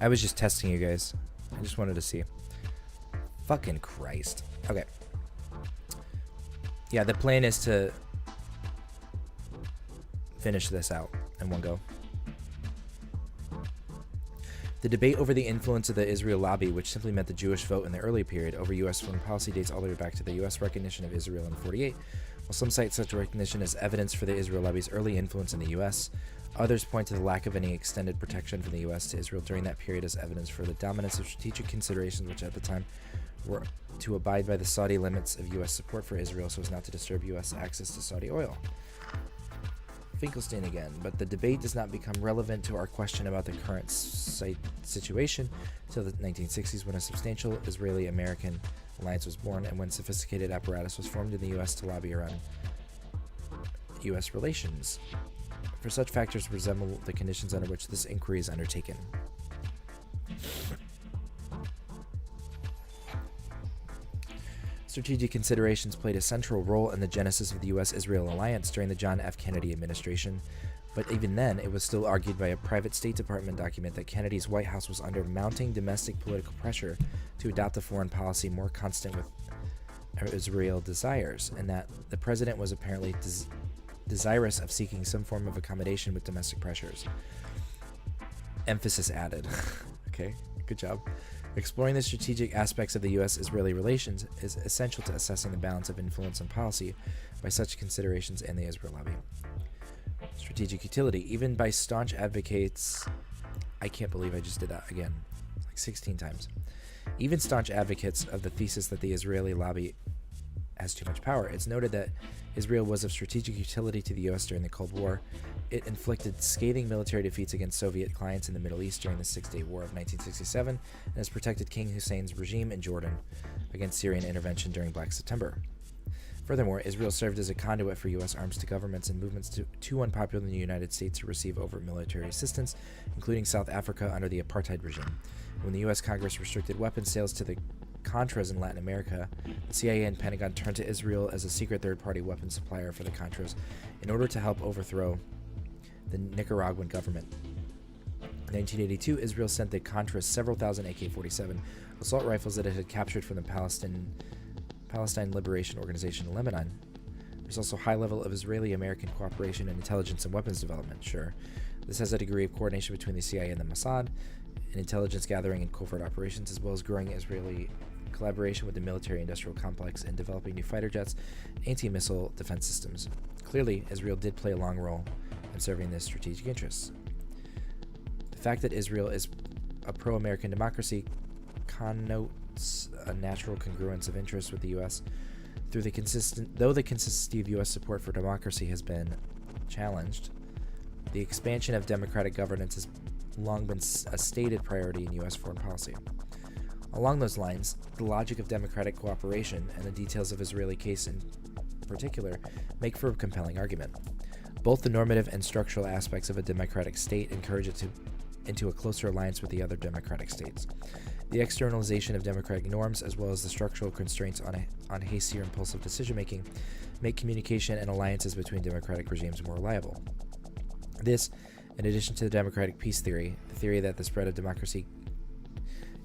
I was just testing you guys. I just wanted to see. Fucking Christ. Okay. Yeah, the plan is to finish this out in one go. The debate over the influence of the Israel lobby, which simply meant the Jewish vote in the early period over U.S. foreign policy, dates all the way back to the U.S. recognition of Israel in 1948. While some cite such recognition as evidence for the Israel lobby's early influence in the U.S., others point to the lack of any extended protection from the U.S. to Israel during that period as evidence for the dominance of strategic considerations, which at the time were to abide by the Saudi limits of U.S. support for Israel so as not to disturb U.S. access to Saudi oil. Finkelstein again, but the debate does not become relevant to our question about the current situation until the 1960s, when a substantial Israeli-American alliance was born and when sophisticated apparatus was formed in the U.S. to lobby around U.S. relations. For such factors resemble the conditions under which this inquiry is undertaken. Strategic considerations played a central role in the genesis of the U.S.-Israel alliance during the John F. Kennedy administration, but even then, it was still argued by a private State Department document that Kennedy's White House was under mounting domestic political pressure to adopt a foreign policy more consistent with Israel desires, and that the president was apparently desirous of seeking some form of accommodation with domestic pressures. Emphasis added. Okay, good job. Exploring the strategic aspects of the U.S.-Israeli relations is essential to assessing the balance of influence and policy by such considerations and the Israel lobby. Strategic utility, even by staunch advocates... I can't believe I just did that again, like 16 times. Even staunch advocates of the thesis that the Israeli lobby has too much power, it's noted that Israel was of strategic utility to the U.S. during the Cold War. It inflicted scathing military defeats against Soviet clients in the Middle East during the Six-Day War of 1967, and has protected King Hussein's regime in Jordan against Syrian intervention during Black September. Furthermore, Israel served as a conduit for U.S. arms to governments and movements too unpopular in the United States to receive overt military assistance, including South Africa under the apartheid regime. When the U.S. Congress restricted weapons sales to the Contras in Latin America, the CIA and Pentagon turned to Israel as a secret third-party weapons supplier for the Contras in order to help overthrow the Nicaraguan government. In 1982, Israel sent the Contras several thousand AK-47 assault rifles that it had captured from the Palestine Liberation Organization in Lebanon. There's also a high level of Israeli-American cooperation in intelligence and weapons development, sure. This has a degree of coordination between the CIA and the Mossad in intelligence gathering and covert operations, as well as growing Israeli collaboration with the military-industrial complex in developing new fighter jets and anti-missile defense systems. Clearly, Israel did play a long role in serving their strategic interests. The fact that Israel is a pro-American democracy connotes a natural congruence of interest with the U.S. Though the consistency of U.S. support for democracy has been challenged, the expansion of democratic governance has long been a stated priority in U.S. foreign policy. Along those lines, the logic of democratic cooperation and the details of Israeli case in particular make for a compelling argument. Both the normative and structural aspects of a democratic state encourage it into a closer alliance with the other democratic states. The externalization of democratic norms, as well as the structural constraints on hasty or impulsive decision-making, make communication and alliances between democratic regimes more reliable. This, in addition to the democratic peace theory, the theory that the spread of democracy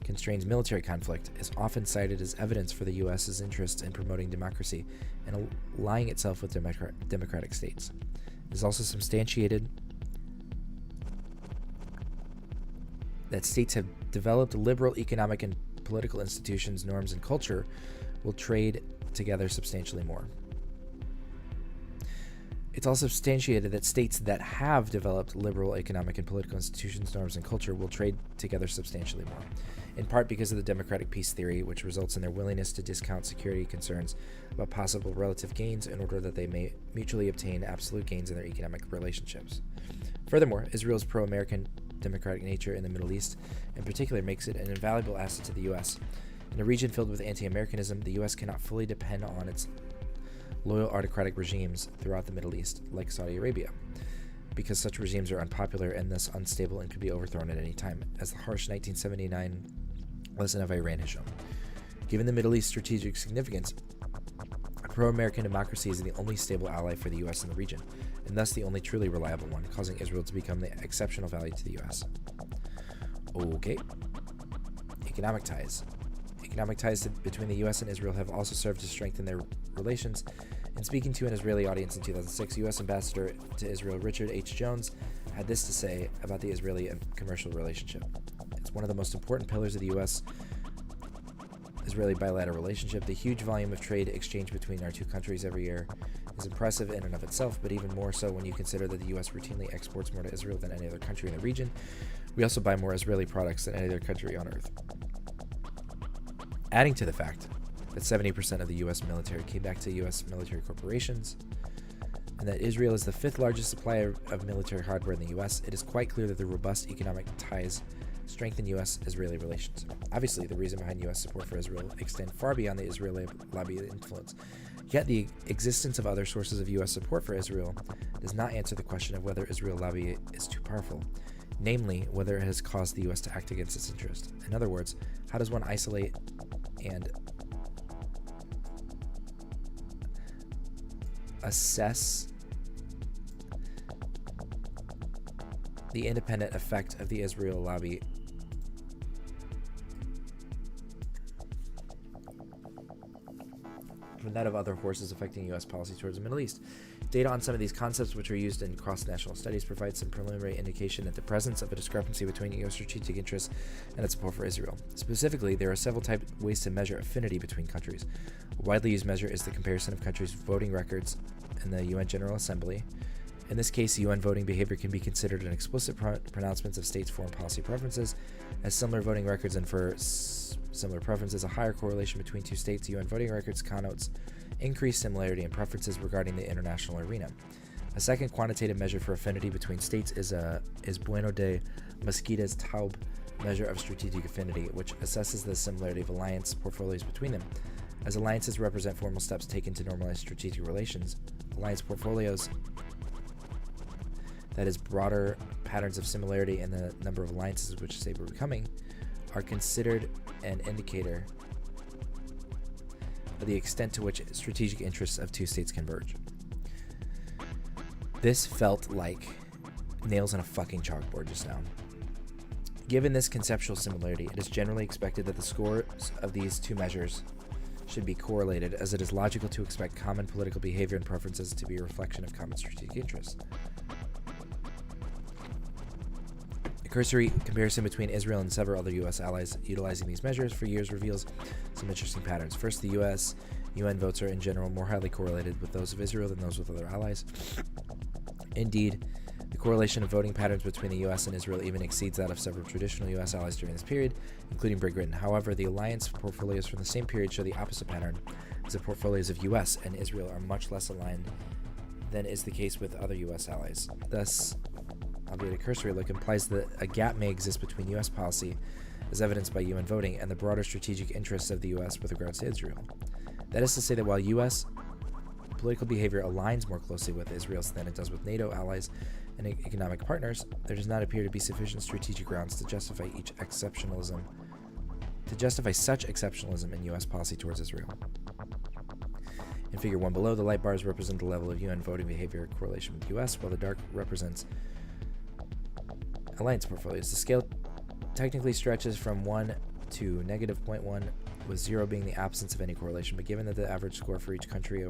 constrains military conflict, is often cited as evidence for the U.S.'s interest in promoting democracy and allying itself with democratic states. It is also substantiated that states have developed liberal economic and political institutions, norms, and culture will trade together substantially more. It's also substantiated that states that have developed liberal economic and political institutions, norms, and culture will trade together substantially more, in part because of the democratic peace theory, which results in their willingness to discount security concerns about possible relative gains in order that they may mutually obtain absolute gains in their economic relationships. Furthermore, Israel's pro-American democratic nature in the Middle East, in particular, makes it an invaluable asset to the U.S. In a region filled with anti-Americanism, the U.S. cannot fully depend on its loyal autocratic regimes throughout the Middle East, like Saudi Arabia, because such regimes are unpopular and thus unstable and could be overthrown at any time, as the harsh 1979 lesson of Iran has shown. Given the Middle East's strategic significance, a pro-American democracy is the only stable ally for the U.S. in the region, and thus the only truly reliable one, causing Israel to become the exceptional value to the U.S. Okay. Economic ties. Economic ties between the U.S. and Israel have also served to strengthen their relations. In speaking to an Israeli audience in 2006, U.S. Ambassador to Israel Richard H. Jones had this to say about the Israeli commercial relationship. It's one of the most important pillars of the U.S.-Israeli bilateral relationship. The huge volume of trade exchange between our two countries every year is impressive in and of itself, but even more so when you consider that the U.S. routinely exports more to Israel than any other country in the region. We also buy more Israeli products than any other country on earth. Adding to the fact that 70% of the U.S. military came back to U.S. military corporations, and that Israel is the 5th largest supplier of military hardware in the U.S., it is quite clear that the robust economic ties strengthen U.S.-Israeli relations. Obviously, the reason behind U.S. support for Israel extend far beyond the Israeli lobby influence. Yet the existence of other sources of U.S. support for Israel does not answer the question of whether Israel lobby is too powerful, namely, whether it has caused the U.S. to act against its interest. In other words, how does one isolate and assess the independent effect of the Israel lobby from that of other forces affecting U.S. policy towards the Middle East? Data on some of these concepts, which are used in cross-national studies, provides some preliminary indication that the presence of a discrepancy between U.S. strategic interests and its support for Israel. Specifically, there are several ways to measure affinity between countries. A widely used measure is the comparison of countries' voting records in the UN General Assembly. In this case, UN voting behavior can be considered an explicit pronouncement of states' foreign policy preferences. As similar voting records infer similar preferences, a higher correlation between two states' UN voting records connotes increased similarity in preferences regarding the international arena. A second quantitative measure for affinity between states is Bueno de Mesquida's Taub measure of strategic affinity, which assesses the similarity of alliance portfolios between them. As alliances represent formal steps taken to normalize strategic relations, alliance portfolios, that is, broader patterns of similarity in the number of alliances which they were becoming, are considered an indicator of the extent to which strategic interests of two states converge. This felt like nails on a fucking chalkboard just now. Given this conceptual similarity, it is generally expected that the scores of these two measures should be correlated, as it is logical to expect common political behavior and preferences to be a reflection of common strategic interests. A cursory comparison between Israel and several other U.S. allies utilizing these measures for years reveals some interesting patterns. First, the U.S. UN votes are in general more highly correlated with those of Israel than those with other allies. Indeed, the correlation of voting patterns between the U.S. and Israel even exceeds that of several traditional U.S. allies during this period, including Great Britain. However, the alliance portfolios from the same period show the opposite pattern, as the portfolios of U.S. and Israel are much less aligned than is the case with other U.S. allies. Thus, albeit a cursory look, implies that a gap may exist between U.S. policy, as evidenced by UN voting, and the broader strategic interests of the U.S. with regards to Israel. That is to say that while U.S. political behavior aligns more closely with Israel's than it does with NATO allies and economic partners, there does not appear to be sufficient strategic grounds to justify such exceptionalism in U.S. policy towards Israel. In Figure 1 below, the light bars represent the level of UN voting behavior correlation with the U.S., while the dark represents alliance portfolios. The scale technically stretches from 1 to negative 0.1, with 0 being the absence of any correlation, but given that the average score for each country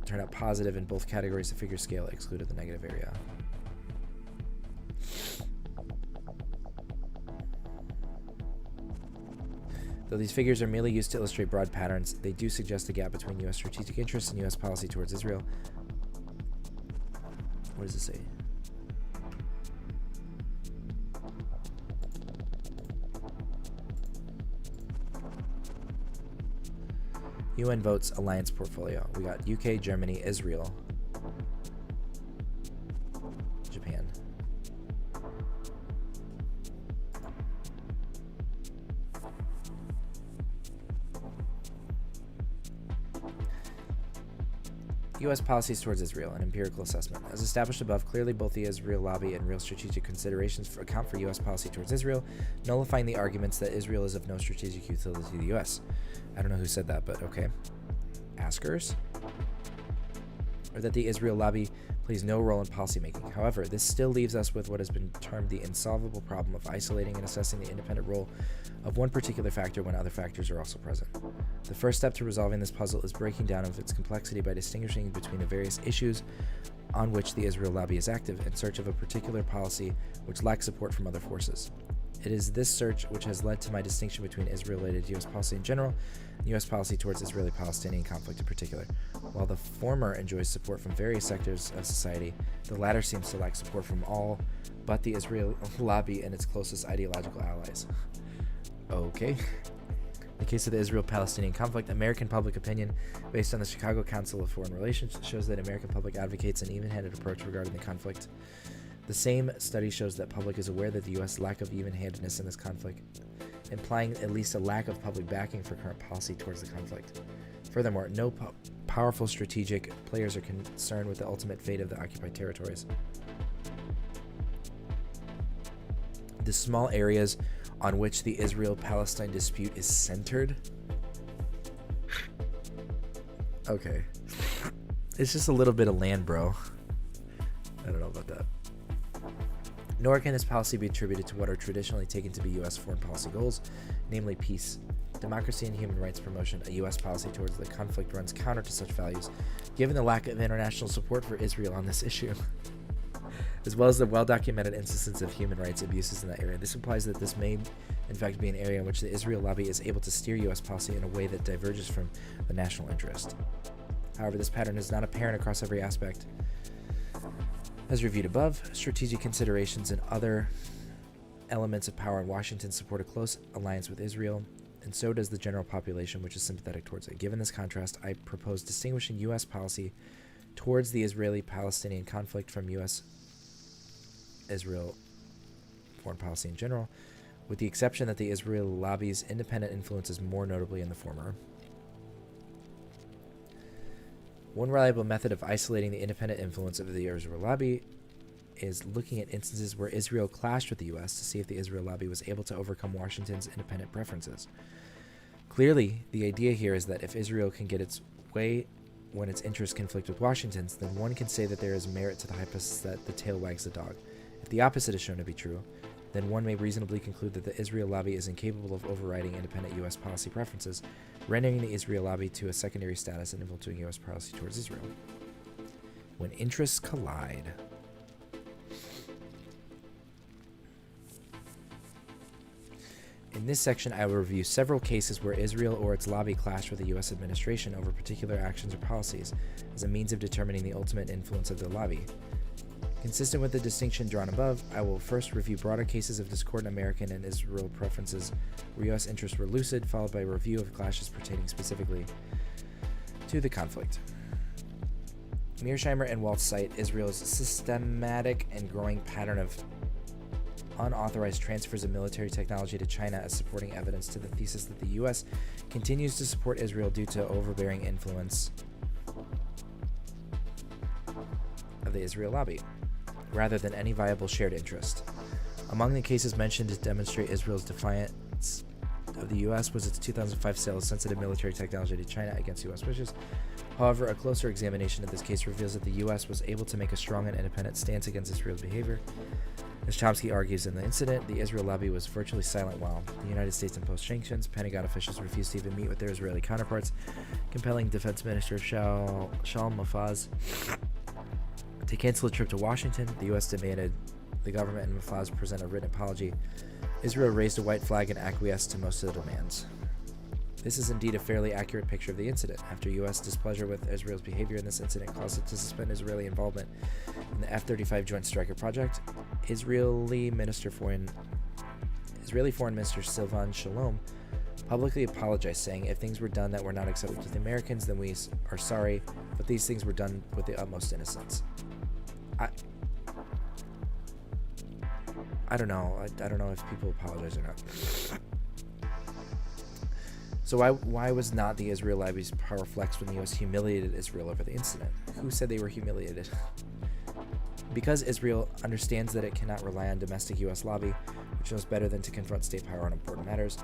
turned out positive in both categories, the figure scale excluded the negative area. Though these figures are merely used to illustrate broad patterns, they do suggest a gap between U.S. strategic interests and U.S. policy towards Israel. What does it say? UN votes alliance portfolio. We got UK, Germany, Israel, Japan. U.S. policies towards Israel, an empirical assessment. As established above, clearly both the Israel lobby and real strategic considerations account for U.S. policy towards Israel, nullifying the arguments that Israel is of no strategic utility to the U.S. I don't know who said that, but okay. Askers? Or that the Israel lobby plays no role in policymaking. However, this still leaves us with what has been termed the insolvable problem of isolating and assessing the independent role of one particular factor when other factors are also present. The first step to resolving this puzzle is breaking down of its complexity by distinguishing between the various issues on which the Israel lobby is active in search of a particular policy which lacks support from other forces. It is this search which has led to my distinction between Israel-related U.S. policy in general and U.S. policy towards Israeli-Palestinian conflict in particular. While the former enjoys support from various sectors of society, the latter seems to lack support from all but the Israeli lobby and its closest ideological allies. Okay. In the case of the Israel-Palestinian conflict, American public opinion, based on the Chicago Council of Foreign Relations, shows that American public advocates an even-handed approach regarding the conflict. The same study shows that public is aware that the U.S. lack of even-handedness in this conflict, implying at least a lack of public backing for current policy towards the conflict. Furthermore, no powerful strategic players are concerned with the ultimate fate of the occupied territories. The small areas on which the Israel-Palestine dispute is centered. Okay. It's just a little bit of land, bro. I don't know about that. Nor can this policy be attributed to what are traditionally taken to be U.S. foreign policy goals, namely peace, democracy, and human rights promotion. A U.S. policy towards the conflict runs counter to such values, given the lack of international support for Israel on this issue, as well as the well-documented instances of human rights abuses in that area. This implies that this may, in fact, be an area in which the Israel lobby is able to steer U.S. policy in a way that diverges from the national interest. However, this pattern is not apparent across every aspect. As reviewed above, strategic considerations and other elements of power in Washington support a close alliance with Israel, and so does the general population, which is sympathetic towards it. Given this contrast, I propose distinguishing U.S. policy towards the Israeli-Palestinian conflict from U.S.-Israel foreign policy in general, with the exception that the Israel lobby's independent influence is more notably in the former. One reliable method of isolating the independent influence of the Israel lobby is looking at instances where Israel clashed with the U.S. to see if the Israel lobby was able to overcome Washington's independent preferences. Clearly, the idea here is that if Israel can get its way when its interests conflict with Washington's, then one can say that there is merit to the hypothesis that the tail wags the dog. If the opposite is shown to be true, then one may reasonably conclude that the Israel lobby is incapable of overriding independent U.S. policy preferences, rendering the Israel lobby to a secondary status and influencing U.S. policy towards Israel. When interests collide. In this section, I will review several cases where Israel or its lobby clashed with the U.S. administration over particular actions or policies as a means of determining the ultimate influence of the lobby. Consistent with the distinction drawn above, I will first review broader cases of discordant American and Israel preferences where U.S. interests were lucid, followed by a review of clashes pertaining specifically to the conflict. Mearsheimer and Waltz cite Israel's systematic and growing pattern of unauthorized transfers of military technology to China as supporting evidence to the thesis that the U.S. continues to support Israel due to overbearing influence of the Israel lobby, rather than any viable shared interest. Among the cases mentioned to demonstrate Israel's defiance of the U.S. was its 2005 sale of sensitive military technology to China against U.S. wishes. However, a closer examination of this case reveals that the U.S. was able to make a strong and independent stance against Israel's behavior. As Chomsky argues in the incident, the Israel lobby was virtually silent while the United States imposed sanctions. Pentagon officials refused to even meet with their Israeli counterparts, compelling Defense Minister Shalom Mofaz to cancel a trip to Washington. The U.S. demanded the government and Mofaz present a written apology. Israel raised a white flag and acquiesced to most of the demands. This is indeed a fairly accurate picture of the incident. After U.S. displeasure with Israel's behavior in this incident caused it to suspend Israeli involvement in the F-35 Joint Striker project, Israeli Foreign Minister Silvan Shalom publicly apologized, saying, "If things were done that were not acceptable to the Americans, then we are sorry, but these things were done with the utmost innocence." I don't know. I don't know if people apologize or not. So why was not the Israel lobby's power flexed when the U.S. humiliated Israel over the incident? Who said they were humiliated? Because Israel understands that it cannot rely on domestic U.S. lobby, which knows better than to confront state power on important matters.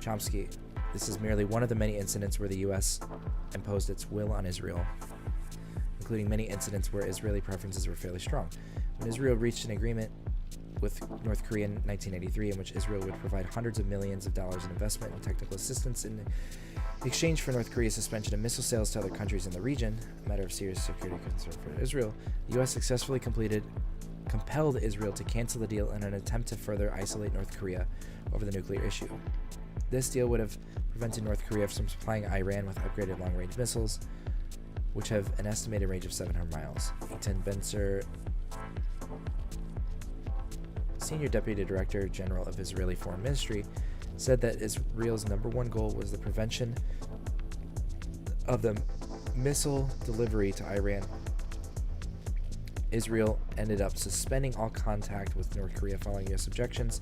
Chomsky, this is merely one of the many incidents where the U.S. imposed its will on Israel, including many incidents where Israeli preferences were fairly strong. When Israel reached an agreement with North Korea in 1983, in which Israel would provide hundreds of millions of dollars in investment and technical assistance in exchange for North Korea's suspension of missile sales to other countries in the region, a matter of serious security concern for Israel, the U.S. successfully compelled Israel to cancel the deal in an attempt to further isolate North Korea over the nuclear issue. This deal would have prevented North Korea from supplying Iran with upgraded long-range missiles, which have an estimated range of 700 miles. Eitan Ben-Sur, Senior Deputy Director General of Israeli Foreign Ministry, said that Israel's number one goal was the prevention of the missile delivery to Iran. Israel ended up suspending all contact with North Korea following U.S. objections,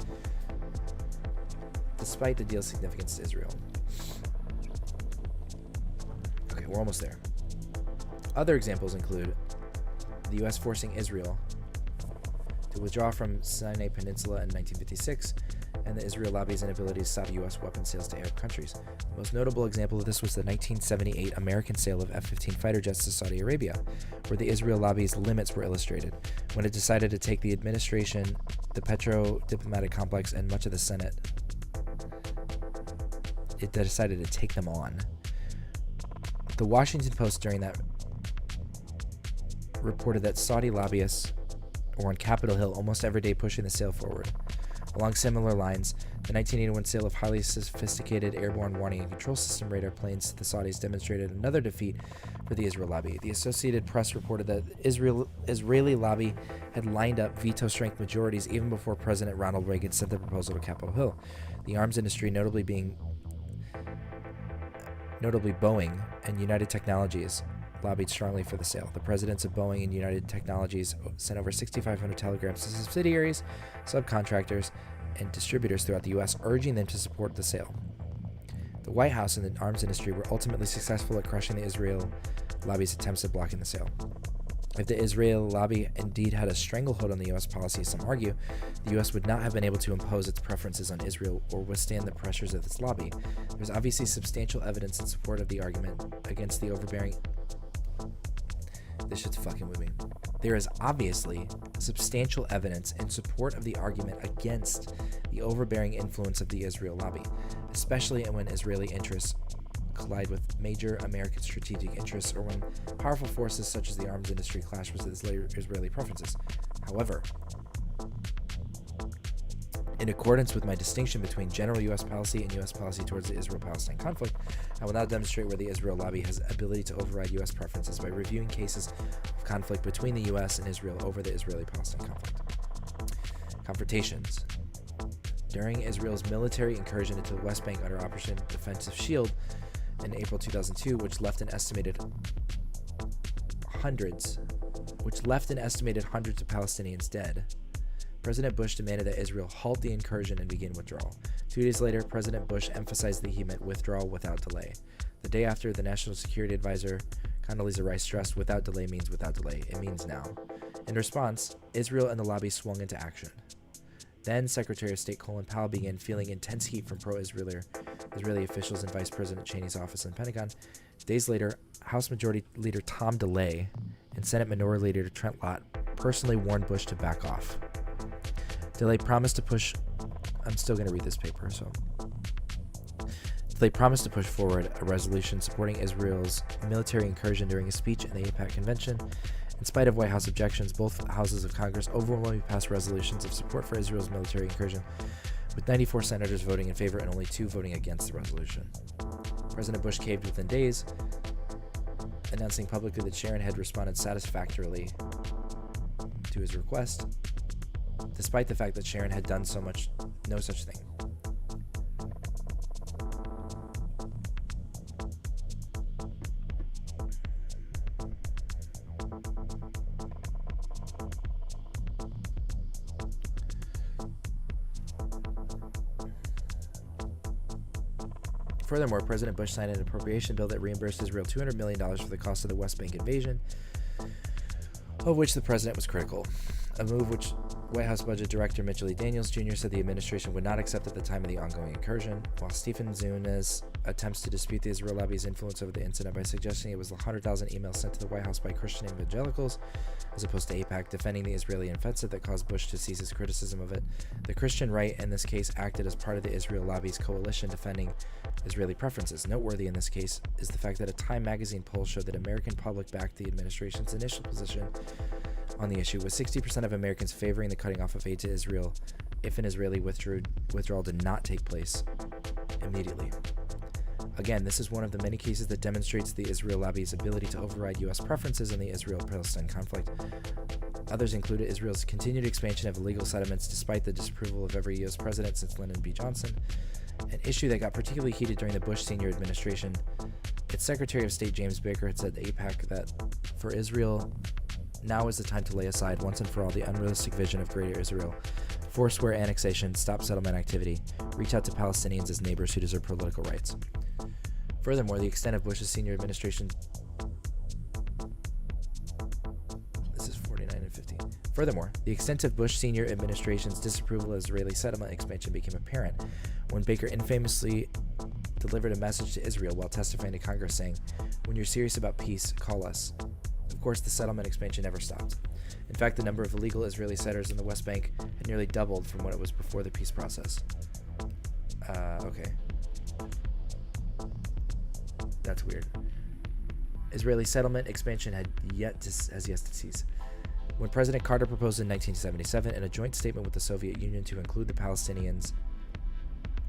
despite the deal's significance to Israel. Okay, we're almost there. Other examples include the U.S. forcing Israel to withdraw from Sinai Peninsula in 1956, and the Israel lobby's inability to stop U.S. weapons sales to Arab countries. The most notable example of this was the 1978 American sale of F-15 fighter jets to Saudi Arabia, where the Israel lobby's limits were illustrated. When it decided to take the administration, the petro-diplomatic complex, and much of the Senate, it decided to take them on. The Washington Post during that reported that Saudi lobbyists were on Capitol Hill almost every day pushing the sale forward. Along similar lines, the 1981 sale of highly sophisticated airborne warning and control system radar planes to the Saudis demonstrated another defeat for the Israel lobby. The Associated Press reported that Israeli lobby had lined up veto-strength majorities even before President Ronald Reagan sent the proposal to Capitol Hill. The arms industry, notably Boeing and United Technologies, lobbied strongly for the sale. The presidents of Boeing and United Technologies sent over 6,500 telegrams to subsidiaries, subcontractors, and distributors throughout the U.S., urging them to support the sale. The White House and the arms industry were ultimately successful at crushing the Israel lobby's attempts at blocking the sale. If the Israel lobby indeed had a stranglehold on the U.S. policy, some argue, the U.S. would not have been able to impose its preferences on Israel or withstand the pressures of its lobby. There's obviously substantial evidence in support of the argument against the overbearing... This shit's fucking with me. There is obviously substantial evidence in support of the argument against the overbearing influence of the Israel lobby, especially when Israeli interests collide with major American strategic interests or when powerful forces such as the arms industry clash with Israeli preferences. However, in accordance with my distinction between general U.S. policy and U.S. policy towards the Israel-Palestine conflict, I will now demonstrate where the Israel lobby has ability to override U.S. preferences by reviewing cases of conflict between the U.S. and Israel over the Israeli-Palestine conflict. Confrontations. During Israel's military incursion into the West Bank under Operation Defensive Shield in April 2002, which left an estimated hundreds of Palestinians dead, President Bush demanded that Israel halt the incursion and begin withdrawal. 2 days later, President Bush emphasized that he meant withdrawal without delay. The day after, the National Security Advisor Condoleezza Rice stressed, "Without delay means without delay. It means now." In response, Israel and the lobby swung into action. Then Secretary of State Colin Powell began feeling intense heat from pro-Israeli officials in Vice President Cheney's office in the Pentagon. Days later, House Majority Leader Tom DeLay and Senate Minority Leader Trent Lott personally warned Bush to back off. DeLay promised to push... I'm still going to read this paper, so... DeLay promised to push forward a resolution supporting Israel's military incursion during a speech in the AIPAC convention. In spite of White House objections, both houses of Congress overwhelmingly passed resolutions of support for Israel's military incursion, with 94 senators voting in favor and only 2 voting against the resolution. President Bush caved within days, announcing publicly that Sharon had responded satisfactorily to his request, despite the fact that Sharon had done no such thing. Furthermore, President Bush signed an appropriation bill that reimbursed Israel $200 million for the cost of the West Bank invasion, of which the president was critical, a move which White House Budget Director Mitchell E. Daniels Jr. said the administration would not accept at the time of the ongoing incursion, while Stephen Zunes attempts to dispute the Israel lobby's influence over the incident by suggesting it was the 100,000 emails sent to the White House by Christian evangelicals, as opposed to AIPAC, defending the Israeli offensive that caused Bush to cease his criticism of it. The Christian right, in this case, acted as part of the Israel lobby's coalition defending Israeli preferences. Noteworthy in this case is the fact that a Time magazine poll showed that American public backed the administration's initial position on the issue, with 60% of Americans favoring the cutting off of aid to Israel if an Israeli withdrawal did not take place immediately. Again, this is one of the many cases that demonstrates the Israel lobby's ability to override U.S. preferences in the Israel-Palestine conflict. Others included Israel's continued expansion of illegal settlements despite the disapproval of every U.S. president since Lyndon B. Johnson, an issue that got particularly heated during the Bush senior administration. Its Secretary of State James Baker had said to AIPAC that for Israel, now is the time to lay aside once and for all the unrealistic vision of Greater Israel, forswear annexation, stop settlement activity, reach out to Palestinians as neighbors who deserve political rights. Furthermore, the extent of Bush's senior administration... This is 49 and 50. Furthermore, the extent of Bush senior administration's disapproval of Israeli settlement expansion became apparent when Baker infamously delivered a message to Israel while testifying to Congress saying, "When you're serious about peace, call us." Of course, the settlement expansion never stopped. In fact, the number of illegal Israeli settlers in the West Bank had nearly doubled from what it was before the peace process. Okay. That's weird. Israeli settlement expansion has yet to cease. When President Carter proposed in 1977 in a joint statement with the Soviet Union to include the Palestinians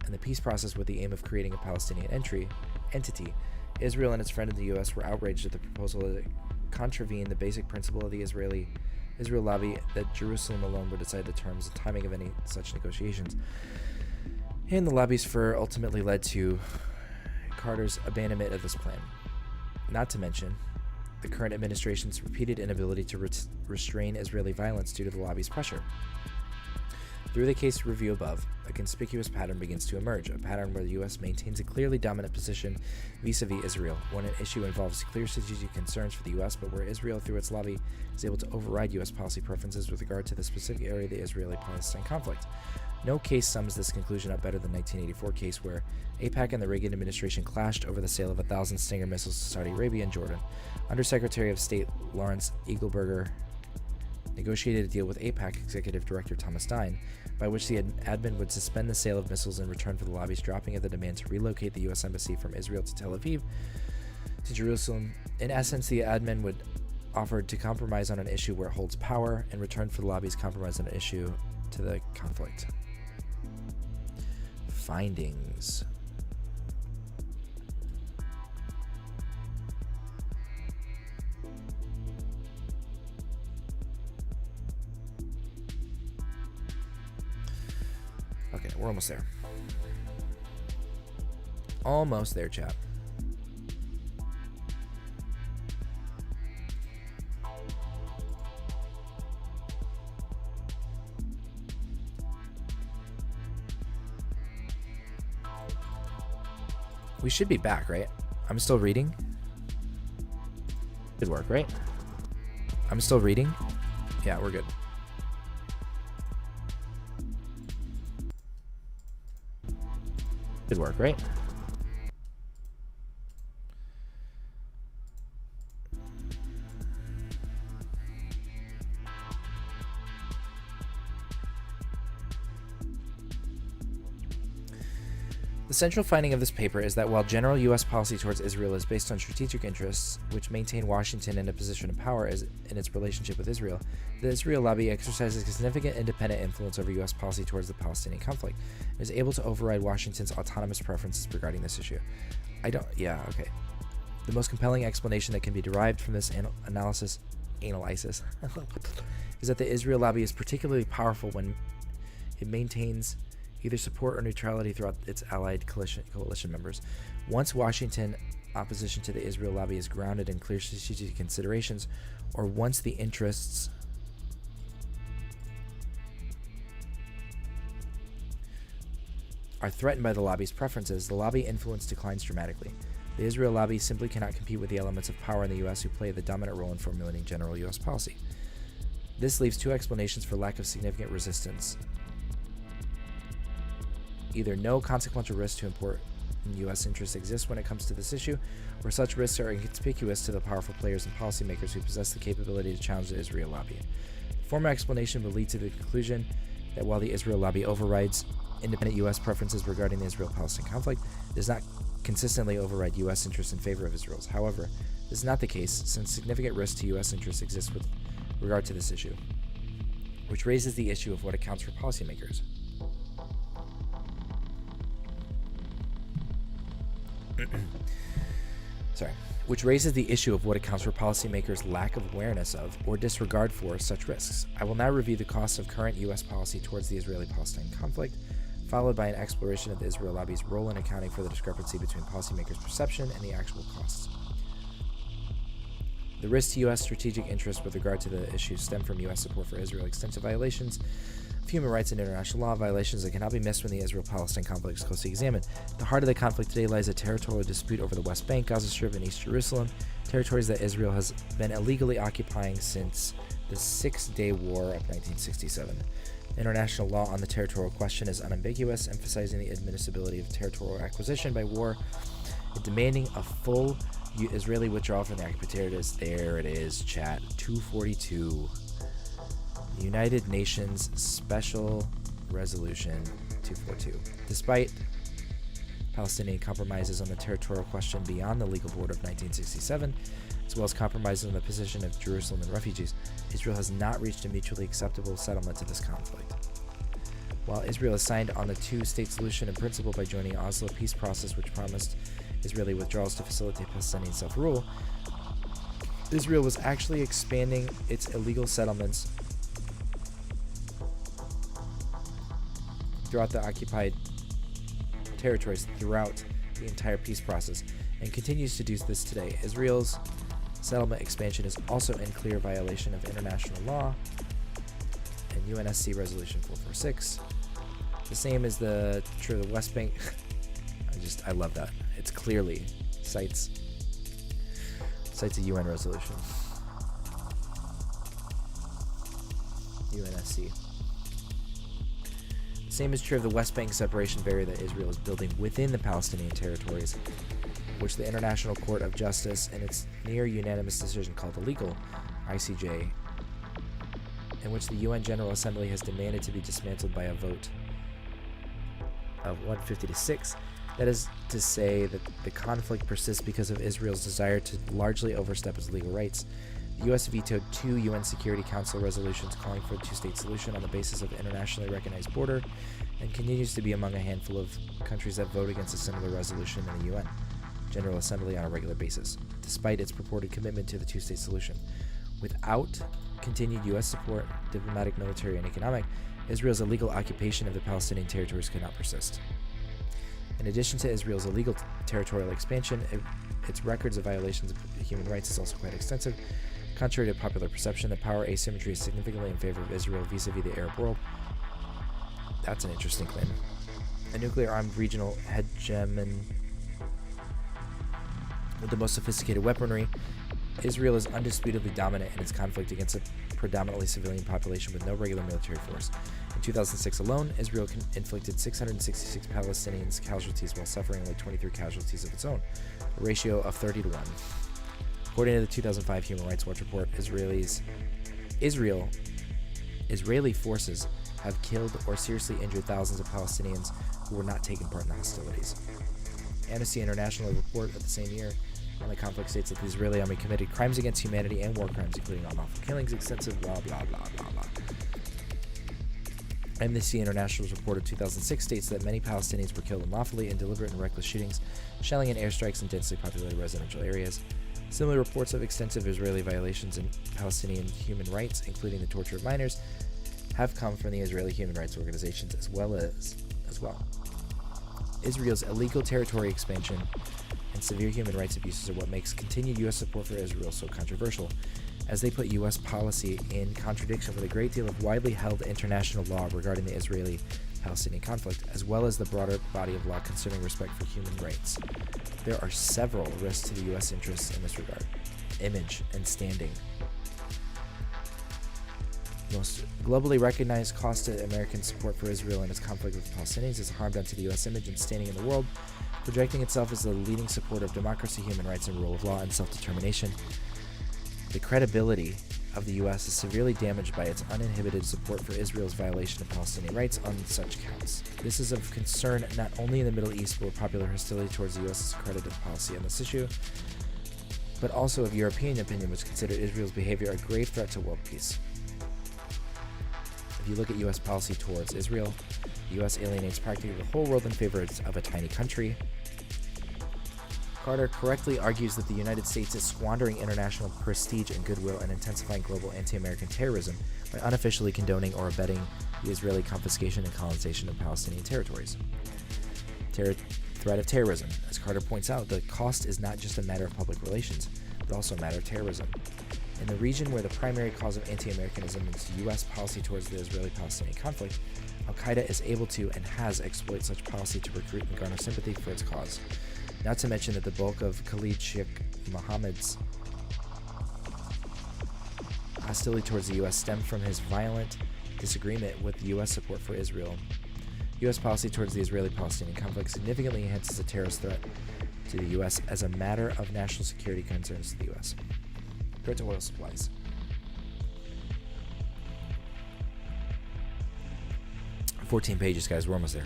in the peace process with the aim of creating a Palestinian entity, Israel and its friend in the U.S. were outraged at the proposal that contravened the basic principle of the Israel lobby that Jerusalem alone would decide the terms and timing of any such negotiations. And the lobby's fur ultimately led to Carter's abandonment of this plan. Not to mention the current administration's repeated inability to restrain Israeli violence due to the lobby's pressure. Through the case review above, a conspicuous pattern begins to emerge, a pattern where the U.S. maintains a clearly dominant position vis-a-vis Israel when an issue involves clear strategic concerns for the U.S., but where Israel, through its lobby, is able to override U.S. policy preferences with regard to the specific area of the Israeli-Palestine conflict. No case sums this conclusion up better than the 1984 case where AIPAC and the Reagan administration clashed over the sale of 1,000 Stinger missiles to Saudi Arabia and Jordan. Undersecretary of State Lawrence Eagleberger negotiated a deal with AIPAC Executive Director Thomas Stein, by which the admin would suspend the sale of missiles in return for the lobby's dropping of the demand to relocate the U.S. Embassy from Israel to Tel Aviv to Jerusalem. In essence, the admin would offer to compromise on an issue where it holds power in return for the lobby's compromise on an issue to the conflict. Findings. Okay, we're almost there. Almost there, chat. We should be back, right? I'm still reading. Good work, right? I'm still reading. Yeah, we're good. Good work, right? The central finding of this paper is that while general U.S. policy towards Israel is based on strategic interests, which maintain Washington in a position of power in its relationship with Israel, the Israel lobby exercises significant independent influence over U.S. policy towards the Palestinian conflict and is able to override Washington's autonomous preferences regarding this issue. The most compelling explanation that can be derived from this analysis is that the Israel lobby is particularly powerful when it maintains either support or neutrality throughout its allied coalition members. Once Washington opposition to the Israel lobby is grounded in clear strategic considerations, or once the interests are threatened by the lobby's preferences, the lobby influence declines dramatically. The Israel lobby simply cannot compete with the elements of power in the U.S. who play the dominant role in formulating general U.S. policy. This leaves two explanations for lack of significant resistance. Either no consequential risk to important U.S. interests exists when it comes to this issue, or such risks are inconspicuous to the powerful players and policymakers who possess the capability to challenge the Israel lobby. The former explanation would lead to the conclusion that while the Israel lobby overrides independent U.S. preferences regarding the Israel-Palestine conflict, it does not consistently override U.S. interests in favor of Israel's. However, this is not the case, since significant risk to U.S. interests exists with regard to this issue, which raises the issue of what accounts for policymakers. Which raises the issue of what accounts for policymakers' lack of awareness of or disregard for such risks. I will now review the costs of current U.S. policy towards the Israeli-Palestine conflict, followed by an exploration of the Israel lobby's role in accounting for the discrepancy between policymakers' perception and the actual costs. The risks to U.S. strategic interests with regard to the issue stem from U.S. support for Israel, extensive violations of human rights and international law, violations that cannot be missed when the Israel-Palestine conflict is closely examined. The heart of the conflict today lies a territorial dispute over the West Bank, Gaza Strip, and East Jerusalem, territories that Israel has been illegally occupying since the Six-Day War of 1967. International law on the territorial question is unambiguous, emphasizing the admissibility of territorial acquisition by war and demanding a full Israeli withdrawal from the occupied territories. There it is, chat. 242. The United Nations Special Resolution 242. Despite Palestinian compromises on the territorial question beyond the legal border of 1967, as well as compromises on the position of Jerusalem and refugees, Israel has not reached a mutually acceptable settlement to this conflict. While Israel has signed on the two-state solution in principle by joining the Oslo peace process, which promised Israeli withdrawals to facilitate Palestinian self-rule, Israel was actually expanding its illegal settlements throughout the occupied territories throughout the entire peace process, and continues to do this today. Israel's settlement expansion is also in clear violation of international law and UNSC Resolution 446. The same as the West Bank. I love that. It's clearly cites a UN resolution. UNSC. The same is true of the West Bank separation barrier that Israel is building within the Palestinian territories, which the International Court of Justice, in its near-unanimous decision called illegal, ICJ, in which the UN General Assembly has demanded to be dismantled by a vote of 150 to 6. That is to say that the conflict persists because of Israel's desire to largely overstep its legal rights. The U.S. vetoed 2 UN Security Council resolutions calling for a two-state solution on the basis of internationally recognized border, and continues to be among a handful of countries that vote against a similar resolution in the UN General Assembly on a regular basis, despite its purported commitment to the two-state solution. Without continued U.S. support, diplomatic, military, and economic, Israel's illegal occupation of the Palestinian territories cannot persist. In addition to Israel's illegal territorial expansion, its records of violations of human rights is also quite extensive. Contrary to popular perception, the power asymmetry is significantly in favor of Israel vis-a-vis the Arab world. That's an interesting claim. A nuclear-armed regional hegemon with the most sophisticated weaponry, Israel is undisputedly dominant in its conflict against a predominantly civilian population with no regular military force. In 2006 alone, Israel inflicted 666 Palestinians casualties while suffering only 23 casualties of its own, a ratio of 30 to 1. According to the 2005 Human Rights Watch report, Israeli forces have killed or seriously injured thousands of Palestinians who were not taking part in the hostilities. Amnesty International report of the same year on the conflict states that the Israeli army committed crimes against humanity and war crimes, including unlawful killings, extensive blah blah blah blah blah. Amnesty International's report of 2006 states that many Palestinians were killed unlawfully in deliberate and reckless shootings, shelling and airstrikes in densely populated residential areas. Similar reports of extensive Israeli violations in Palestinian human rights, including the torture of minors, have come from the Israeli human rights organizations as well. Israel's illegal territory expansion and severe human rights abuses are what makes continued U.S. support for Israel so controversial, as they put U.S. policy in contradiction with a great deal of widely held international law regarding the Israeli-Palestinian conflict, as well as the broader body of law concerning respect for human rights. There are several risks to the U.S. interests in this regard. Image and standing. The most globally recognized cost to American support for Israel and its conflict with Palestinians is harm done to the U.S. image and standing in the world, projecting itself as the leading supporter of democracy, human rights, and rule of law and self-determination. The credibility of the U.S. is severely damaged by its uninhibited support for Israel's violation of Palestinian rights on such counts. This is of concern not only in the Middle East, where popular hostility towards the U.S. is accredited policy on this issue, but also of European opinion, which consider Israel's behavior a grave threat to world peace. If you look at U.S. policy towards Israel, the U.S. alienates practically the whole world in favor of a tiny country. Carter correctly argues that the United States is squandering international prestige and goodwill and intensifying global anti-American terrorism by unofficially condoning or abetting the Israeli confiscation and colonization of Palestinian territories. Threat of terrorism. As Carter points out, the cost is not just a matter of public relations, but also a matter of terrorism. In the region where the primary cause of anti-Americanism is U.S. policy towards the Israeli-Palestinian conflict, Al-Qaeda is able to and has exploited such policy to recruit and garner sympathy for its cause. Not to mention that the bulk of Khalid Sheikh Mohammed's hostility towards the U.S. stemmed from his violent disagreement with U.S. support for Israel. U.S. policy towards the Israeli-Palestinian conflict significantly enhances the terrorist threat to the U.S. as a matter of national security concerns to the U.S. Threat to oil supplies. "14 pages, guys. We're almost there.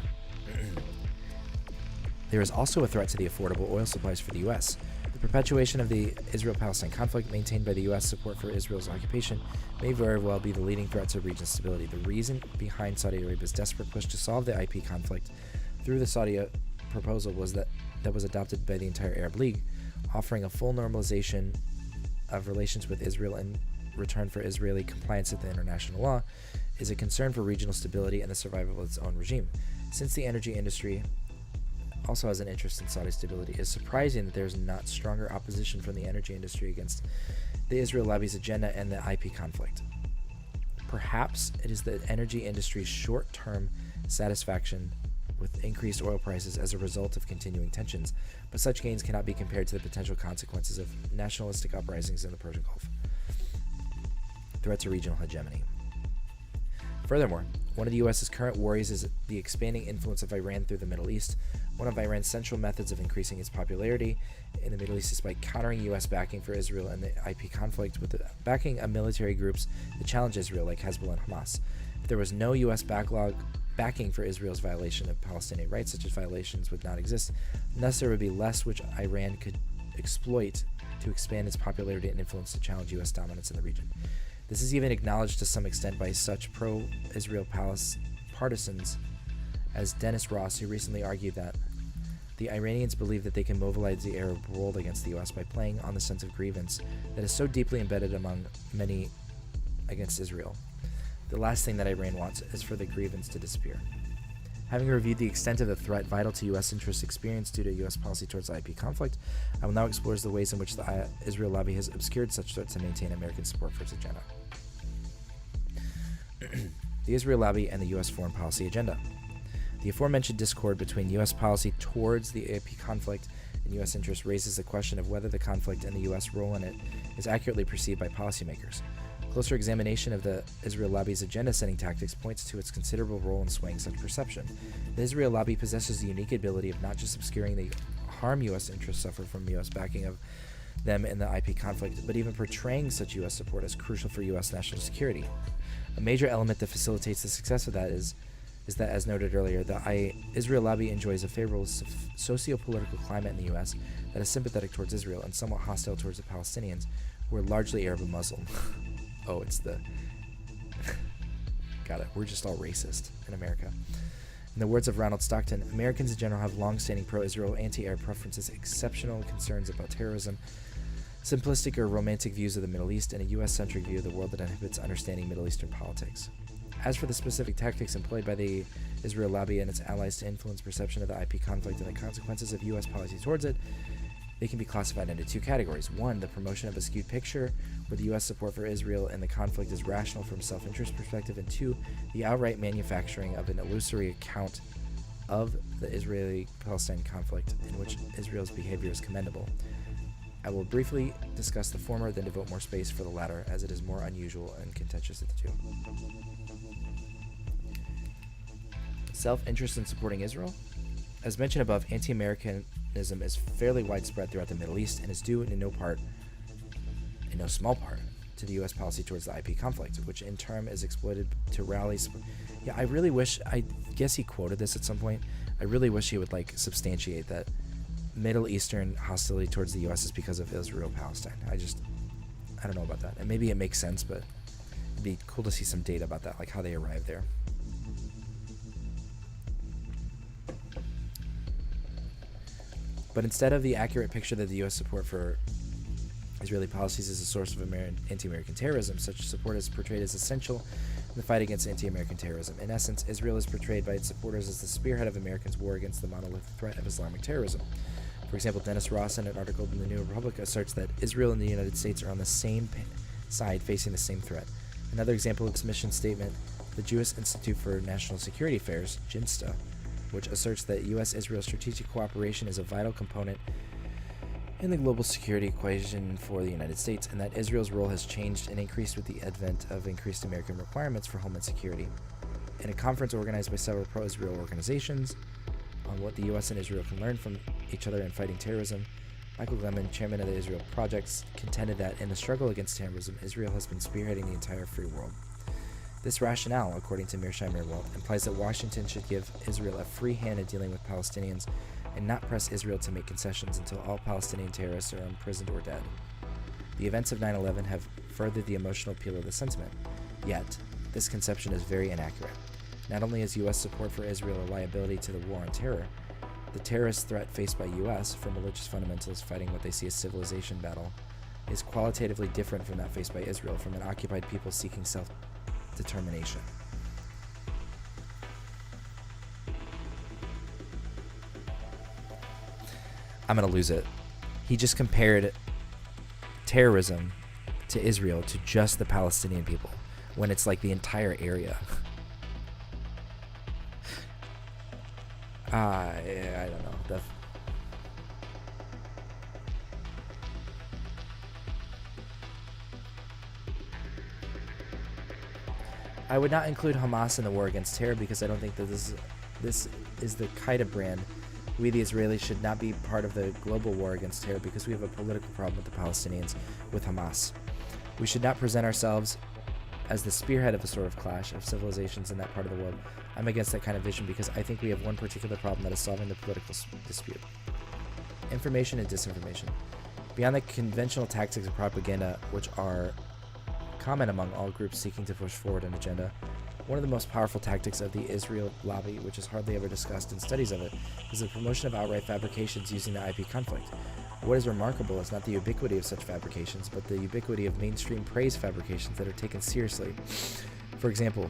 There is also a threat to the affordable oil supplies for the U.S. The perpetuation of the Israel-Palestine conflict, maintained by the U.S. support for Israel's occupation, may very well be the leading threat to regional stability. The reason behind Saudi Arabia's desperate push to solve the IP conflict through the Saudi proposal that was adopted by the entire Arab League, offering a full normalization of relations with Israel in return for Israeli compliance with the international law, is a concern for regional stability and the survival of its own regime. Since the energy industry also has an interest in Saudi stability, it is surprising that there is not stronger opposition from the energy industry against the Israel lobby's agenda and the IP conflict. Perhaps it is the energy industry's short-term satisfaction with increased oil prices as a result of continuing tensions, but such gains cannot be compared to the potential consequences of nationalistic uprisings in the Persian Gulf. Threat to regional hegemony. Furthermore, one of the U.S.'s current worries is the expanding influence of Iran through the Middle East. One of Iran's central methods of increasing its popularity in the Middle East is by countering U.S. backing for Israel and the IP conflict with the backing of military groups that challenge Israel, like Hezbollah and Hamas. If there was no U.S. backing for Israel's violation of Palestinian rights, such as violations would not exist, and thus there would be less which Iran could exploit to expand its popularity and influence to challenge U.S. dominance in the region. This is even acknowledged to some extent by such pro-Israel partisans as Dennis Ross, who recently argued that the Iranians believe that they can mobilize the Arab world against the U.S. by playing on the sense of grievance that is so deeply embedded among many against Israel. The last thing that Iran wants is for the grievance to disappear. Having reviewed the extent of the threat vital to U.S. interests experienced due to U.S. policy towards the IP conflict, I will now explore the ways in which the Israel lobby has obscured such threats to maintain American support for its agenda. The Israel lobby and the U.S. foreign policy agenda. The aforementioned discord between U.S. policy towards the IP conflict and U.S. interests raises the question of whether the conflict and the U.S. role in it is accurately perceived by policymakers. Closer examination of the Israel lobby's agenda-setting tactics points to its considerable role in swaying such perception. The Israel lobby possesses the unique ability of not just obscuring the harm U.S. interests suffer from U.S. backing of them in the IP conflict, but even portraying such U.S. support as crucial for U.S. national security. A major element that facilitates the success of that is that, as noted earlier, the Israel lobby enjoys a favorable socio-political climate in the U.S. that is sympathetic towards Israel and somewhat hostile towards the Palestinians, who are largely Arab and Muslim. Oh, it's the... Got it. We're just all racist in America. In the words of Ronald Stockton, Americans in general have long-standing pro-Israel, anti-Arab preferences, exceptional concerns about terrorism, simplistic or romantic views of the Middle East, and a U.S.-centric view of the world that inhibits understanding Middle Eastern politics. As for the specific tactics employed by the Israel lobby and its allies to influence perception of the IP conflict and the consequences of U.S. policy towards it, they can be classified into two categories. One, the promotion of a skewed picture, where the U.S. support for Israel and the conflict is rational from a self-interest perspective, and two, the outright manufacturing of an illusory account of the Israeli-Palestine conflict in which Israel's behavior is commendable. I will briefly discuss the former, then devote more space for the latter, as it is more unusual and contentious of the two. Self-interest in supporting Israel? As mentioned above, anti-Americanism is fairly widespread throughout the Middle East and is due in no small part, to the U.S. policy towards the IP conflict, which in turn is exploited to rally. Yeah, I guess he quoted this at some point. I really wish he would substantiate that Middle Eastern hostility towards the U.S. is because of Israel-Palestine. I don't know about that. And maybe it makes sense, but it'd be cool to see some data about that, like how they arrived there. But instead of the accurate picture that the U.S. support for Israeli policies is a source of anti-American terrorism, such support is portrayed as essential in the fight against anti-American terrorism. In essence, Israel is portrayed by its supporters as the spearhead of Americans' war against the monolithic threat of Islamic terrorism. For example, Dennis Ross, in an article in the New Republic, asserts that Israel and the United States are on the same side facing the same threat. Another example of this mission statement, the Jewish Institute for National Security Affairs, JINSTA, which asserts that U.S.-Israel strategic cooperation is a vital component in the global security equation for the United States, and that Israel's role has changed and increased with the advent of increased American requirements for homeland security. In a conference organized by several pro-Israel organizations on what the U.S. and Israel can learn from each other in fighting terrorism, Michael Gleman, chairman of the Israel Project, contended that in the struggle against terrorism, Israel has been spearheading the entire free world. This rationale, according to Mearsheimer Mirwald, implies that Washington should give Israel a free hand in dealing with Palestinians and not press Israel to make concessions until all Palestinian terrorists are imprisoned or dead. The events of 9/11 have furthered the emotional appeal of the sentiment, yet this conception is very inaccurate. Not only is U.S. support for Israel a liability to the war on terror, the terrorist threat faced by U.S. from religious fundamentalists fighting what they see as civilization battle is qualitatively different from that faced by Israel from an occupied people seeking self-determination. I'm going to lose it. He just compared terrorism to Israel to just the Palestinian people when it's like the entire area. I don't know. I would not include Hamas in the war against terror because I don't think that this is the Qaeda brand. We, the Israelis, should not be part of the global war against terror because we have a political problem with the Palestinians, with Hamas. We should not present ourselves as the spearhead of a sort of clash of civilizations in that part of the world. I'm against that kind of vision because I think we have one particular problem that is solving the political dispute. Information and disinformation. Beyond the conventional tactics of propaganda, which are common among all groups seeking to push forward an agenda, one of the most powerful tactics of the Israel lobby, which is hardly ever discussed in studies of it, is the promotion of outright fabrications using the IP conflict. What is remarkable is not the ubiquity of such fabrications, but the ubiquity of mainstream praise fabrications that are taken seriously. For example,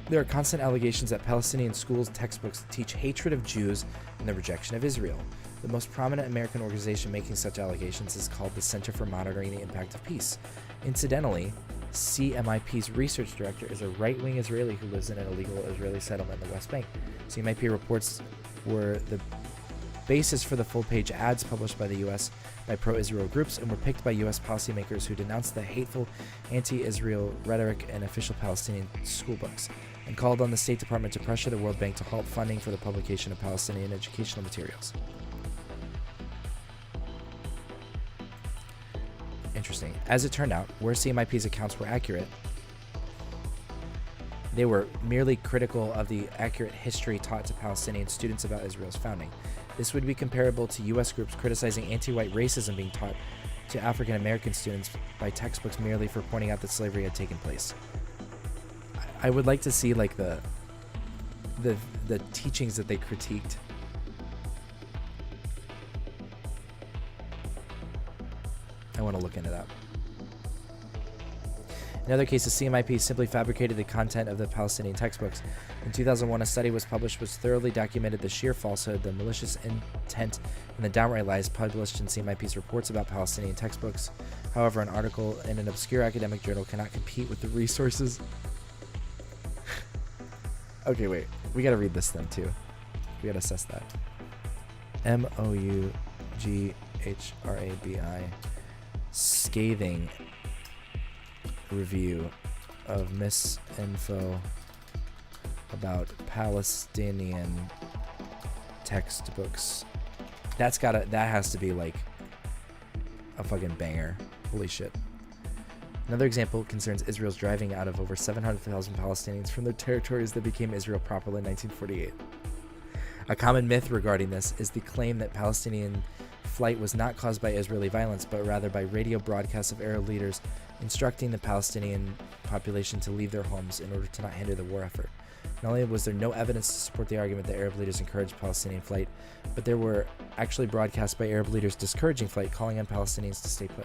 there are constant allegations that Palestinian schools' textbooks teach hatred of Jews and the rejection of Israel. The most prominent American organization making such allegations is called the Center for Monitoring the Impact of Peace. Incidentally, CMIP's research director is a right-wing Israeli who lives in an illegal Israeli settlement in the West Bank. CMIP reports were the basis for the full-page ads published by the U.S. by pro-Israel groups and were picked by U.S. policymakers who denounced the hateful anti-Israel rhetoric in official Palestinian schoolbooks and called on the State Department to pressure the World Bank to halt funding for the publication of Palestinian educational materials. Interesting. As it turned out, where CMIP's accounts were accurate, they were merely critical of the accurate history taught to Palestinian students about Israel's founding. This would be comparable to U.S. groups criticizing anti-white racism being taught to African American students by textbooks merely for pointing out that slavery had taken place. I would like to see like the teachings that they critiqued. I want to look into that. In other cases, CMIP simply fabricated the content of the Palestinian textbooks. In 2001, a study was published which thoroughly documented the sheer falsehood, the malicious intent, and the downright lies published in CMIP's reports about Palestinian textbooks. However, an article in an obscure academic journal cannot compete with the resources. Okay, wait. We gotta read this then, too. We gotta assess that. MOU GHRABI, scathing review of misinfo about Palestinian textbooks. That has to be like a fucking banger. Holy shit. Another example concerns Israel's driving out of over 700,000 Palestinians from their territories that became Israel proper in 1948. A common myth regarding this is the claim that Palestinian flight was not caused by Israeli violence, but rather by radio broadcasts of Arab leaders instructing the Palestinian population to leave their homes in order to not hinder the war effort. Not only was there no evidence to support the argument that Arab leaders encouraged Palestinian flight, but there were actually broadcasts by Arab leaders discouraging flight, calling on Palestinians to stay put.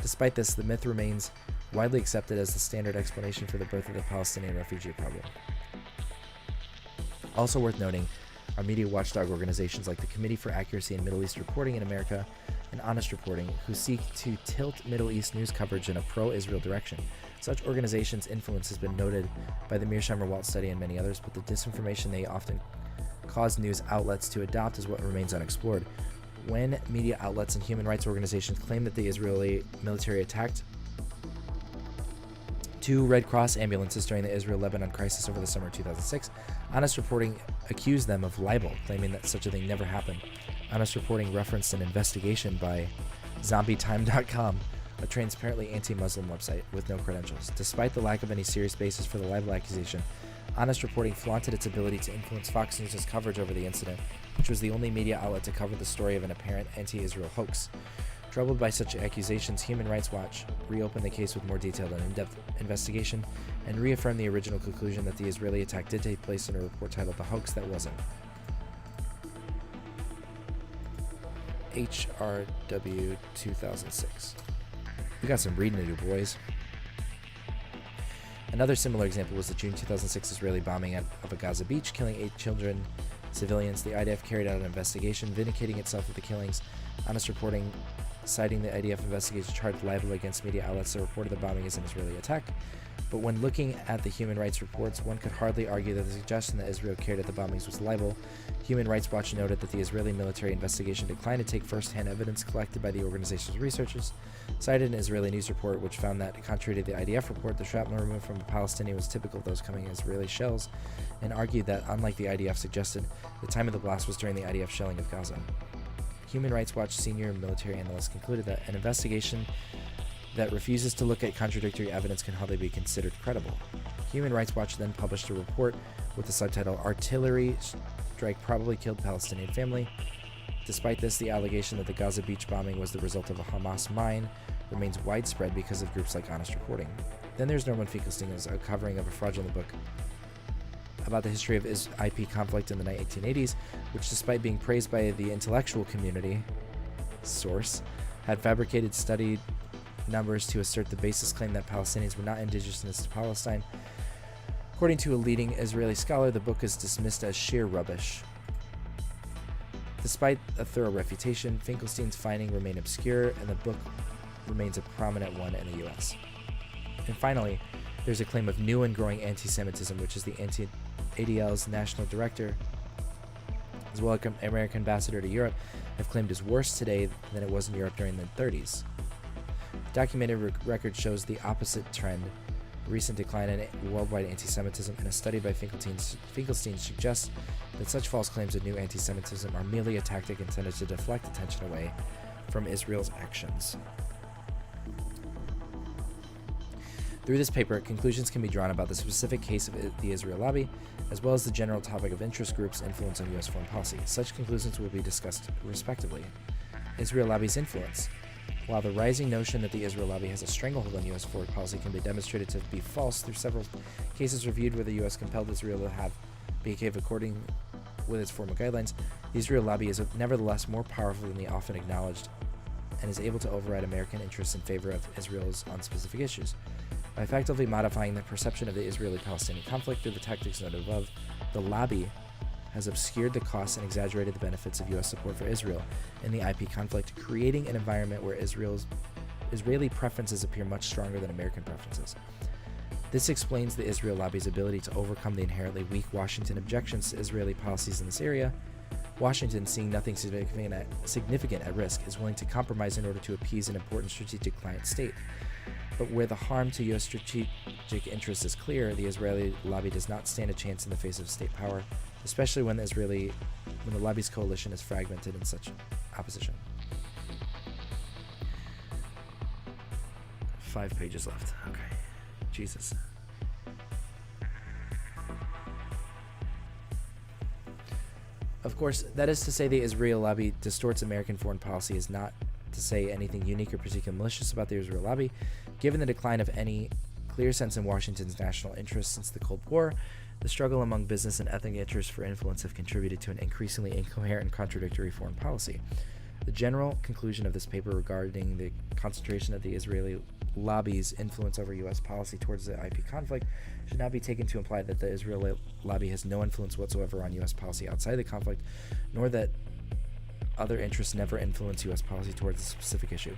Despite this, the myth remains widely accepted as the standard explanation for the birth of the Palestinian refugee problem. Also worth noting are media watchdog organizations like the Committee for Accuracy in Middle East Reporting in America and Honest Reporting, who seek to tilt Middle East news coverage in a pro-Israel direction. Such organizations' influence has been noted by the Mearsheimer-Walt study and many others, but the disinformation they often cause news outlets to adopt is what remains unexplored. When media outlets and human rights organizations claim that the Israeli military attacked 2 Red Cross ambulances during the Israel-Lebanon crisis over the summer of 2006, Honest Reporting accused them of libel, claiming that such a thing never happened. Honest Reporting referenced an investigation by ZombieTime.com, a transparently anti-Muslim website with no credentials. Despite the lack of any serious basis for the libel accusation, Honest Reporting flaunted its ability to influence Fox News' coverage over the incident, which was the only media outlet to cover the story of an apparent anti-Israel hoax. Troubled by such accusations, Human Rights Watch reopened the case with more detailed and in-depth investigation and reaffirmed the original conclusion that the Israeli attack did take place in a report titled The Hoax That Wasn't. HRW 2006. We got some reading to do, boys. Another similar example was the June 2006 Israeli bombing of a Gaza beach, killing 8 children, civilians. The IDF carried out an investigation, vindicating itself of the killings. Honest Reporting, citing the IDF investigation, charged libel against media outlets that reported the bombing as an Israeli attack. But when looking at the human rights reports, one could hardly argue that the suggestion that Israel carried out the bombings was libel. Human Rights Watch noted that the Israeli military investigation declined to take first-hand evidence collected by the organization's researchers, cited an Israeli news report which found that, contrary to the IDF report, the shrapnel removed from a Palestinian was typical of those coming as Israeli shells, and argued that, unlike the IDF suggested, the time of the blast was during the IDF shelling of Gaza. Human Rights Watch senior military analyst concluded that an investigation that refuses to look at contradictory evidence can hardly be considered credible. Human Rights Watch then published a report with the subtitle, Artillery Strike Probably Killed Palestinian Family. Despite this, the allegation that the Gaza beach bombing was the result of a Hamas mine remains widespread because of groups like Honest Reporting. Then there's Norman Finkelstein's covering of a fraudulent book about the history of IP conflict in the 1880s, which, despite being praised by the intellectual community, source, had fabricated studied numbers to assert the baseless claim that Palestinians were not indigenous to Palestine. According to a leading Israeli scholar, the book is dismissed as sheer rubbish. Despite a thorough refutation, Finkelstein's findings remain obscure, and the book remains a prominent one in the US. And finally, there's a claim of new and growing anti-Semitism, which is the ADL's national director, as well as American ambassador to Europe, have claimed is worse today than it was in Europe during the 30s. Documented record shows the opposite trend. A recent decline in worldwide anti-Semitism, and a study by Finkelstein suggests that such false claims of new anti-Semitism are merely a tactic intended to deflect attention away from Israel's actions. Through this paper, conclusions can be drawn about the specific case of the Israel lobby, as well as the general topic of interest groups' influence on U.S. foreign policy. Such conclusions will be discussed respectively. Israel lobby's influence. While the rising notion that the Israel lobby has a stranglehold on U.S. foreign policy can be demonstrated to be false through several cases reviewed where the U.S. compelled Israel to behave according with its formal guidelines, the Israel lobby is nevertheless more powerful than the often acknowledged and is able to override American interests in favor of Israel's on specific issues. By effectively modifying the perception of the Israeli-Palestinian conflict through the tactics noted above, the lobby has obscured the costs and exaggerated the benefits of U.S. support for Israel in the IP conflict, creating an environment where Israeli preferences appear much stronger than American preferences. This explains the Israel lobby's ability to overcome the inherently weak Washington objections to Israeli policies in this area, Washington, seeing nothing significant at risk, is willing to compromise in order to appease an important strategic client state. But where the harm to U.S. strategic interests is clear, the Israeli lobby does not stand a chance in the face of state power, especially when the lobby's coalition is fragmented in such opposition. 5 pages left. Okay. Jesus. Of course, that is to say the Israel lobby distorts American foreign policy is not to say anything unique or particularly malicious about the Israel lobby. Given the decline of any clear sense in Washington's national interest since the Cold War, the struggle among business and ethnic interests for influence have contributed to an increasingly incoherent and contradictory foreign policy. The general conclusion of this paper regarding the concentration of the Israeli lobby's influence over U.S. policy towards the IP conflict should not be taken to imply that the Israeli lobby has no influence whatsoever on U.S. policy outside the conflict, nor that other interests never influence U.S. policy towards a specific issue.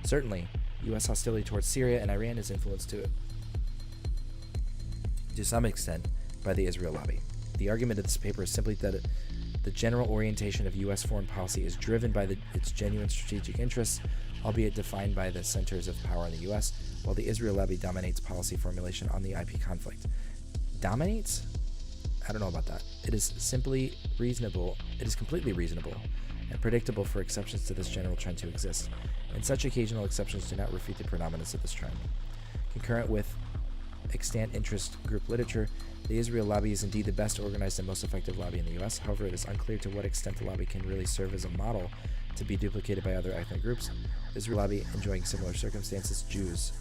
Certainly, U.S. hostility towards Syria and Iran is influenced to some extent by the Israel lobby. The argument of this paper is simply that the general orientation of U.S. foreign policy is driven by its genuine strategic interests, albeit defined by the centers of power in the U.S., while the Israel lobby dominates policy formulation on the IP conflict. Dominates? I don't know about that. It is completely reasonable and predictable for exceptions to this general trend to exist, and such occasional exceptions do not refute the predominance of this trend. Concurrent with extant interest group literature, the Israel lobby is indeed the best organized and most effective lobby in the U.S. However, it is unclear to what extent the lobby can really serve as a model to be duplicated by other ethnic groups. The Israel lobby, enjoying similar circumstances, Jews,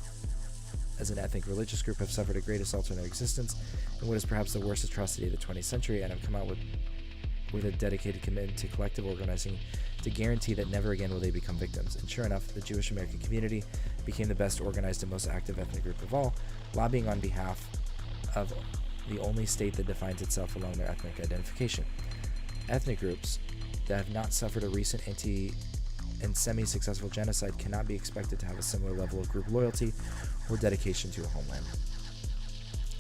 as an ethnic religious group, have suffered a great assault on their existence in what is perhaps the worst atrocity of the 20th century, and have come out with a dedicated commitment to collective organizing to guarantee that never again will they become victims. And sure enough, the Jewish American community became the best organized and most active ethnic group of all, lobbying on behalf of the only state that defines itself along their ethnic identification. Ethnic groups that have not suffered a recent and semi-successful genocide cannot be expected to have a similar level of group loyalty or dedication to a homeland.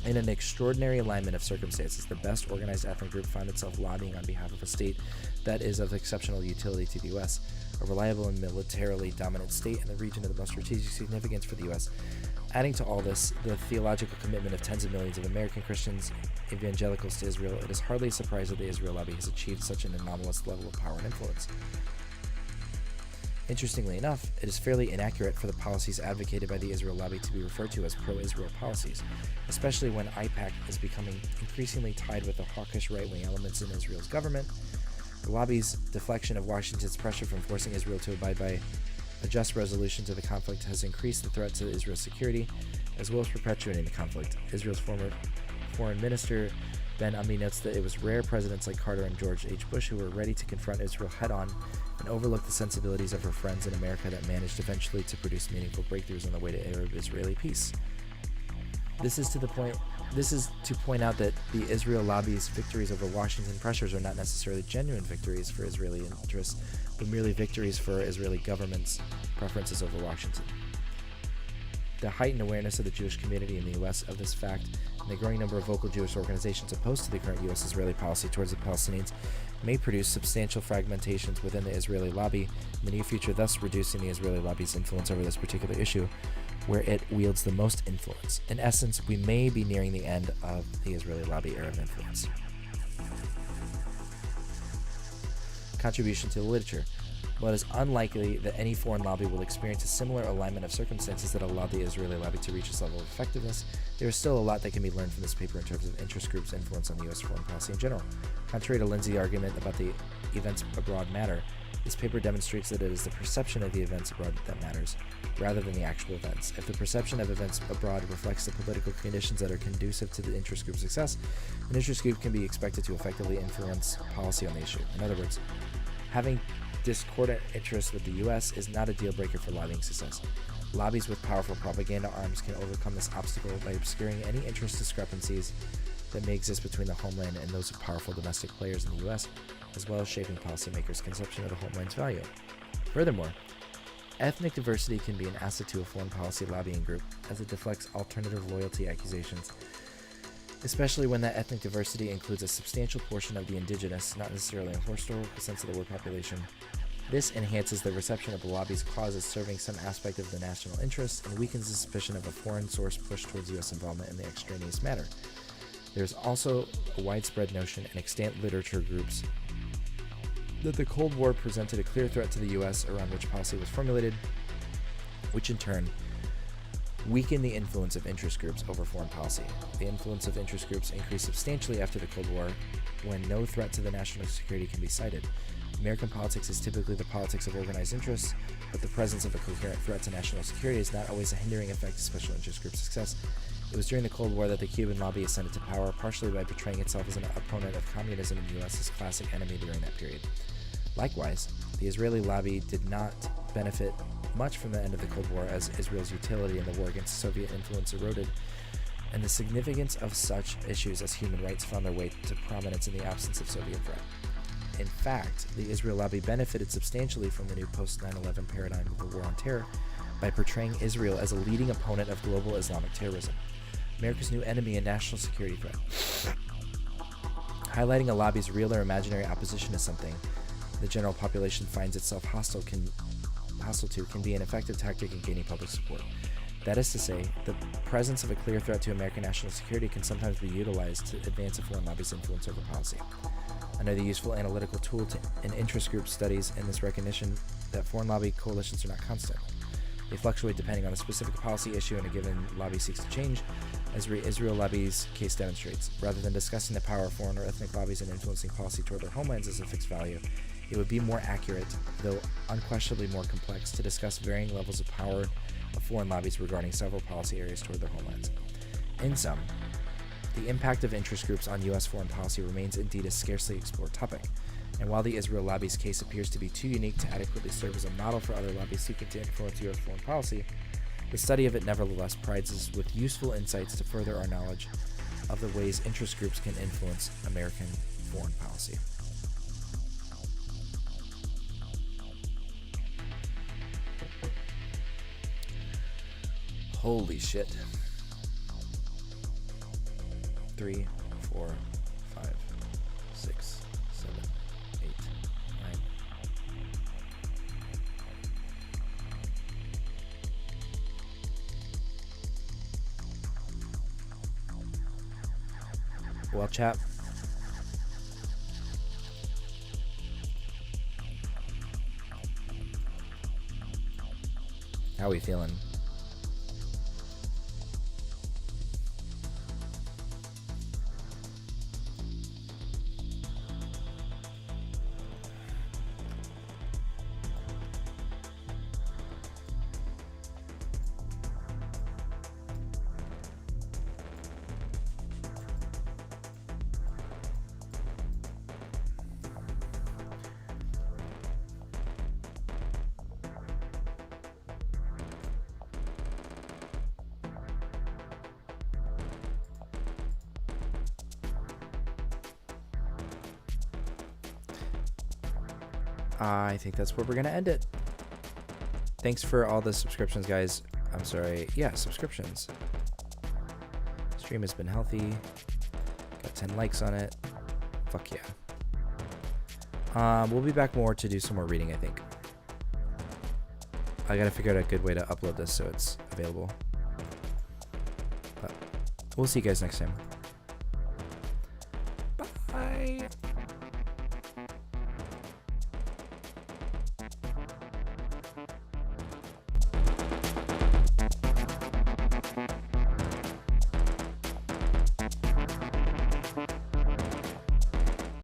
In an extraordinary alignment of circumstances, the best organized ethnic group found itself lobbying on behalf of a state that is of exceptional utility to the U.S., a reliable and militarily dominant state in the region of the most strategic significance for the U.S. Adding to all this, the theological commitment of tens of millions of American Christians, evangelicals to Israel, it is hardly a surprise that the Israel lobby has achieved such an anomalous level of power and influence. Interestingly enough, it is fairly inaccurate for the policies advocated by the Israel lobby to be referred to as pro-Israel policies, especially when AIPAC is becoming increasingly tied with the hawkish right-wing elements in Israel's government. The lobby's deflection of Washington's pressure from forcing Israel to abide by a just resolution to the conflict has increased the threat to Israel's security, as well as perpetuating the conflict. Israel's former foreign minister Ben Ami notes that it was rare presidents like Carter and George H. Bush who were ready to confront Israel head-on and overlook the sensibilities of her friends in America that managed eventually to produce meaningful breakthroughs on the way to Arab-Israeli peace. This is to point out that the Israel lobby's victories over Washington pressures are not necessarily genuine victories for Israeli interests, but merely victories for Israeli government's preferences over Washington. The heightened awareness of the Jewish community in the U.S. of this fact, and the growing number of vocal Jewish organizations opposed to the current U.S.-Israeli policy towards the Palestinians, may produce substantial fragmentations within the Israeli lobby in the near future, thus reducing the Israeli lobby's influence over this particular issue, where it wields the most influence. In essence, we may be nearing the end of the Israeli lobby era of influence. Contribution to the literature. While it is unlikely that any foreign lobby will experience a similar alignment of circumstances that allowed the Israeli lobby to reach its level of effectiveness, there is still a lot that can be learned from this paper in terms of interest groups' influence on U.S. foreign policy in general. Contrary to Lindsay's argument about the events abroad matter, this paper demonstrates that it is the perception of the events abroad that matters, rather than the actual events. If the perception of events abroad reflects the political conditions that are conducive to the interest group's success, an interest group can be expected to effectively influence policy on the issue. In other words, having discordant interests with the U.S. is not a deal breaker for lobbying success. Lobbies with powerful propaganda arms can overcome this obstacle by obscuring any interest discrepancies that may exist between the homeland and those of powerful domestic players in the U.S., as well as shaping policymakers' conception of the homeland's value. Furthermore, ethnic diversity can be an asset to a foreign policy lobbying group, as it deflects alternative loyalty accusations especially when that ethnic diversity includes a substantial portion of the indigenous, not necessarily a historical sense of the word population. This enhances the reception of the lobby's cause as serving some aspect of the national interest and weakens the suspicion of a foreign source push towards U.S. involvement in the extraneous matter. There's also a widespread notion in extant literature groups that the Cold War presented a clear threat to the U.S. around which policy was formulated, which in turn weakened the influence of interest groups over foreign policy. The influence of interest groups increased substantially after the Cold War, when no threat to the national security can be cited. American politics is typically the politics of organized interests, but the presence of a coherent threat to national security is not always a hindering effect to special interest group success. It was during the Cold War that the Cuban lobby ascended to power, partially by portraying itself as an opponent of communism and the U.S.'s classic enemy during that period. Likewise, the Israeli lobby did not benefit much from the end of the Cold War, as Israel's utility in the war against Soviet influence eroded, and the significance of such issues as human rights found their way to prominence in the absence of Soviet threat. In fact, the Israel lobby benefited substantially from the new post-9/11 paradigm of the war on terror by portraying Israel as a leading opponent of global Islamic terrorism, America's new enemy and national security threat. Highlighting a lobby's real or imaginary opposition to something the general population finds itself hostile to can be an effective tactic in gaining public support. That is to say, the presence of a clear threat to American national security can sometimes be utilized to advance a foreign lobby's influence over policy. Another useful analytical tool in interest group studies in this recognition that foreign lobby coalitions are not constant. They fluctuate depending on a specific policy issue and a given lobby seeks to change, as the Israel lobby's case demonstrates. Rather than discussing the power of foreign or ethnic lobbies in influencing policy toward their homelands as a fixed value, it would be more accurate, though unquestionably more complex, to discuss varying levels of power of foreign lobbies regarding several policy areas toward their homelands. In sum, the impact of interest groups on U.S. foreign policy remains indeed a scarcely explored topic, and while the Israel lobby's case appears to be too unique to adequately serve as a model for other lobbies seeking to influence U.S. foreign policy, the study of it nevertheless provides us with useful insights to further our knowledge of the ways interest groups can influence American foreign policy. Holy shit. 3, 4, 5, 6, 7, 8, 9. Well, chat. How are we feeling? I think that's where we're going to end it. Thanks for all the subscriptions, guys. I'm sorry. Yeah, subscriptions. Stream has been healthy. Got 10 likes on it. Fuck yeah. We'll be back more to do some more reading, I think. I got to figure out a good way to upload this so it's available. But we'll see you guys next time. Bye.